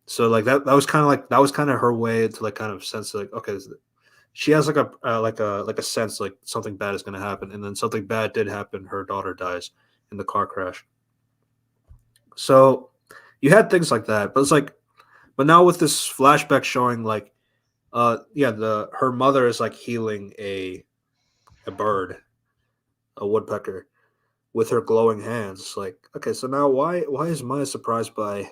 so like that was kind of like that was kind of her way to like kind of sense like okay, she has like a sense like something bad is going to happen, and then something bad did happen. Her daughter dies in the car crash. So you had things like that, but it's like, but now with this flashback showing like, yeah, the her mother is like healing a bird, a woodpecker, with her glowing hands. Like, okay, so now why is Maya surprised by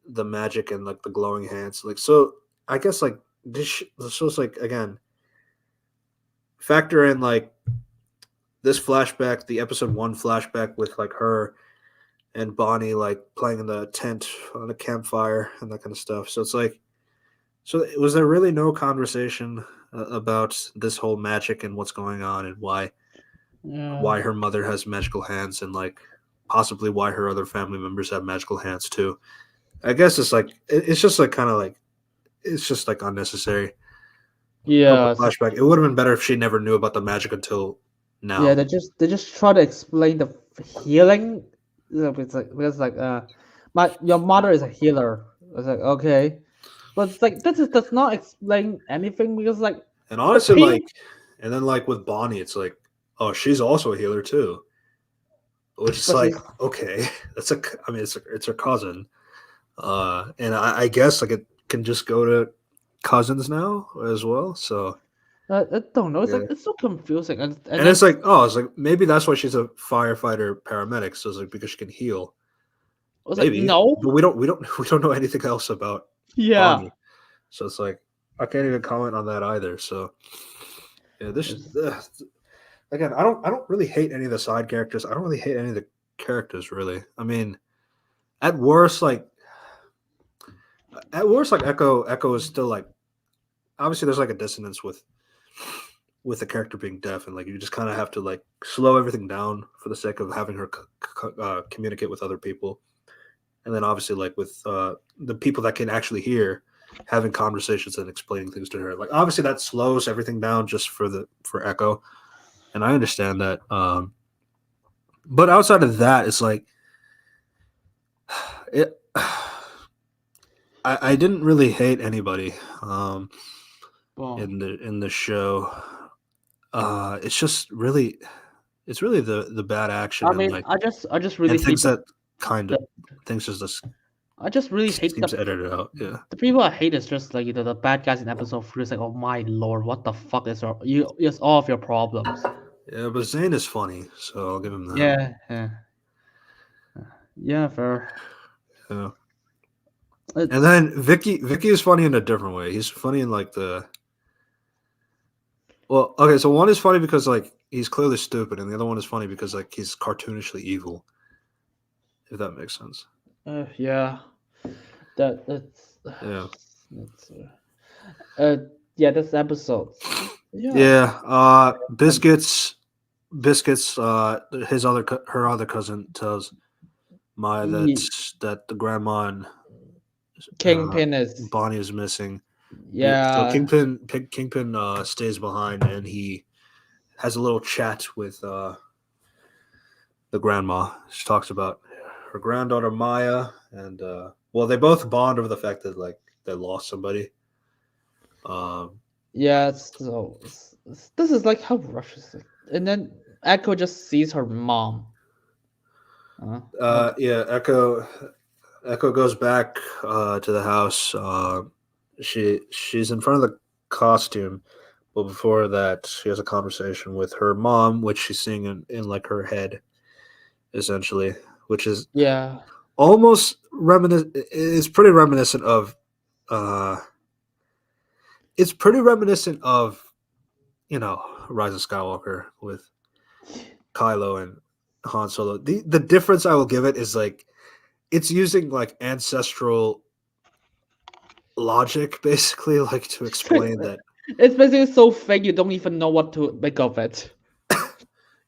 the magic and like the glowing hands? Like, so I guess like this was like again factor in like this flashback, the episode one flashback with like her and Bonnie like playing in the tent on a campfire and that kind of stuff. So it's like, so was there really no conversation about this whole magic and what's going on and Yeah. why her mother has magical hands and like possibly why her other family members have magical hands too? I guess it's like it's just like kind of like it's just like unnecessary of Yeah. a flashback. It would have been better if she never knew about the magic until Yeah, now. they just try to explain the healing. It's like because like my your mother is a healer. It's like okay, but it's like that just does not explain anything because like And the honestly, pain. like, and then like with Bonnie, it's like, oh, she's also a healer too, which is But like, she's okay, that's a, I mean, it's her cousin, and I guess like it can just go to cousins now as well. So I don't know. It's like yeah, it's so confusing and and it's then like, oh, it's like maybe that's why she's a firefighter paramedic. So it's like because she can heal, I was like maybe, no. but we don't know anything else about Yeah. Bonnie. So it's like I can't even comment on that either. So yeah, this It's- again, I don't really hate any of the side characters. I don't really hate any of the characters really. I mean, at worst, like Echo is still like obviously there's like a dissonance with the character being deaf, and like you just kind of have to like slow everything down for the sake of having her communicate with other people, and then obviously like with the people that can actually hear, having conversations and explaining things to her. Like obviously that slows everything down just for Echo, and I understand that. But outside of that, it's like it. I didn't really hate anybody well, in the show. It's just really it's really the bad action I and mean, like I just really and hate things that kind of the things just I just really hate seems edited out. Yeah, the people I hate is just like the bad guys in episode 3. It's like, oh my lord, what the fuck is all of your problems? yeah. But Zane is funny, so I'll give him that. Yeah, yeah, yeah, fair. Yeah. And It's then Vicky is funny in a different way. He's funny in like the well, okay. So one is funny because like he's clearly stupid, and the other one is funny because like he's cartoonishly evil. If that makes sense. yeah, that's Yeah. that's uh yeah, this episode. Yeah, Yeah. Biscuits. Her other cousin tells Maya Ye- that the grandma and uh, Kingpin is Bonnie is missing. Yeah, so yeah, Kingpin stays behind and he has a little chat with the grandma. She talks about her granddaughter Maya, and well, they both bond over the fact that like they lost somebody. Um, yeah. So this is like how Rush is like, and then Echo just sees her mom. Like yeah, Echo goes back to the house. She's in front of the costume, but before that, she has a conversation with her mom, which she's seeing in like her head, essentially, which is yeah, almost reminiscent. It's pretty reminiscent of. Uh, it's pretty reminiscent of Rise of Skywalker with Kylo and Han Solo. The difference I will give it is like it's using like ancestral logic basically like to explain that. it's basically so fake you don't even know what to make of it.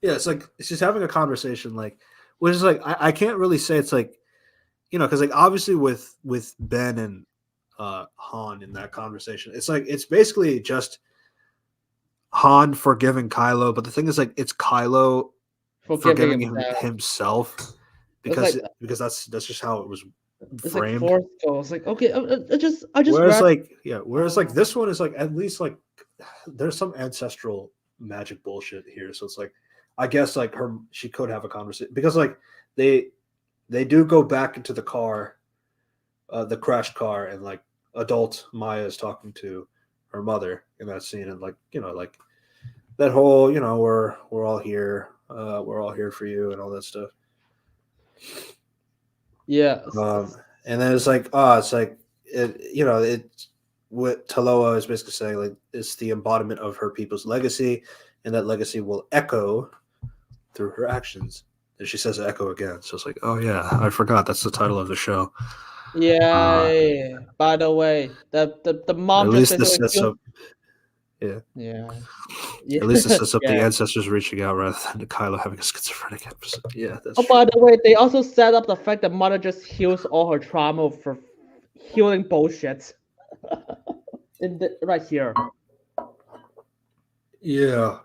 Yeah, it's like it's just having a conversation like which is like I can't really say it's like because like obviously with Ben and Han in that conversation it's like it's basically just Han forgiving Kylo, but the thing is like it's Kylo Forgiving forgiving himself. himself It's like because that's just how it was it's like framed. forced goals. Like okay, I just Whereas read. like yeah, whereas like this one is like at least like there's some ancestral magic bullshit here. So it's like I guess like she could have a conversation because like they they do go back into the car, the crashed car, and like adult Maya is talking to her mother in that scene, and like like that whole we're all here for you, and all that stuff. Yeah, And then it's like it's like it what Taloa is basically saying, like, it's the embodiment of her people's legacy, and that legacy will echo through her actions. And she says echo again. So it's like, oh yeah, I forgot that's the title of the show. Uh, Yeah. By the way, the at mom just least this basically sets killed. up, yeah. Yeah. At least this Yeah. sets up the Yeah. ancestors reaching out rather than Kylo having a schizophrenic episode. Yeah, that's Oh, by true. the way, they also set up the fact that mother just heals all her trauma for healing bullshit. Right here. Yeah.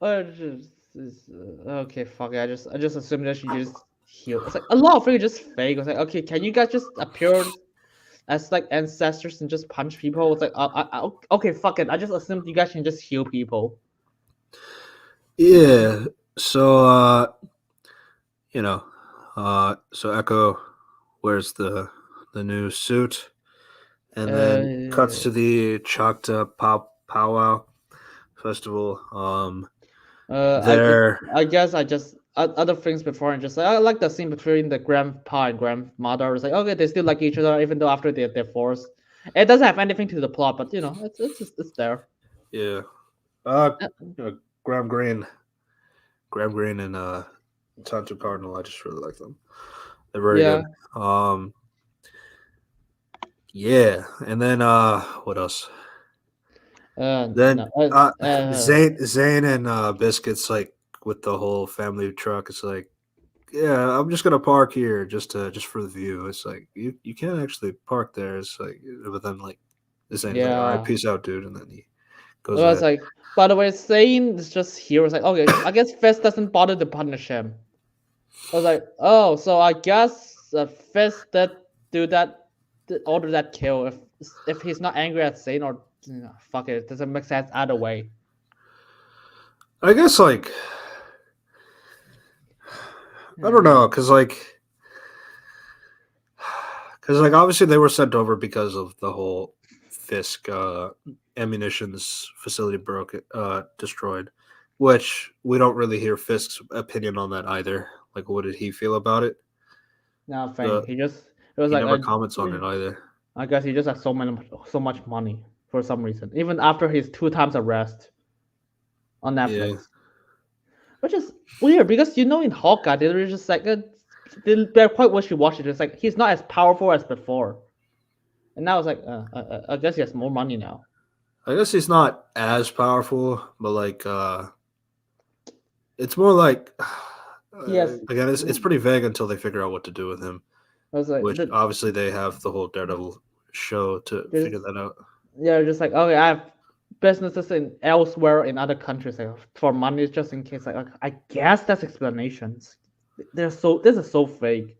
Okay, fuck it. I just assumed that she just healed. It's like a lot of things are just fake. It's like, okay, can you guys just appear as like ancestors and just punch people? It's like, okay, fuck it. I just assumed you guys can just heal people. Yeah. So you know, so Echo wears the new suit, and then cuts Uh, to the Choctaw Powwow festival. I There, I guess I just other things before and just I like the scene between the grandpa and grandmother. It's like okay, they still like each other even though after they're divorced. It doesn't have anything to the plot, but it's there. yeah. Uh, Uh, Graham Greene, Graham Greene, and Tonto Cardinal. I just really like them. They're very good. yeah. Um, yeah, and then what else? Then No. Zane and Biscuits, like, with the whole family truck. It's like, yeah, I'm just gonna park here just for the view. It's like you can't actually park there. It's like, but then like Zane's like, all right, Yeah. peace out, dude, and then he It goes was ahead. like, by the way, saying it's just here. It's like, okay, I guess Fist doesn't bother to punish him. I was like, oh, so I guess Fist that do that, order that kill if he's not angry at Satan or fuck it, it doesn't make sense either way. I guess, like, I don't Yeah. know, cause like obviously they were sent over because of the whole Fisk ammunitions facility destroyed, which we don't really hear Fisk's opinion on that either. Like, what did he feel about it? Nothing. The It was He like never comments on it either. I guess he just has so much money for some reason. Even after his 2 times arrest on Yeah, Netflix. Which is weird because in Hawkeye they were just like they're quite wishy washy. It's like he's not as powerful as before, and now it's like I guess he has more money now. I guess he's not as powerful, but like it's more like He has. again, it's pretty vague until they figure out what to do with him. I was like, Which obviously they have the whole Daredevil show to there's figure that out. yeah, just like okay, I have businesses in elsewhere in other countries like, for money just in case. Like I guess that's explanations. This is so fake.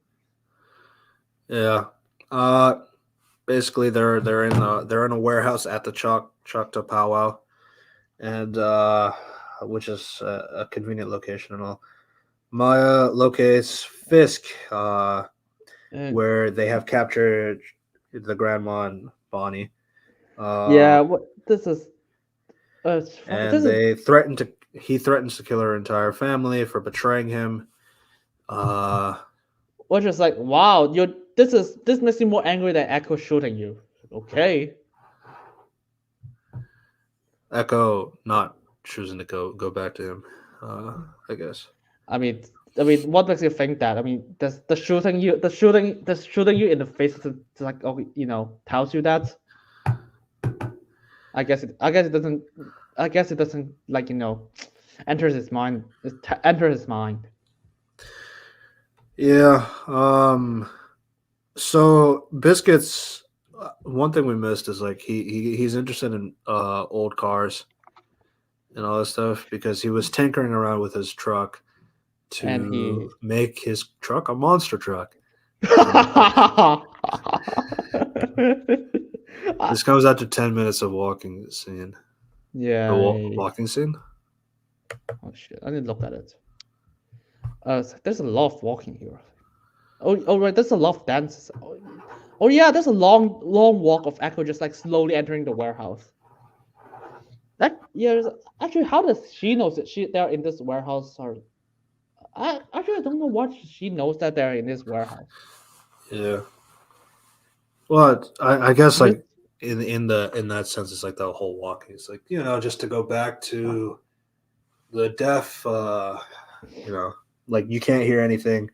Yeah. Basically they're in a warehouse at the Choctaw Powwow, and which is a convenient location and all. Maya locates Fisk, Uh, where they have captured the grandma and Bonnie. yeah, what this is. And This is he threatens to kill her entire family for betraying him. Uh, which is like wow, this makes you more angry than Echo shooting you. Okay. Echo not choosing to go back to him. I guess. I mean, what makes you think that? I mean, does the shooting you in the face to like oh tells you that? I guess it doesn't. I guess it doesn't like enters his mind. Enters his mind. Yeah. So Biscuits. One thing we missed is like he's interested in old cars and all that stuff because he was tinkering around with his truck And to he. make his truck a monster truck. This comes after 10 minutes of walking scene. The Yeah. walking scene. Oh shit! I need to look at it. There's a lot of walking here. Oh right, there's a lot of dances. Oh yeah, there's a long walk of Echo just like slowly entering the warehouse. Actually, how does she know that they're in this warehouse? Or I don't know what she knows that they're in this warehouse. Yeah. Well, I guess Just like in that sense, it's like the whole walking. It's like, just to go back to the deaf. Like you can't hear anything.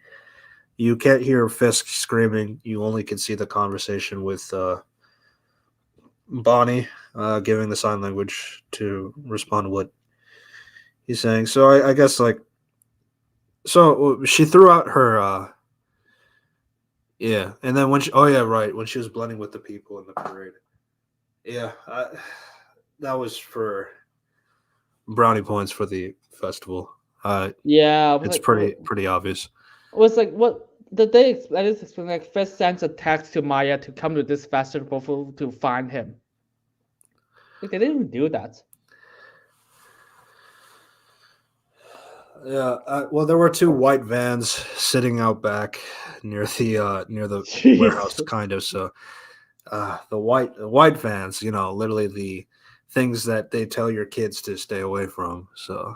You can't hear Fisk screaming. You only can see the conversation with Bonnie giving the sign language to respond to what he's saying. So I guess like so she threw out her yeah, and then when she right, when she was blending with the people in the parade. Yeah, that was for brownie points for the festival. Yeah, It's pretty obvious. was like what did they explain? This explain like first sends a text to Maya to come to this festival to find him. Like they didn't even do that. Yeah, well, there were two white vans sitting out back near the warehouse, Jesus. kind of. So the white vans, literally the things that they tell your kids to stay away from. So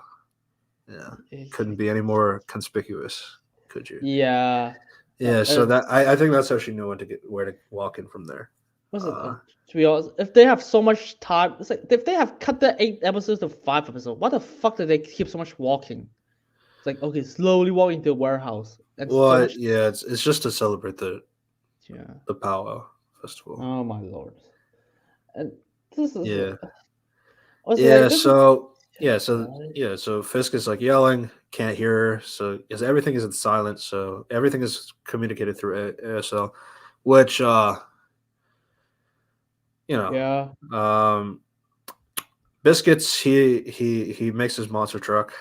yeah, couldn't be any more conspicuous, could you? Yeah. Yeah, so that I think that's how she knew where to walk in from there. What's it? To be honest, if they have so much time, it's like if they have cut the 8 episodes to 5 episodes, what the fuck did they keep so much walking? It's like okay, slowly walk into the warehouse and so Well, much. yeah, it's just to celebrate Yeah. the powwow festival. Oh my lord. And this is Yeah. also Yeah, like this is so Fisk is like yelling, can't hear her, so everything is in silence, so everything is communicated through ASL, which yeah. um Biscuits he makes his monster truck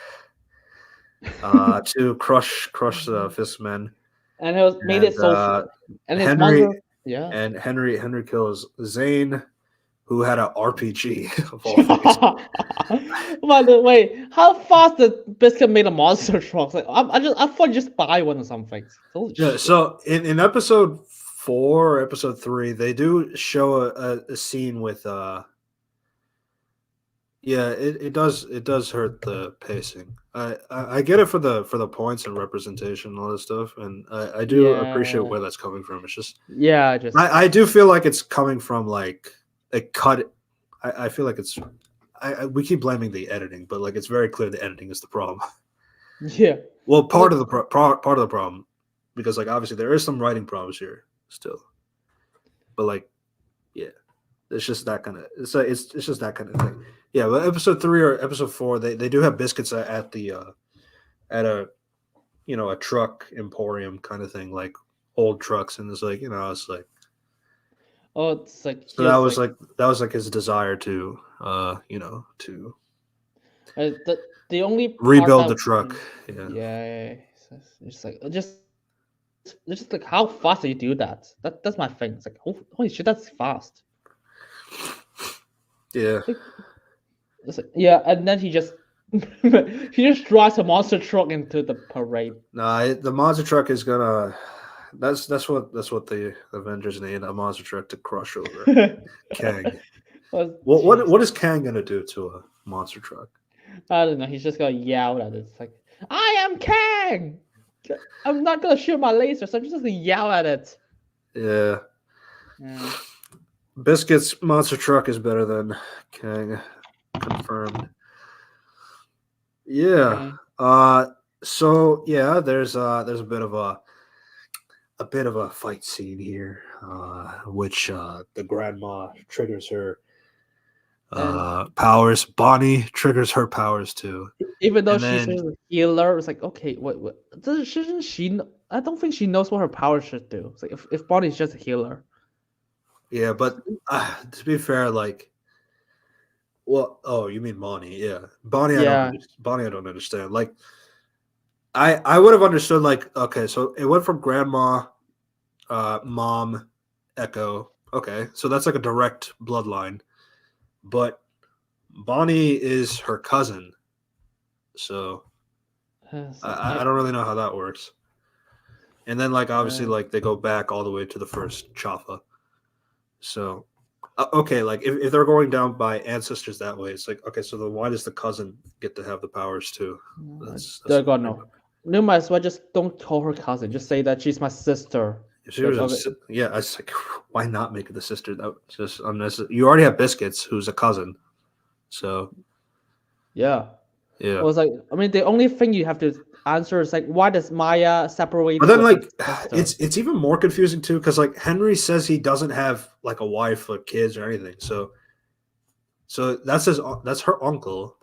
to crush the Fisk men, And it was made and it so and his Henry monster yeah. Henry kills Zane, who had an RPG of all things. By the way, how fast did Biscuit made a monster truck? Like I thought you just buy one or something. Holy Yeah, shit. so in episode 4, episode 3, they do show a scene with yeah, it does hurt the pacing. I get it for the points and representation and all this stuff, and I do appreciate Yeah. where that's coming from. It's just Yeah, just I do feel like it's coming from like a cut. I feel like it's we keep blaming the editing, but like it's very clear the editing is the problem. yeah. Well, Like, part of the part of the problem, because like obviously there is some writing problems here still, but like yeah, it's just that kind of it's just that kind of thing. Yeah, but episode 3 or episode 4, they do have biscuits at the at a a truck emporium kind of thing, like old trucks, and it's like it's like oh, it's like so he was like that was like his desire to to the only part rebuild that the truck. Yeah. yeah, it's just like how fast do you do that? That's my thing. It's like holy shit, that's fast. Yeah. It's like, yeah, and then he just drives a monster truck into the parade. Nah, the monster truck is gonna. That's what the Avengers need, a monster truck to crush over Kang. Oh, What is Kang gonna do to a monster truck? I don't know. He's just gonna yell at it. It's like, I am Kang. I'm not gonna shoot my lasers. I'm just gonna yell at it. Yeah. Yeah. Biscuit's monster truck is better than Kang. Confirmed. Yeah. So yeah, there's a bit of a fight scene here, which the grandma triggers her And powers. Bonnie triggers her powers too. even though And she's then a healer, it's like, okay, what shouldn't she? I don't think she knows what her powers should do. It's like if Bonnie's just a healer. yeah, but to be fair, like, well, oh, you mean Bonnie? Yeah, Bonnie. Yeah. Bonnie, I don't understand. Like, I would have understood. Like, okay, so it went from grandma, mom, Echo. Okay, so that's like a direct bloodline, but Bonnie is her cousin, so I don't really know how that works. And then, like, obviously, like they go back all the way to the first Chafa. So, okay, like if they're going down by ancestors that way, it's like, okay, so then why does the cousin get to have the powers too? They're gonna. You might as well just don't call her cousin. Just say that she's my sister. If she Like was a, okay, yeah, I was like, why not make it the sister? That was just unnecessary. You already have Biscuits, who's a cousin. So yeah. I yeah. was like, I mean, the only thing you have to answer is like, why does Maya But separated then with his like sister? it's even more confusing too, because like Henry says he doesn't have like a wife or kids or anything. So that's her uncle,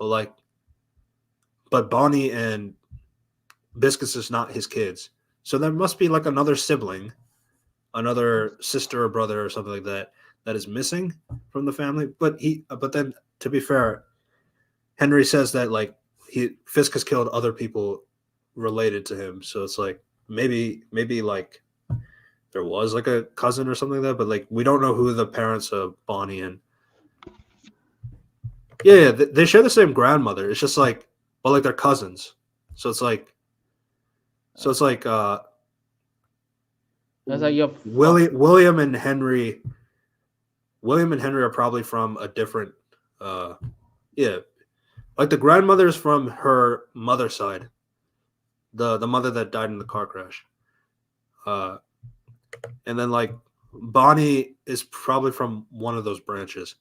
but Bonnie and Biscuits is not his kids. So there must be like another sibling, another sister or brother or something like that that is missing from the family. But then to be fair, Henry says that like Fisk has killed other people related to him. So it's like maybe like there was like a cousin or something like that, but like we don't know who the parents of Bonnie and yeah, they share the same grandmother. It's just like but like they're cousins. So it's like so it's like I was like, you're fucked. William and Henry are probably from a different uh yeah. Like the grandmother's from her mother's side. The mother that died in the car crash. Uh and then like Bonnie is probably from one of those branches.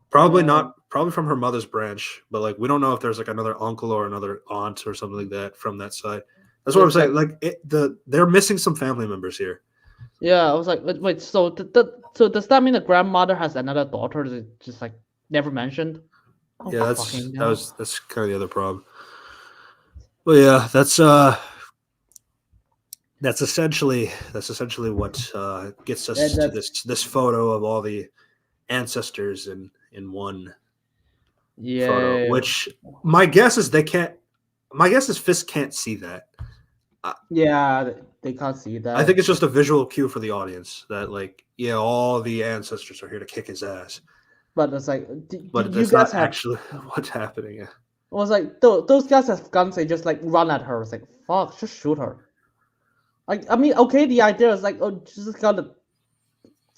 Probably Uh, not probably from her mother's branch, but like we don't know if there's like another uncle or another aunt or something like that from that side. That's what I'm it's like, saying. Like they're missing some family members here. yeah, I was like, wait, so so does that mean the grandmother has another daughter that just like never mentioned? Oh Yeah, fucking hell! that's kind of the other problem. But yeah, that's essentially what gets us And to that's this photo of all the ancestors in one photo. yeah, Which my guess is they can't. My guess is Fisk can't see that. I, yeah. They can't see I think that, it's just a visual cue for the audience that like yeah, all the ancestors are here to kick his ass, but it's like, but you that's guys not have. actually what's happening. Yeah. I was like, those guys have guns. They just like run at her. It's like, fuck, just shoot her. Like, I mean, okay, the idea is like, oh, just gotta,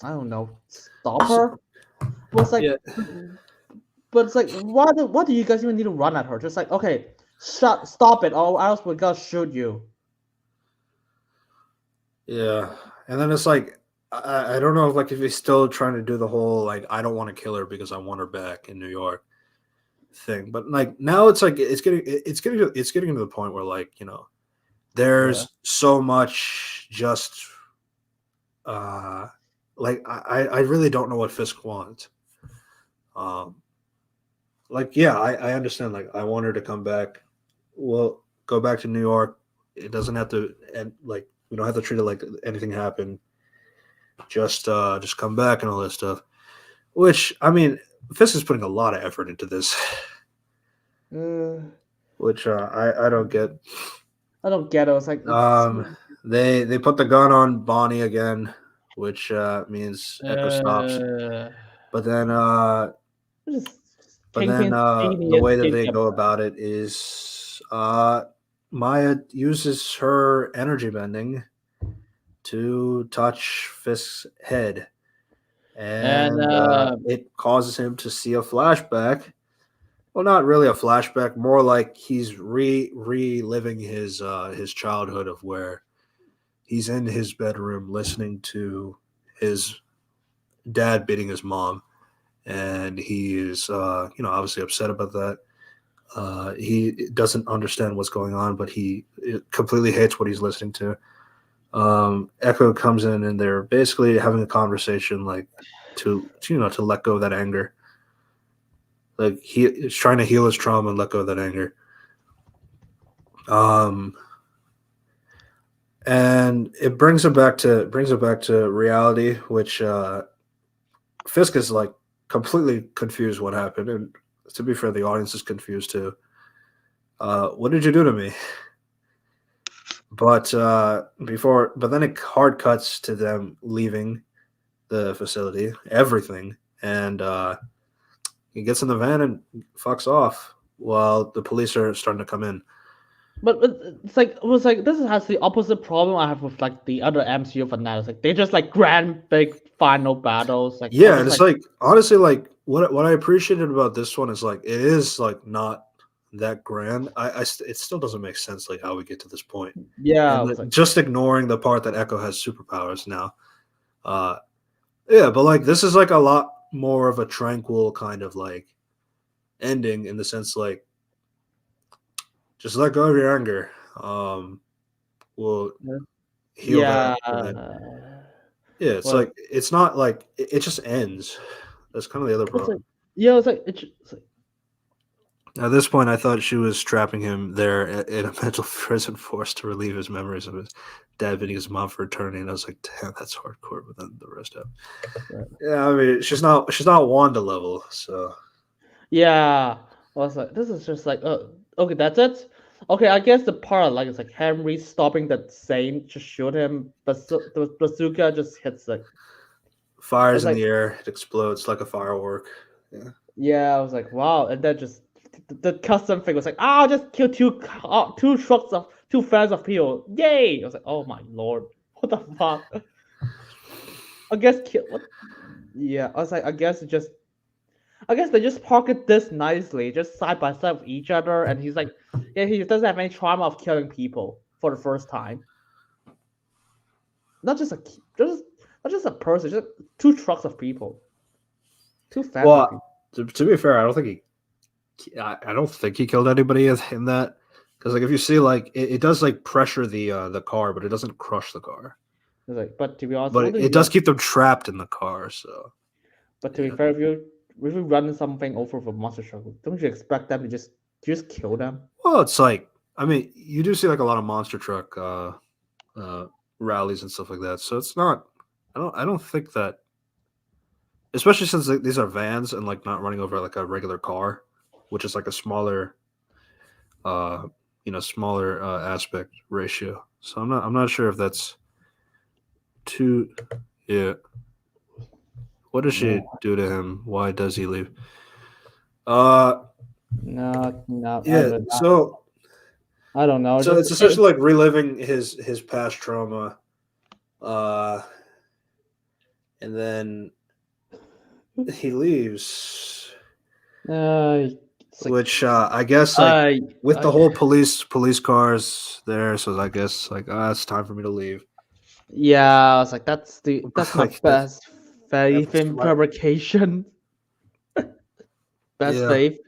I don't know, stop So, her. But it's like, yeah, but it's like, why do you guys even need to run at her? Just like, okay, stop it, or else we're gonna shoot you. yeah, and then it's like I don't know if like if he's still trying to do the whole like I don't want to kill her because I want her back in New York thing, but like now it's like it's getting to the point where like Yeah. there's so much just uh like I really don't know what Fisk wants. Um, like yeah, I understand. Like I want her to come back. Well, go back to New York. It doesn't have to, and like we don't have to treat it like anything happened. Just come back and all that stuff. Which I mean, Fisk is putting a lot of effort into this, Uh, which I don't get. I don't get it. It's like Um, they put the gun on Bonnie again, which means Echo stops. uh, But then just But then Kingpin's the genius way that didn't they get go better. about it is Maya uses her energy bending to touch Fisk's head, And and it causes him to see a flashback. Well, not really a flashback, more like he's reliving his childhood of where he's in his bedroom listening to his dad beating his mom, and he is obviously upset about that. He doesn't understand what's going on, but he completely hates what he's listening to. Echo comes in, and they're basically having a conversation, like to let go of that anger. Like he is trying to heal his trauma and let go of that anger. Um, and it brings it back to reality, which Fisk is like completely confused what happened, and to be fair, the audience is confused too. What did you do to me? But then it hard cuts to them leaving the facility, everything, and he gets in the van and fucks off while the police are starting to come in. but it's like it was like this has the opposite problem I have with like the other MCU fanatics. Like they just like grand big final battles. Like or Yeah, and just it's like like honestly, like what I appreciated about this one is like it is like not that grand, it still doesn't make sense like how we get to this point. Yeah, I And was like, just ignoring the part that Echo has superpowers now. Uh, yeah, but like this is like a lot more of a tranquil kind of like ending in the sense like just let go of your anger. We'll heal that, yeah. and then yeah, it's Well, like it's not like it just ends. That's kind of the other it's like, problem. yeah, it's like, it's like, At this point, I thought she was trapping him there in a mental prison forced to relieve his memories of his dad beating his mom for attorney, and I was like, damn, that's hardcore. But then the rest of yeah, I mean, she's not Wanda level, so yeah. I was like, this is just like, okay, that's it. Okay, I guess the part I like is like Henry stopping that Saint to shoot him, but the bazooka just hits like, fires it's in like, the air, it explodes like a firework. Yeah. yeah, I was like, wow, and then just the custom thing was like, ah, just kill two fans of people, yay! I was like, oh my lord, what the fuck? I guess kill what? Yeah, I was like, I guess they just pocket this nicely, just side by side with each other, and he's like, yeah, he doesn't have any trauma of killing people for the first time. Not just a just not just a person, just two trucks of people, two fans of Well, people. to be fair, I don't think he killed anybody in that because like if you see like it does like pressure the car, but it doesn't crush the car. It's like, but to be honest, But what do it you does keep them trapped in the car. So But to be yeah. fair, if you run something over with a monster truck, don't you expect them to just kill them? Well, it's like I mean, you do see like a lot of monster truck uh, rallies and stuff like that. So it's not. I don't think that, especially since like, these are vans and like not running over like a regular car, which is like a smaller, uh, smaller aspect ratio. So I'm not sure if that's too. Yeah. What does No, she do to him? Why does he leave? Uh, no, yeah. I don't know. So Just it's essentially like reliving his past trauma. Uh, and then he leaves, it's like which I guess like I, with the I whole police cars there, so I guess like it's time for me to leave. yeah, I was like that's my Like that's best faith that's in my fabrication. Best yeah faith.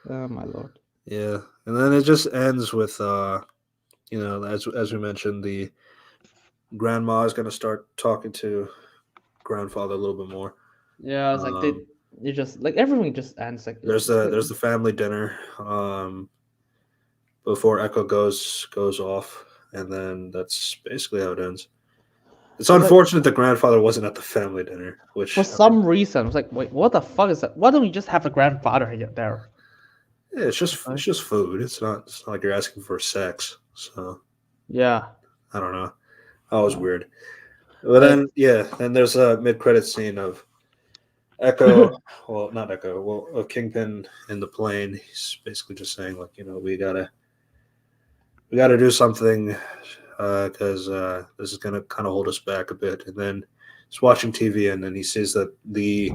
Oh my lord. yeah, and then it just ends with as we mentioned, the grandma is going to start talking to grandfather a little bit more. Yeah, I was like Um, you just like everything just ends like there's the family dinner before Echo goes off, and then that's basically how it ends. It's it's like unfortunate the grandfather wasn't at the family dinner, for which I mean, some reason I was like, wait, what the fuck is that? Why don't you just have a grandfather here there? yeah, Right? it's just food. It's not like you're asking for sex. So Yeah. I don't know. That was Uh, weird. But Like then yeah, then there's a mid credit scene of Echo. Well, not Echo. Well, of Kingpin in the plane. He's basically just saying like, we gotta do something because this is gonna kind of hold us back a bit. And then he's watching TV, and then he sees that they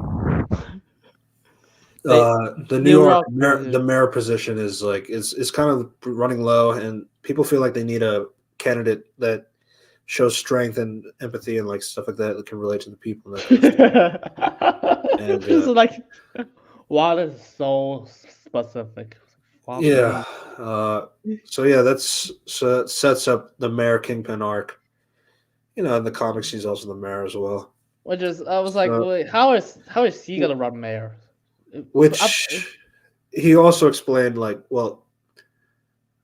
the New New York York the mayor position is like is kind of running low, and people feel like they need a candidate that shows strength and empathy and like stuff like that can relate to the people and that kind of stuff. And this is like wow, this is so specific. Wow, yeah, man. so yeah, that sets up the mayor Kingpin arc. In the comics, he's also the mayor as well. Which is I was like, So, wait, how is he gonna run mayor? which he also explained like, well,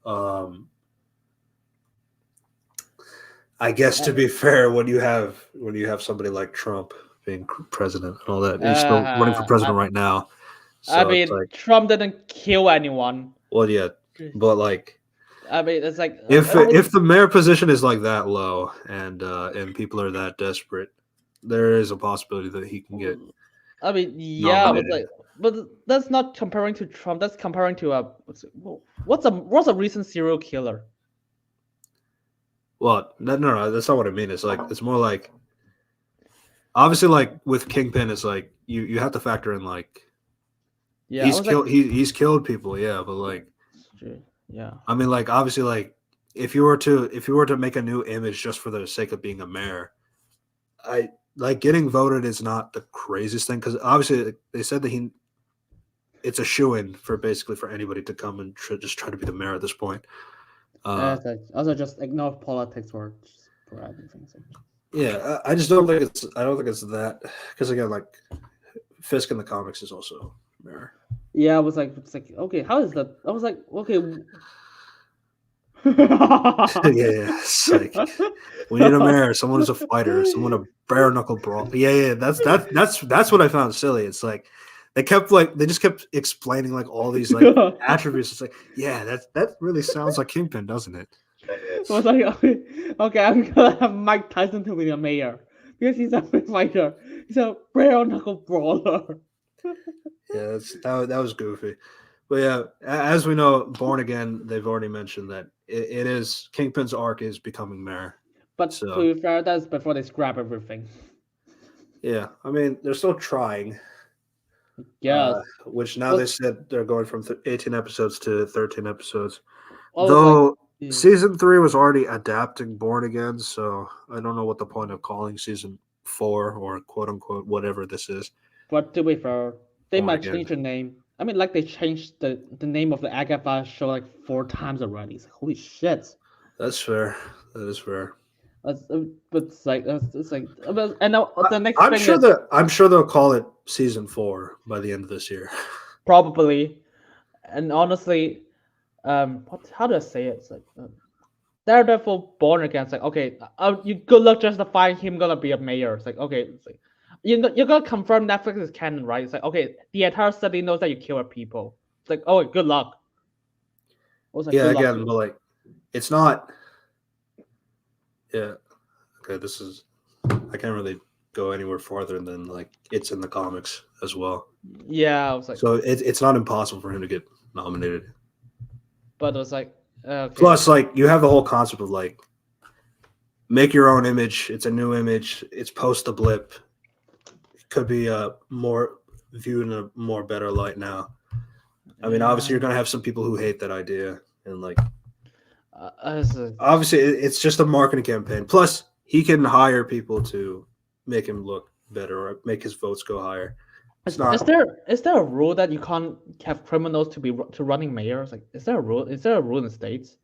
um, I guess to be fair, when you have somebody like Trump being president and all that, he's still running for uh, president right now. I So it's mean, like, Trump didn't kill anyone. well, yeah, but like, I mean, it's like if the mayor position is like that low and people are that desperate, there is a possibility that he can get I mean, yeah, but nominated. like, but that's not comparing to Trump. That's comparing to a what's a recent serial killer? Well, no, that's not what I mean. It's like it's more like obviously like with Kingpin, it's like you have to factor in like Yeah, I was like, he's killed people, yeah, but like Yeah. I mean, like obviously, like if you were to make a new image just for the sake of being a mayor, I like getting voted is not the craziest thing because obviously they said that it's a shoo-in for basically for anybody to come and just try to be the mayor at this point. Also, just ignore politics for everything. So. Yeah, I just don't think I don't think it's that because again, like Fisk in the comics is also mayor. Yeah, I was like, it's like, okay, how is that? I was like, okay. Yeah, it's like we need a mayor, someone who's a fighter, someone a bare knuckle brawl. Yeah, that's what I found silly. It's like they just kept explaining like all these like attributes. It's like, yeah, that really sounds like Kingpin, doesn't it? I was like, okay, I'm gonna have Mike Tyson to be the mayor because he's a fighter. He's a bare knuckle brawler. Yeah, that was goofy. But yeah, as we know, Born Again, they've already mentioned that it is Kingpin's arc is becoming mayor. But So to be fair, that's before they scrap everything. yeah, I mean they're still trying. Yes. Which now Well- they said they're going from 18 episodes to 13 episodes. Well, Though like, season 3 was already adapting Born Again, so I don't know what the point of calling season 4 or quote unquote whatever this is. But to be fair, they Born might Again. change the name. I mean, like they changed the name of the Agatha show like 4 times already. It's like, holy shit. That's fair. That is fair. But it's like and now the next I'm thing sure is that I'm sure they'll call it season 4 by the end of this year. probably, and honestly, how do I say it? It's like Daredevil Born Again. It's like, okay, you good luck justifying him gonna be a mayor. It's like, okay, it's like you're gonna confirm Netflix is canon, right? It's like, okay, the entire study knows that you kill people. It's like, oh, good luck. I was like, Yeah, good luck. again, but like it's not. Yeah. Okay, this is. I can't really go anywhere farther than like it's in the comics as well. Yeah, I was like, So it's not impossible for him to get nominated. but it was like, okay. Plus, like you have the whole concept of like make your own image. It's a new image. It's post the blip. It could be more viewed in a more better light now. I mean, obviously, you're gonna have some people who hate that idea, and like obviously, it's just a marketing campaign. Plus, he can hire people to make him look better or make his votes go higher. It's not. Is there a rule that you can't have criminals to running mayors? Like, is there a rule? Is there a rule in the states?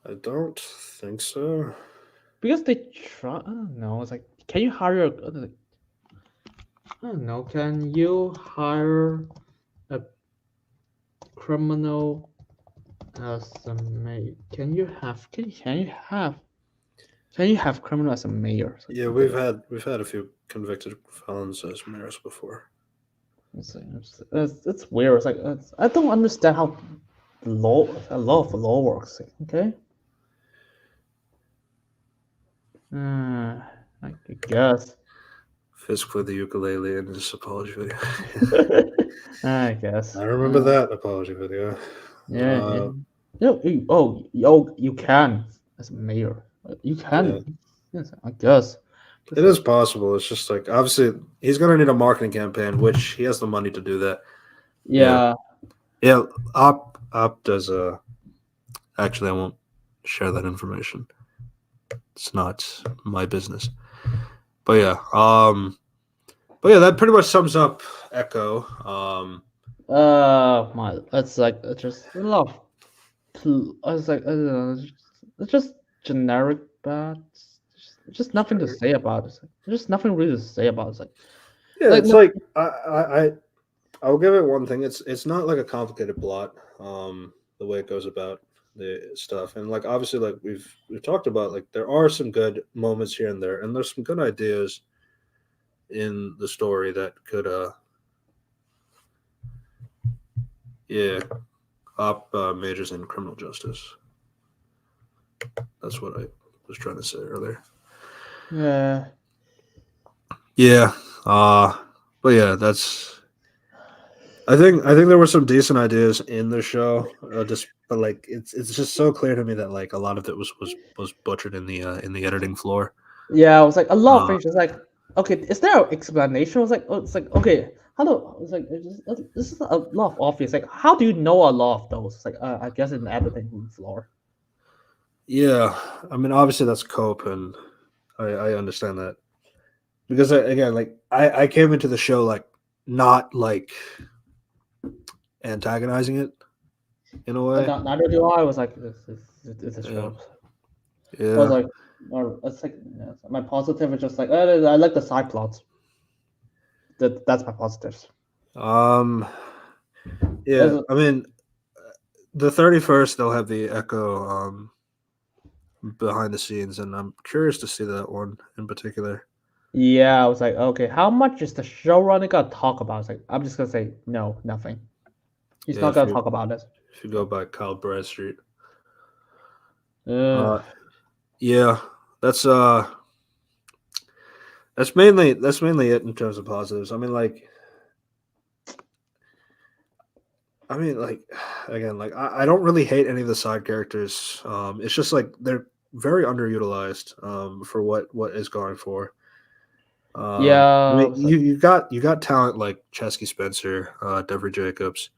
I don't think so. Because they try. I don't know. It's like, can you hire? I don't know. Can you hire a criminal as a mayor? Can you have criminal as a mayor? It's like, Yeah, we've had a few convicted felons as mayors before. it's weird. It's like I don't understand how law of law works. Okay. I guess. Fisk played the ukulele in his apology video. I guess. I remember that apology video. Yeah. You can as a mayor. You can. Yeah. Yes, I guess. It is possible. It's just like obviously he's gonna need a marketing campaign, which he has the money to do that. Yeah. Yeah, Op does actually I won't share that information. It's not my business. But yeah, that pretty much sums up Echo. It's like it's just a lot of I was like, I don't know, it's just generic bad. Just nothing to say about it. There's just nothing really to say about it. It's like, Yeah, like, it's like I'll give it one thing. It's not like a complicated plot. The way it goes about the stuff, and like obviously, like we've talked about, like there are some good moments here and there, and there's some good ideas in the story that could Op majors in criminal justice. That's what I was trying to say earlier. yeah. Yeah. But yeah, that's. I think there were some decent ideas in the show. But like it's just so clear to me that like a lot of it was butchered in the editing floor. Yeah, I was like a lot of things. It's like, okay, is there an explanation? I was like, oh, it's like, okay, how do it's like this is a lot of obvious. Like, how do you know a lot of those? It's like, I guess in the editing room floor. Yeah, I mean, obviously that's Cope, and I understand that because again, like I came into the show like not like antagonizing it in a way. Neither do I. I was like, this is Yeah, show. I was yeah, like, or it's like yeah, my positive is just like I like the side plots. That's my positives. um, yeah. There's I mean, the 31st they'll have the Echo behind the scenes, and I'm curious to see that one in particular. Yeah, I was like, okay, how much is the showrunner gonna talk about? It's like, I'm just gonna say no, nothing. He's Yeah, not gonna talk about it. if you go by Kyle Bradstreet, Uh, uh, yeah, that's uh that's mainly it in terms of positives. I mean, like, again, like I don't really hate any of the side characters. It's just like they're very underutilized for what is going for. I yeah, I mean, was like, you got talent like Chesky Spencer, Devery Jacobs,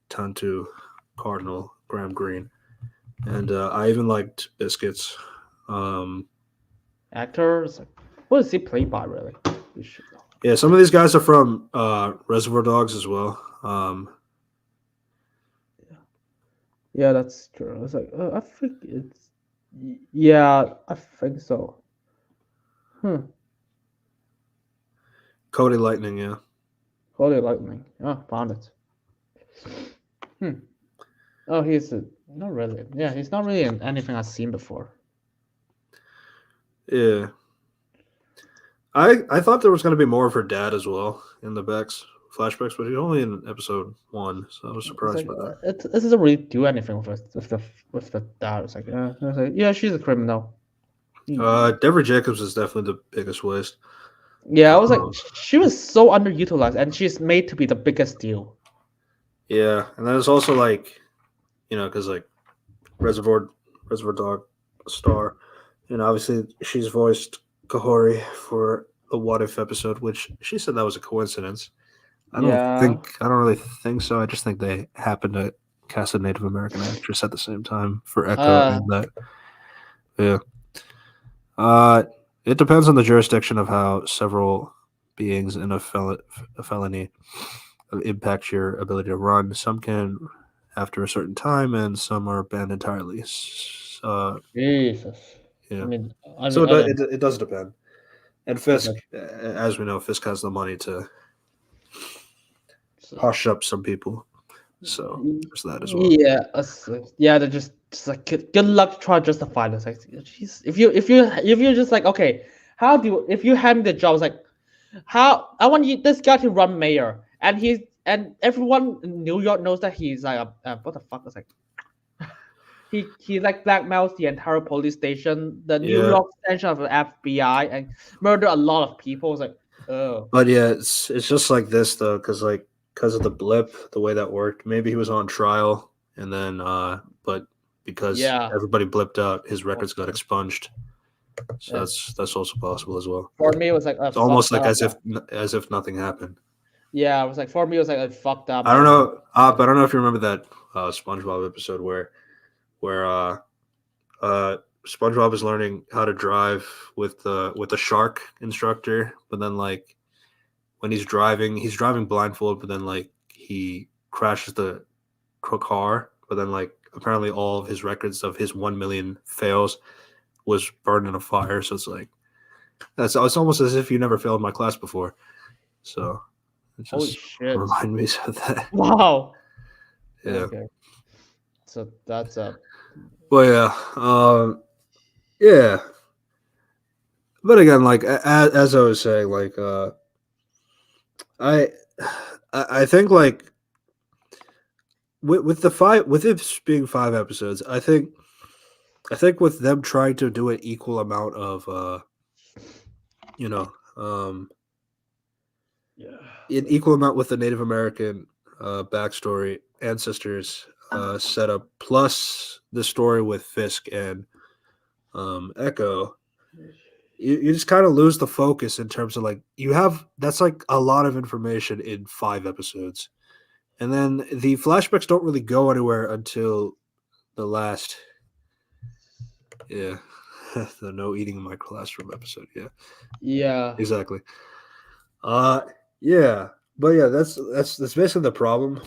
Tantu Cardinal, Graham Greene, and I even liked Biscuits. Um, actors. Like, what is he played by really? We should know. yeah, some of these guys are from Reservoir Dogs as well. Yeah, that's true. I was like, I think it's. Yeah, I think so. Hmm. Cody Lightning, yeah. Holy lightning. Oh, found it. Hmm. Oh, not really. Yeah, he's not really in anything I've seen before. Yeah. I thought there was going to be more of her dad as well in the Beck's flashbacks, but he's only in episode 1, so I was It's surprised like by that. it doesn't really do anything with the dad. It's like, yeah, she's a criminal. Deborah Jacobs is definitely the biggest waste. Yeah, I was like, Um, she was so underutilized, and she's made to be the biggest deal. yeah, and then it's also like, because like Reservoir Reservoir Dog star, obviously she's voiced Kahori for the What If episode, which she said that was a coincidence. Yeah. I don't really think so. I just think they happened to cast a Native American actress at the same time for Echo Uh. and that. Yeah. Uh, it depends on the jurisdiction of how several beings in a felony impact your ability to run. Some can after a certain time, and some are banned entirely. Jesus. Yeah. I So don't. it does depend. And It's Fisk, like, as we know, Fisk has the money to so- hush up some people. So there's that as well. yeah, yeah. They're just like good luck trying to justify this. Like, jeez, if you're just like, okay, how do you, if you hand me the job, it's like, how I want you this guy to run mayor, and everyone in New York knows that he's like what the fuck is like he like blackmails the entire police station, the New Yeah. York extension of the FBI, and murder a lot of people. It's like, oh But yeah, it's just like this though, because of the blip, the way that worked. Maybe he was on trial, and then but because yeah. everybody blipped out, his records got expunged. So Uh, that's also possible as well. for me, it was like It's almost fucked like up. as if nothing happened. Yeah, it was like for me, it was like fucked up. I don't And know, but I don't know if you remember that SpongeBob episode where SpongeBob is learning how to drive with the shark instructor, but then like when he's driving blindfold, but then like he crashes the car, but then like apparently all of his records of his 1 million fails was burned in a fire. So it's like it's almost as if you never failed my class before. So it holy just shit! remind me of that. Wow. Yeah. Okay, so that's a Well, yeah, yeah. But again, like as I was saying, like I I think like with the five with it being 5 episodes, I think with them trying to do an equal amount of you know yeah. an equal amount with the Native American backstory ancestors setup plus the story with Fisk and Echo. you just kind of lose the focus in terms of like that's like a lot of information in 5 episodes, and then the flashbacks don't really go anywhere until the last. Yeah, the no eating in my classroom episode. Yeah, Yeah. exactly. Uh, yeah, but yeah, that's basically the problem.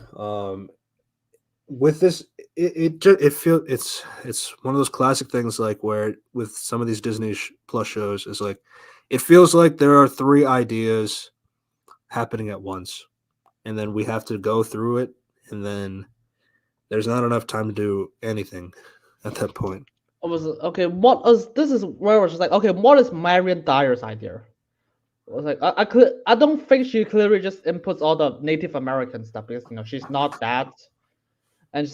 With this, it just it's one of those classic things like where with some of these Disney Plus shows is like it feels like there are three ideas happening at once, and then we have to go through it, and then there's not enough time to do anything at that point. I was okay. What is this? Is where I was just like, okay, what is Marion Dyer's idea? I was like, I don't think she clearly just inputs all the Native American stuff because she's not that, and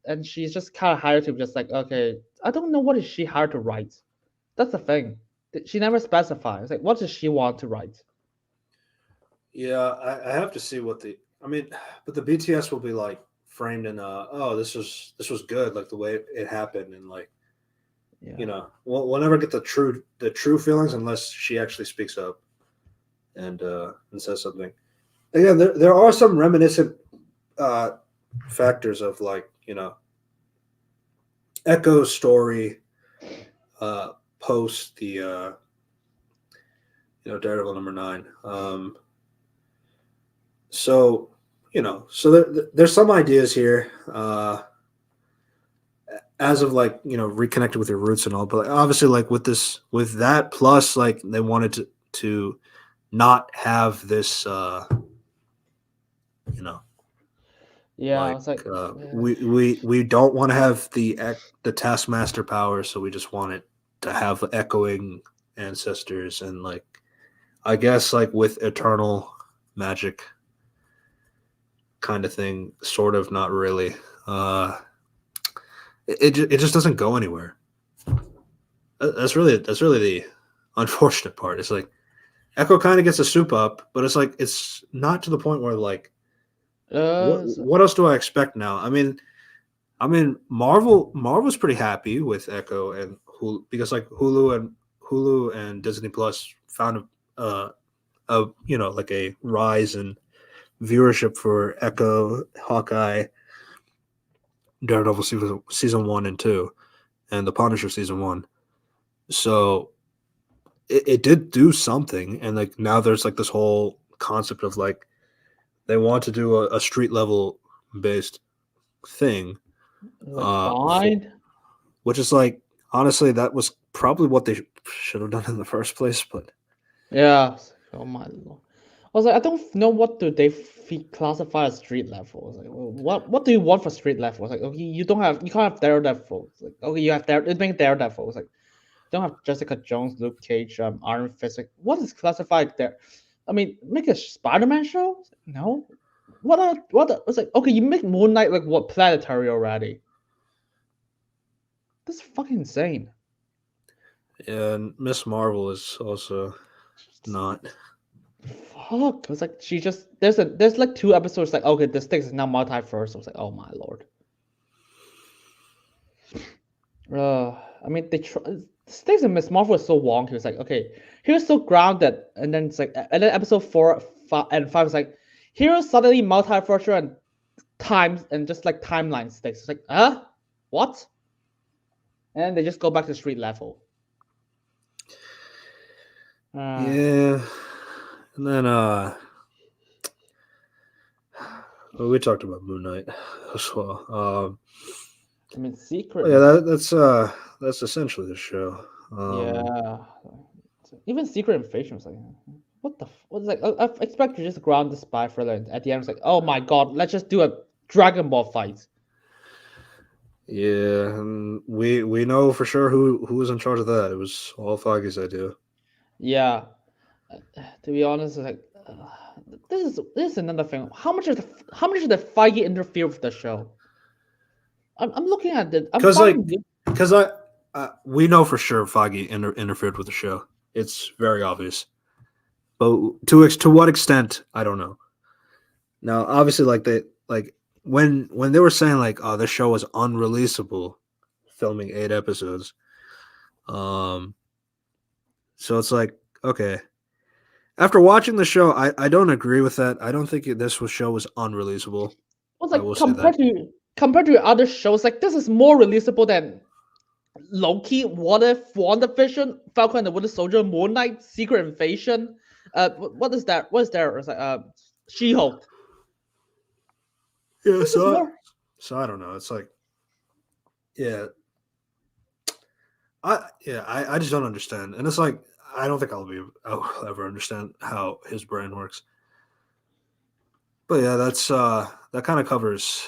and she's just kind of hired to just like, okay, I don't know what is she hired to write. That's the thing. She never specifies. Like, what does she want to write? Yeah, I have to see what the I mean, but the BTS will be like framed in oh this was good like the way it happened and like Yeah. we'll never get the true feelings unless she actually speaks up and says something. Again, there are some reminiscent uh factors of like Echo's story uh post the Daredevil #9. So there's some ideas here as of like reconnected with your roots and all, but like, obviously like with that plus like they wanted to not have this you know Yeah. like It's like, we don't want to have the Taskmaster power, so we just want it to have echoing ancestors and like I guess like with eternal magic kind of thing, sort of, not really. It just doesn't go anywhere. That's really the unfortunate part. It's like Echo kind of gets a soup up, but it's like it's not to the point where like what else do I expect now? I mean Marvel's pretty happy with Echo and Hulu because like Hulu and Disney Plus found like a rise in viewership for Echo, Hawkeye, Daredevil season 1 and 2, and The Punisher season 1. So it did do something, and like now there's like this whole concept of like they want to do a street level based thing, like for, fine. which is like honestly that was probably what they should have done in the first place. But Yeah. Oh my lord. I was like, I don't know what do they classify as street level. I was like, well, what do you want for street level? I was like, okay, you can't have Daredevil. It's like, okay, you have Daredevil. I was like, you don't have Jessica Jones, Luke Cage, Iron Fist. Like, what is classified there? I mean, make a Spider-Man show? No. It's like, okay, you make Moon Knight like what, planetary already? That's fucking insane. and Miss Marvel is also not. Fuck. It was like she just there's like 2 episodes like, okay, this thing is now multiverse. I was like, oh my lord. I mean, Sticks and Miss Marvel is so wonky. It's like, okay, here's so grounded, and then it's like, and then episode 4 and 5 is like, here's suddenly multiverse and times and just like timeline stakes. It's like, what? And they just go back to street level. Yeah, and then well, we talked about Moon Knight as well. I mean, Secret. Yeah, that's essentially the show. Yeah. Even Secret Invasion was like, what the? What's like? I expect you just ground the spy thriller, and at the end it's like, oh my god, let's just do a Dragon Ball fight. Yeah, and we know for sure who was in charge of that. It was all Foggy's idea. Yeah. To be honest, it's like, this is another thing. How much of the Feige interfere with the show? I'm looking at it. Because we know for sure Foggy interfered with the show. It's very obvious, but to what extent I don't know. Now, obviously, when they were saying like, oh, this show was unreleasable, filming 8 episodes. So it's like, okay. After watching the show, I don't agree with that. I don't think show was unreleasable. It's I like will say that. compared to other shows, like this is more releasable than Loki, What If, WandaVision, Falcon and the Winter Soldier, Moon Knight, Secret Invasion. What is that? What is there? It's like She-Hulk. Yeah, This is more. so I don't know. It's like, yeah, I just don't understand, and it's like I don't think I'll ever understand how his brain works. But yeah, that kind of covers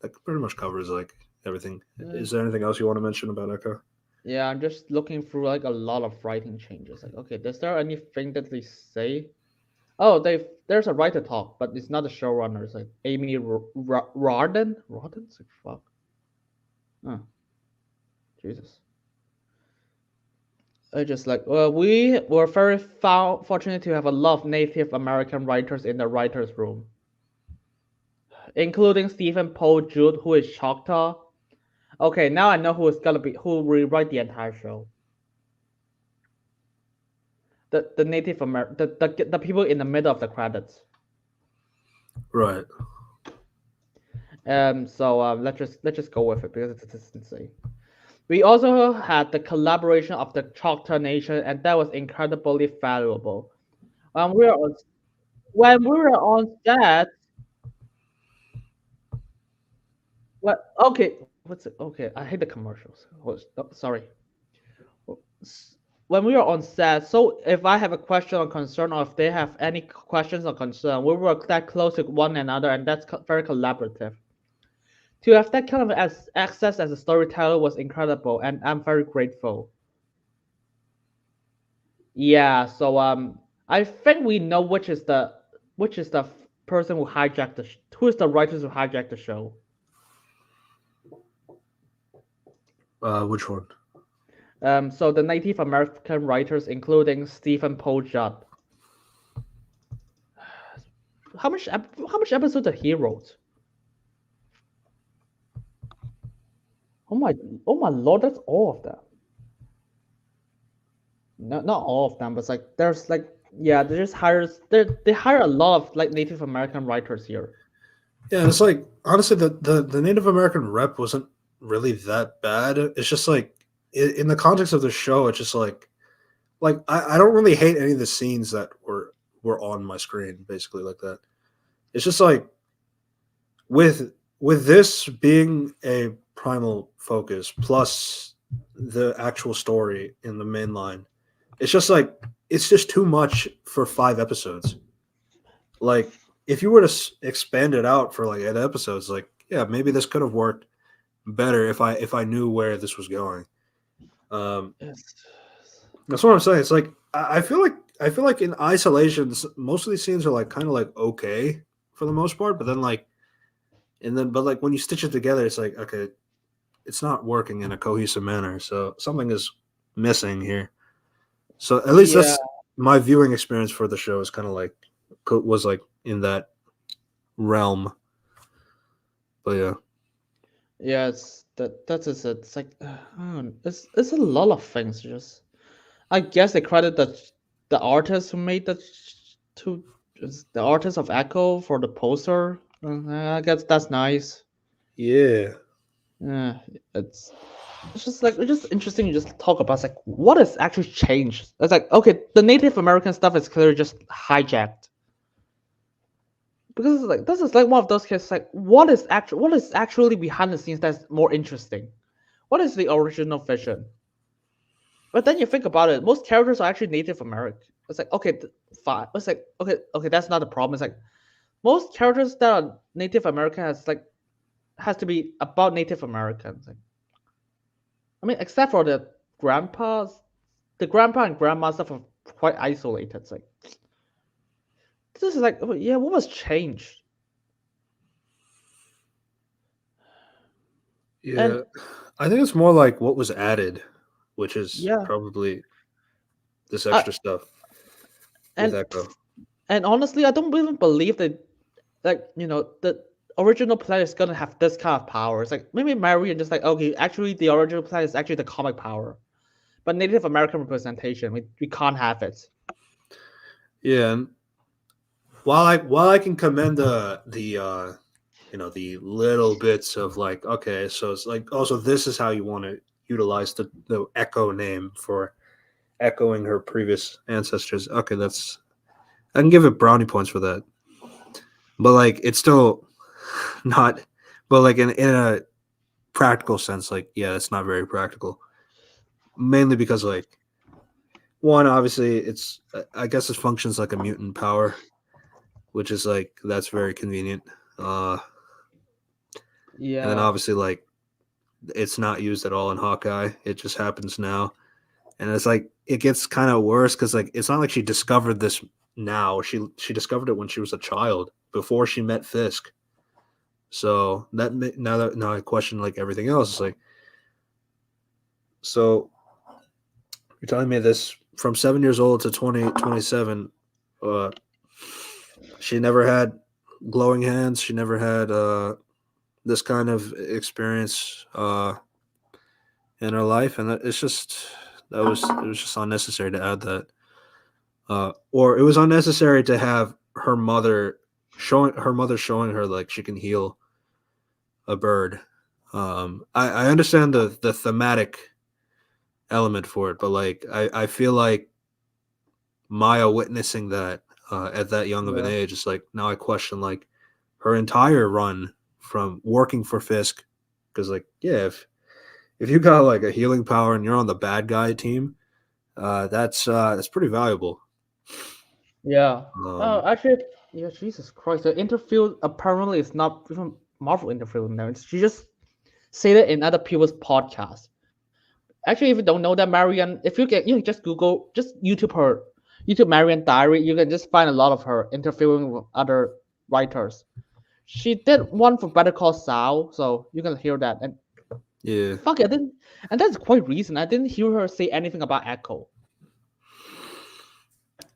that pretty much covers like everything. Uh, Is there anything else you want to mention about Echo? yeah, I'm just looking through like a lot of writing changes. Like, okay, is there anything that they say? Oh, there's a writer talk, but it's not a showrunner. It's like Amy Rodden. Rodden's like fuck. Oh, Jesus. I just like we were very fortunate to have a lot of Native American writers in the writers' room, including Stephen Paul Jude, who is Choctaw. Okay, now I know who will rewrite the entire show. The Native American the people in the middle of the credits. Right. So let's just go with it because it's insane. We also had the collaboration of the Choctaw Nation, and that was incredibly valuable. When we were on when we were on set, what? Okay, what's it? Okay, I hate the commercials. Sorry. When we were on set, so if I have a question or concern, or if they have any questions or concern, we were that close to one another, and that's very collaborative. To have that kind of access as a storyteller was incredible, and I'm very grateful. Yeah, so I think we know which is the person who hijacked who is the writers who hijacked the show. Which one? So the Native American writers, including Stephen Paul Judd. How much episodes did he wrote? Oh my oh my lord, that's all of them. No, not all of them, but it's like there's like yeah, they hire a lot of like Native American writers here. Yeah, it's like honestly, the Native American rep wasn't really that bad. It's just like in the context of the show, it's just like I don't really hate any of the scenes that were on my screen, basically like that. It's just like with this being a primal focus plus the actual story in the main line, it's just like it's just too much for 5 episodes. Like if you were to expand it out for like 8 episodes, like yeah, maybe this could have worked better if I knew where this was going. Um, Yes. that's what I'm saying. It's like I feel like in isolation, most of these scenes are like kind of like okay for the most part, but then like but like when you stitch it together, it's like okay, it's not working in a cohesive manner. So something is missing here. So at least Yeah, that's my viewing experience for the show is kind of like was like in that realm. But yeah, yeah, that is it. It's like it's a lot of things. Just I guess they credit the artist who made to the artist of Echo for the poster. I guess that's nice. yeah, Yeah, it's it's just interesting to just talk about like what has actually changed. It's like okay, the Native American stuff is clearly just hijacked because it's like this is like one of those cases like what is actually behind the scenes that's more interesting. What is the original vision? But then you think about it, most characters are actually Native American. It's like okay, fine. It's like okay, that's not a problem. It's like most characters that are Native American has to be about Native Americans. Like, I mean, except for the grandpa and grandma stuff are quite isolated. It's like this is like oh, yeah, what was changed? And yeah. I think it's more like what was added, which is yeah, probably this I, extra stuff with and Echo. and honestly, I don't even believe that like the original planet is gonna have this kind of power. It's like maybe Marion just like okay, actually the original planet is actually the comic power but Native American representation, we can't have it. Yeah, and while I can commend the the little bits of like, okay, so it's like, also this is how you want to utilize the Echo name for echoing her previous ancestors. Okay, that's, I can give it brownie points for that. But like it's still not, but like in a practical sense, like, yeah, it's not very practical. Mainly because like, one, obviously it's, I guess it functions like a mutant power, which is like, that's very convenient. And then Yeah, obviously like it's not used at all in Hawkeye. It just happens now. And it's like it gets kind of worse because like it's not like she discovered this now. She discovered it when she was a child before she met Fisk. So now I question like everything else. It's like, so you're telling me this from 7 years old to 27. Uh, she never had glowing hands. She never had this kind of experience in her life, and it's just, it was just unnecessary to add that. Or it was unnecessary to have her mother showing her like she can heal a bird. I understand the thematic element for it, but like I feel like Maya witnessing that at that young of an yeah, age, it's like now I question like her entire run from working for Fisk, because like, yeah, if you got like a healing power and you're on the bad guy team, that's pretty valuable. yeah. Um, Actually, yeah. Jesus Christ, the interview apparently is not even Marvel interview now. She just say that in other people's podcasts. Actually, if you don't know that Marianne, if you can just Google, just YouTube Marianne Diary, you can just find a lot of her interviewing with other writers. She did one for Better Call Saul, so you can hear that. And yeah, fuck it, I didn't, and that's quite recent. I didn't hear her say anything about Echo.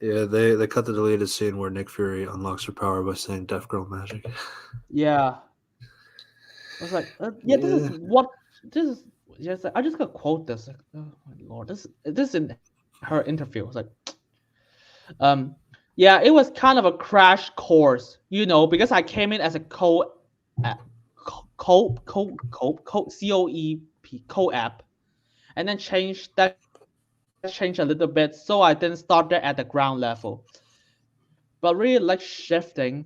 yeah, they cut the deleted scene where Nick Fury unlocks her power by saying "Deaf Girl Magic." Yeah, I was like, yeah, this is Yeah, what this is. Yes, I just gotta quote this. Like, oh my lord, this is in her interview. It's like, um, yeah, it was kind of a crash course, because I came in as a uh, co-app, and then changed a little bit, so I didn't start there at the ground level, but really like shifting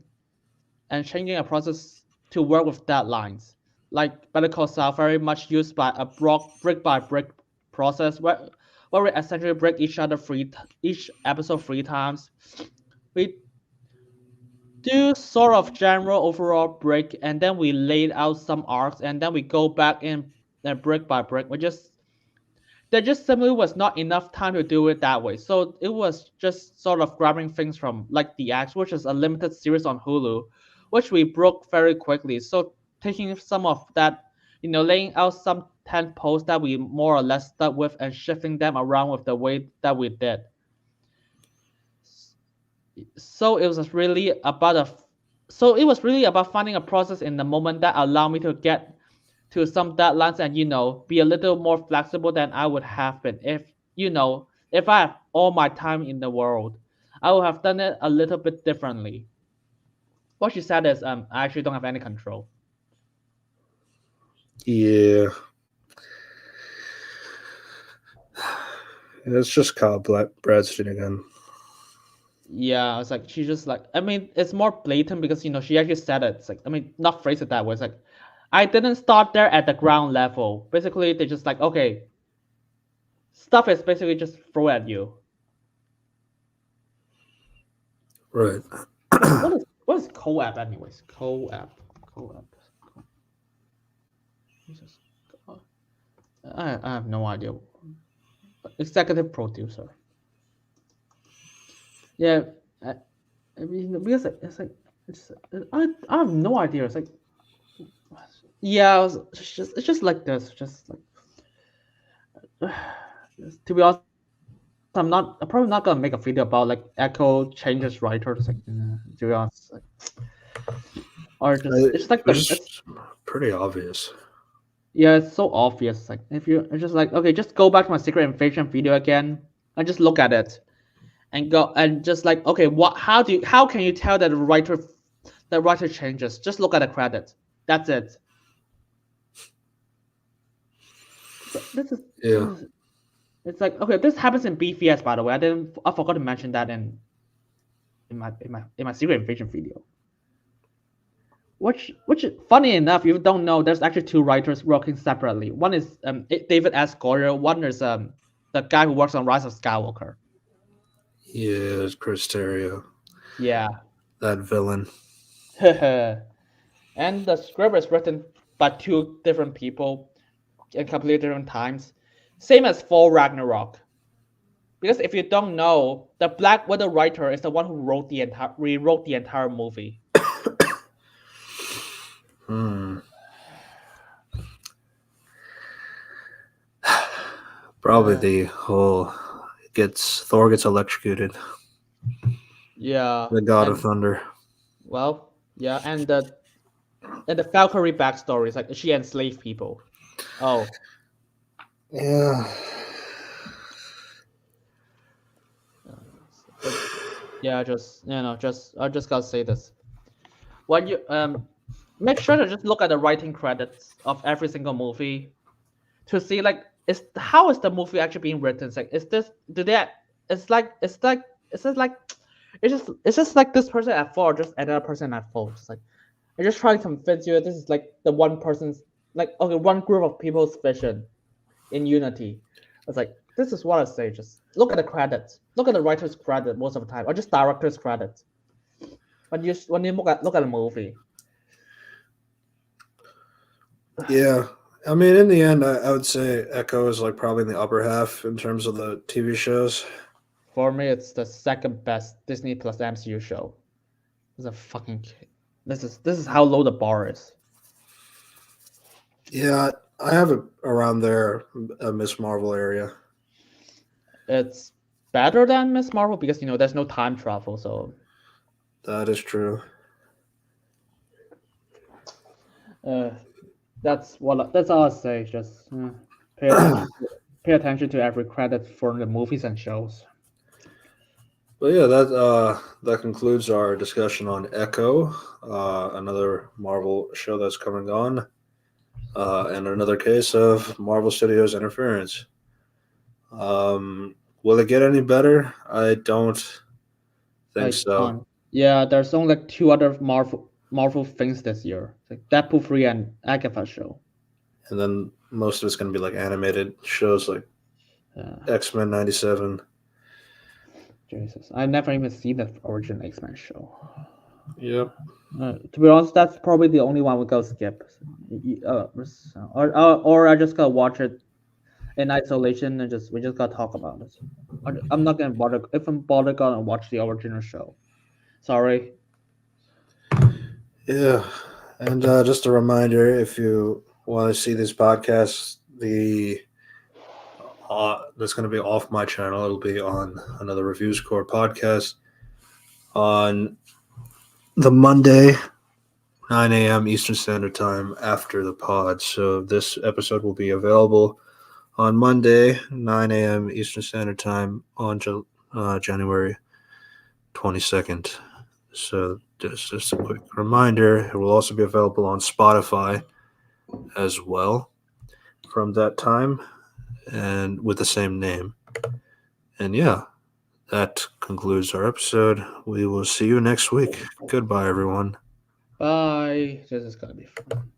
and changing a process to work with deadlines. Like Better Call Saul, very much used by a brick by brick process where we essentially break each episode 3 times. We do sort of general overall break, and then we laid out some arcs, and then we go back in and brick by brick. There just simply was not enough time to do it that way. So it was just sort of grabbing things from like The Axe, which is a limited series on Hulu, which we broke very quickly. So taking some of that, laying out some 10 posts that we more or less stuck with and shifting them around with the way that we did. So it was really about finding a process in the moment that allowed me to get to some deadlines and be a little more flexible than I would have been if I have all my time in the world. I would have done it a little bit differently. What she said is I actually don't have any control. yeah. It's just Kyle Bradstein again. Yeah, it's like she just like, I mean, it's more blatant because she actually said it. It's like, I mean, not phrase it that way. It's like, I didn't start there at the ground level. Basically, they just like, okay, stuff is basically just thrown at you. Right. What is co-app anyways? Co-app. Jesus God. I have no idea. Executive producer. Yeah, I, I mean because it's like I have no idea. It's like, yeah, it's just like this. Just like to be honest, I'm probably not gonna make a video about like Echo changes writers. Like, to be honest, like, or just it's like It's pretty obvious. Yeah, it's so obvious. Like if you it's just like okay, just go back to my secret invasion video again and just look at it and go and just like okay, what? How can you tell that the writer changes? Just look at the credits. That's it. So this Yeah. is it's like okay, this happens in BVS by the way. I forgot to mention that in my secret invasion video. Which funny enough, you don't know there's actually two writers working separately. One is David S. Goyer. One is the guy who works on Rise of Skywalker. Yeah, it's Chris Terrio, Yeah. that villain. And the script is written by two different people in completely different times. Same as for Ragnarok. Because if you don't know, the Black Widow writer is the one who rewrote the entire movie. Hmm. Probably Uh, the whole Thor gets electrocuted. yeah, The God of and Thunder. well, yeah, and the Valkyrie backstory is like she enslaved people. Oh, Yeah. but yeah, I just gotta say this. When you make sure to just look at the writing credits of every single movie to see like is how is the movie actually being written? It's like is this do they it's just like it's just like this person at fault, just another person at fault. It's like I just trying to convince you that this is like the one person's like okay one group of people's vision in unity. It's like this is what I say. Just look at the credits. Look at the writer's credit most of the time, or just director's credit. When you look at a movie. Yeah. I mean, in the end, I would say Echo is like probably in the upper half in terms of the TV shows. For me, it's the second best Disney Plus MCU show. It's a fucking. This is how low the bar is. Yeah, I have it around there, a Miss Marvel area. It's better than Miss Marvel because there's no time travel. So That is true. uh, that's all I say. Just pay attention. Pay attention to every credit for the movies and shows. But yeah, that concludes our discussion on Echo, another Marvel show that's coming on, and another case of Marvel Studios interference. Will it get any better? I don't think I so. can't. Yeah, there's only like two other Marvel things this year, like Deadpool 3 and Agatha show. And then most of it's going to be like animated shows like Yeah, X-Men 97. Jesus, I never even seen the original X-Men show. Yep. To be honest, that's probably the only one we go skip. Or I just gotta watch it in isolation and we just gotta talk about it. I'm not gonna bother if I'm bothered gonna watch the original show. Sorry. Yeah. And just a reminder, if you want to see these podcasts, that's going to be off my channel. It'll be on another Reviews Corp podcast on the Monday, 9 a.m. Eastern Standard Time after the pod. So this episode will be available on Monday, 9 a.m. Eastern Standard Time on January 22nd. So just a quick reminder, it will also be available on Spotify as well from that time and with the same name. And yeah, that concludes our episode. We will see you next week. Goodbye, everyone. Bye. This is gonna be fun.